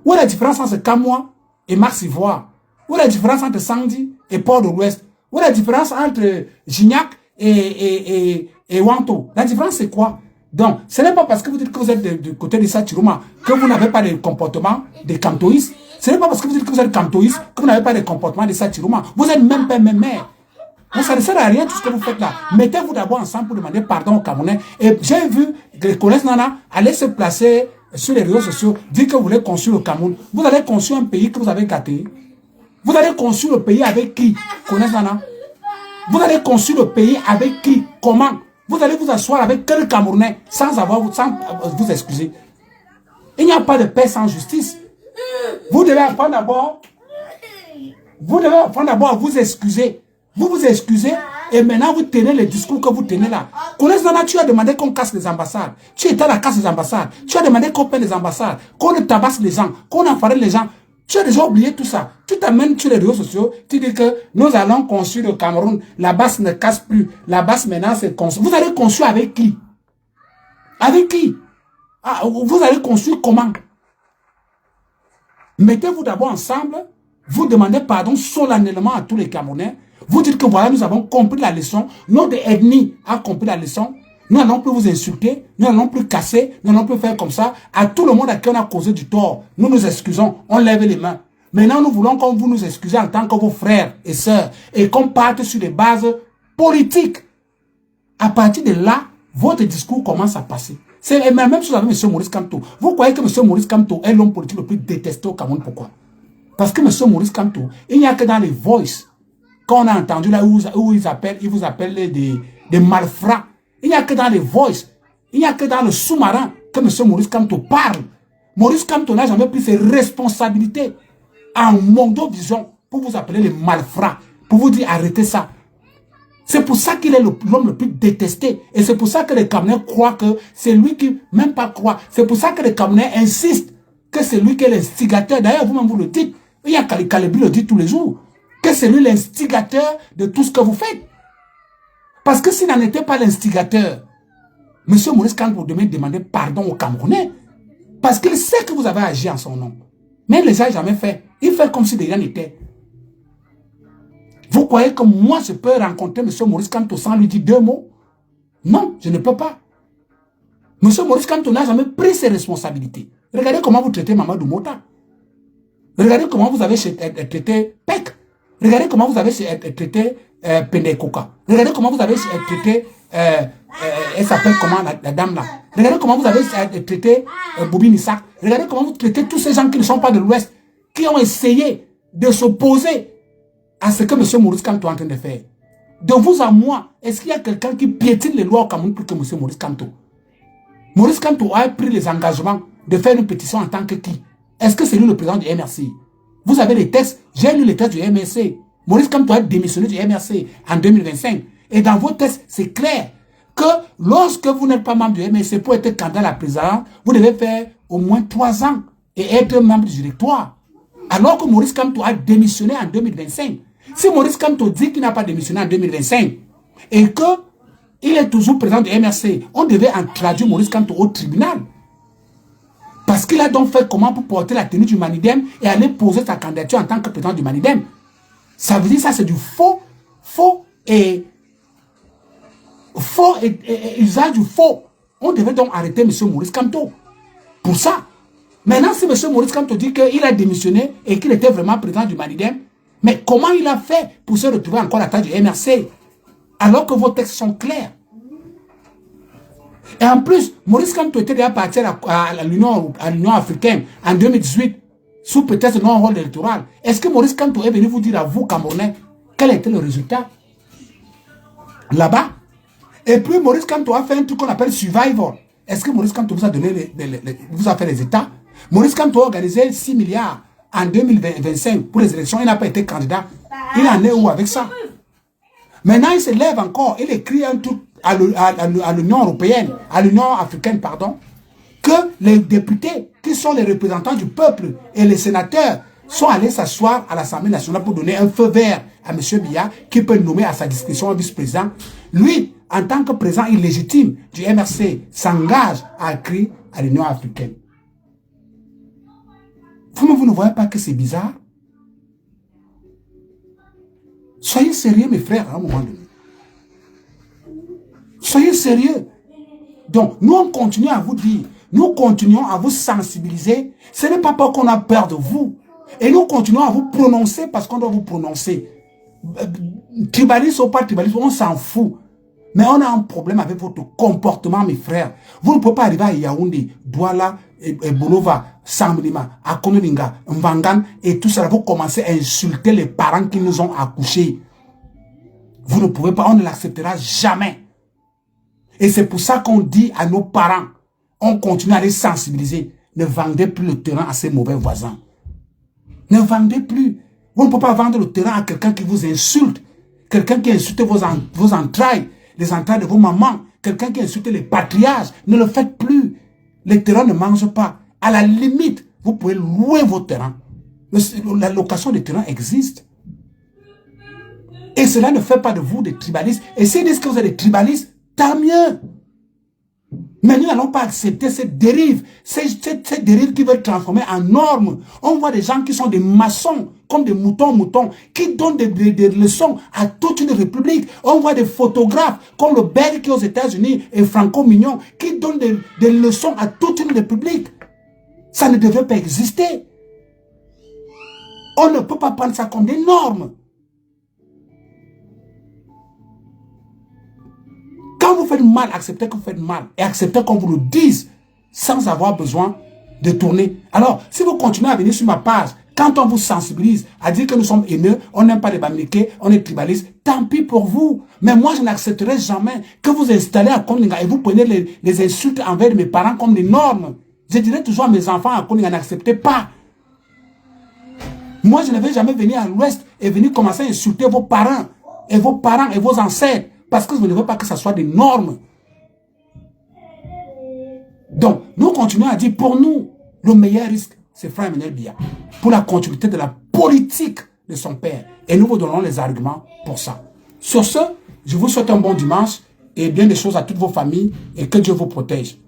Où est la différence entre Kamois et Max Ivoire? Où est la différence entre Sandy et Port de l'Ouest? Où est la différence entre Gignac et Wanto? La différence c'est quoi? Donc, ce n'est pas parce que vous dites que vous êtes du côté de Satiruma que vous n'avez pas de comportement des Kamtoïs. Ce n'est pas parce que vous dites que vous êtes Kamtoïs que vous n'avez pas de comportement de Satiruma. Vous êtes même pas même mère. Donc, ça ne sert à rien tout ce que vous faites là. Mettez-vous d'abord ensemble pour demander pardon aux Camerounais. Et j'ai vu les collègues Nana aller se placer sur les réseaux sociaux, dire que vous voulez construire le Cameroun. Vous allez construire un pays que vous avez gâté. Vous allez construire le pays avec qui? Connaissez Nana? Vous allez construire le pays avec qui? Comment? Vous allez vous asseoir avec quel Camerounais sans vous excuser. Il n'y a pas de paix sans justice. Vous devez apprendre d'abord. Vous devez apprendre d'abord à vous excuser. Vous vous excusez et maintenant vous tenez les discours que vous tenez là. Connaissez Nana, tu as demandé qu'on casse les ambassades. Tu étais à la casse des ambassades. Tu as demandé qu'on paie les ambassades. Qu'on tabasse les gens. Qu'on enferme les gens. Tu as déjà oublié tout ça. Tu t'amènes sur les réseaux sociaux. Tu dis que nous allons construire le Cameroun. La base ne casse plus. La base maintenant c'est construire. Vous allez construire avec qui? Avec qui? Ah, vous allez construire comment? Mettez-vous d'abord ensemble. Vous demandez pardon solennellement à tous les Camerounais. Vous dites que voilà, nous avons compris la leçon. Notre ethnie a compris la leçon. Nous n'allons plus vous insulter, nous n'allons plus casser, nous n'allons plus faire comme ça. À tout le monde à qui on a causé du tort, nous nous excusons, on lève les mains. Maintenant, nous voulons qu'on vous nous excusez en tant que vos frères et sœurs et qu'on parte sur des bases politiques. À partir de là, votre discours commence à passer. C'est la même chose avec M. Maurice Kamto. Vous croyez que M. Maurice Kamto est l'homme politique le plus détesté au Cameroun? Pourquoi? Parce que M. Maurice Kamto, il n'y a que dans les voices qu'on a entendu là où ils vous appellent des malfrats. Il n'y a que dans les voices, il n'y a que dans le sous-marin que M. Maurice Kamto parle. Maurice Kamto n'a jamais pris ses responsabilités en Mondovision pour vous appeler les malfrats, pour vous dire arrêtez ça. C'est pour ça qu'il est l'homme le plus détesté. Et c'est pour ça que les Camerounais croient que c'est lui qui, même pas croit. C'est pour ça que les Camerounais insistent que c'est lui qui est l'instigateur. D'ailleurs, vous-même vous le dites. Il y a Kalibi le dit tous les jours. Que c'est lui l'instigateur de tout ce que vous faites. Parce que s'il n'en était pas l'instigateur, M. Maurice Kamto devait demander pardon aux Camerounais. Parce qu'il sait que vous avez agi en son nom. Mais il ne les a jamais fait. Il fait comme si de rien n'était. Vous croyez que moi, je peux rencontrer M. Maurice Kamto sans lui dire 2 mots? Non, je ne peux pas. M. Maurice Kamto n'a jamais pris ses responsabilités. Regardez comment vous traitez Mamadou Mota. Regardez comment vous avez traité Peck. Regardez comment vous avez traité Pendekoka. Regardez comment vous avez traité... elle s'appelle comment la dame là. Regardez comment vous avez traité Boubi Nissak. Regardez comment vous traitez tous ces gens qui ne sont pas de l'Ouest, qui ont essayé de s'opposer à ce que M. Maurice Kamto est en train de faire. De vous à moi, est-ce qu'il y a quelqu'un qui piétine les lois au Cameroun plus que M. Maurice Kamto? Maurice Kamto a pris les engagements de faire une pétition en tant que qui? Est-ce que c'est lui le président du MRC? Vous avez les textes, j'ai lu les textes du MRC. Maurice Kamto a démissionné du MRC en 2025. Et dans vos textes, c'est clair que lorsque vous n'êtes pas membre du MRC pour être candidat à la présidence, vous devez faire au moins 3 ans et être membre du directoire. Alors que Maurice Kamto a démissionné en 2025. Si Maurice Kamto dit qu'il n'a pas démissionné en 2025 et qu'il est toujours président du MRC, on devait en traduire Maurice Kamto au tribunal. Parce qu'il a donc fait comment pour porter la tenue du Manidem et aller poser sa candidature en tant que président du Manidem. Ça veut dire ça c'est du faux usage du faux. On devait donc arrêter M. Maurice Kamto. Pour ça. Maintenant, si M. Maurice Kamto dit qu'il a démissionné et qu'il était vraiment président du Manidem, mais comment il a fait pour se retrouver encore à la tête du MRC alors que vos textes sont clairs? Et en plus, Maurice Kamto était déjà parti à l'Union africaine en 2018 sous peut-être non-rôle électoral. Est-ce que Maurice Kamto est venu vous dire à vous, Camerounais, quel était le résultat là-bas? Et puis Maurice Kamto a fait un truc qu'on appelle Survivor. Est-ce que Maurice Kamto vous a donné vous a fait les états? Maurice Kamto a organisé 6 milliards en 2025 pour les élections. Il n'a pas été candidat. Il en est où avec ça? Maintenant, il se lève encore. Il écrit un truc à l'Union européenne, à l'Union africaine, pardon, que les députés, qui sont les représentants du peuple et les sénateurs, sont allés s'asseoir à l'Assemblée nationale pour donner un feu vert à M. Biya, qui peut nommer à sa discrétion un vice-président. Lui, en tant que président illégitime du MRC, s'engage à écrire à l'Union africaine. Vous ne voyez pas que c'est bizarre? Soyez sérieux, mes frères, à un moment donné. Soyez sérieux. Donc, nous, on continue à vous dire, nous continuons à vous sensibiliser. Ce n'est pas parce qu'on a peur de vous. Et nous continuons à vous prononcer parce qu'on doit vous prononcer. Tribaliste ou pas tribaliste, on s'en fout. Mais on a un problème avec votre comportement, mes frères. Vous ne pouvez pas arriver à Yaoundé, Douala, Bolova, Samlima, Akonolinga, Mvangan et tout ça. Vous commencez à insulter les parents qui nous ont accouchés. Vous ne pouvez pas, on ne l'acceptera jamais. Et c'est pour ça qu'on dit à nos parents, on continue à les sensibiliser. Ne vendez plus le terrain à ces mauvais voisins. Ne vendez plus. Vous ne pouvez pas vendre le terrain à quelqu'un qui vous insulte. Quelqu'un qui insulte vos entrailles, les entrailles de vos mamans. Quelqu'un qui insulte les patriarches. Ne le faites plus. Les terrains ne mangent pas. À la limite, vous pouvez louer vos terrains. La location des terrains existe. Et cela ne fait pas de vous des tribalistes. Et s'ils disent que vous êtes des tribalistes, tant mieux. Mais nous n'allons pas accepter cette dérive, cette dérive qui veut transformer en norme. On voit des gens qui sont des maçons, comme des moutons, qui donnent des leçons à toute une république. On voit des photographes, comme le Belge qui est aux États-Unis et Franco Mignon, qui donnent des leçons à toute une république. Ça ne devrait pas exister. On ne peut pas prendre ça comme des normes. Quand vous faites mal, acceptez que vous faites mal. Et acceptez qu'on vous le dise sans avoir besoin de tourner. Alors, si vous continuez à venir sur ma page, quand on vous sensibilise à dire que nous sommes haineux, on n'aime pas les Bamileke, on est tribaliste, tant pis pour vous. Mais moi, je n'accepterai jamais que vous installez à Koninga et vous prenez les insultes envers mes parents comme des normes. Je dirais toujours à mes enfants à Koninga, n'acceptez pas. Moi, je ne vais jamais venir à l'Ouest et venir commencer à insulter vos parents et vos ancêtres. Parce que je ne veux pas que ça soit des normes. Donc, nous continuons à dire, pour nous, le meilleur risque, c'est Frère Emmanuel Biya. Pour la continuité de la politique de son père. Et nous vous donnons les arguments pour ça. Sur ce, je vous souhaite un bon dimanche et bien des choses à toutes vos familles et que Dieu vous protège.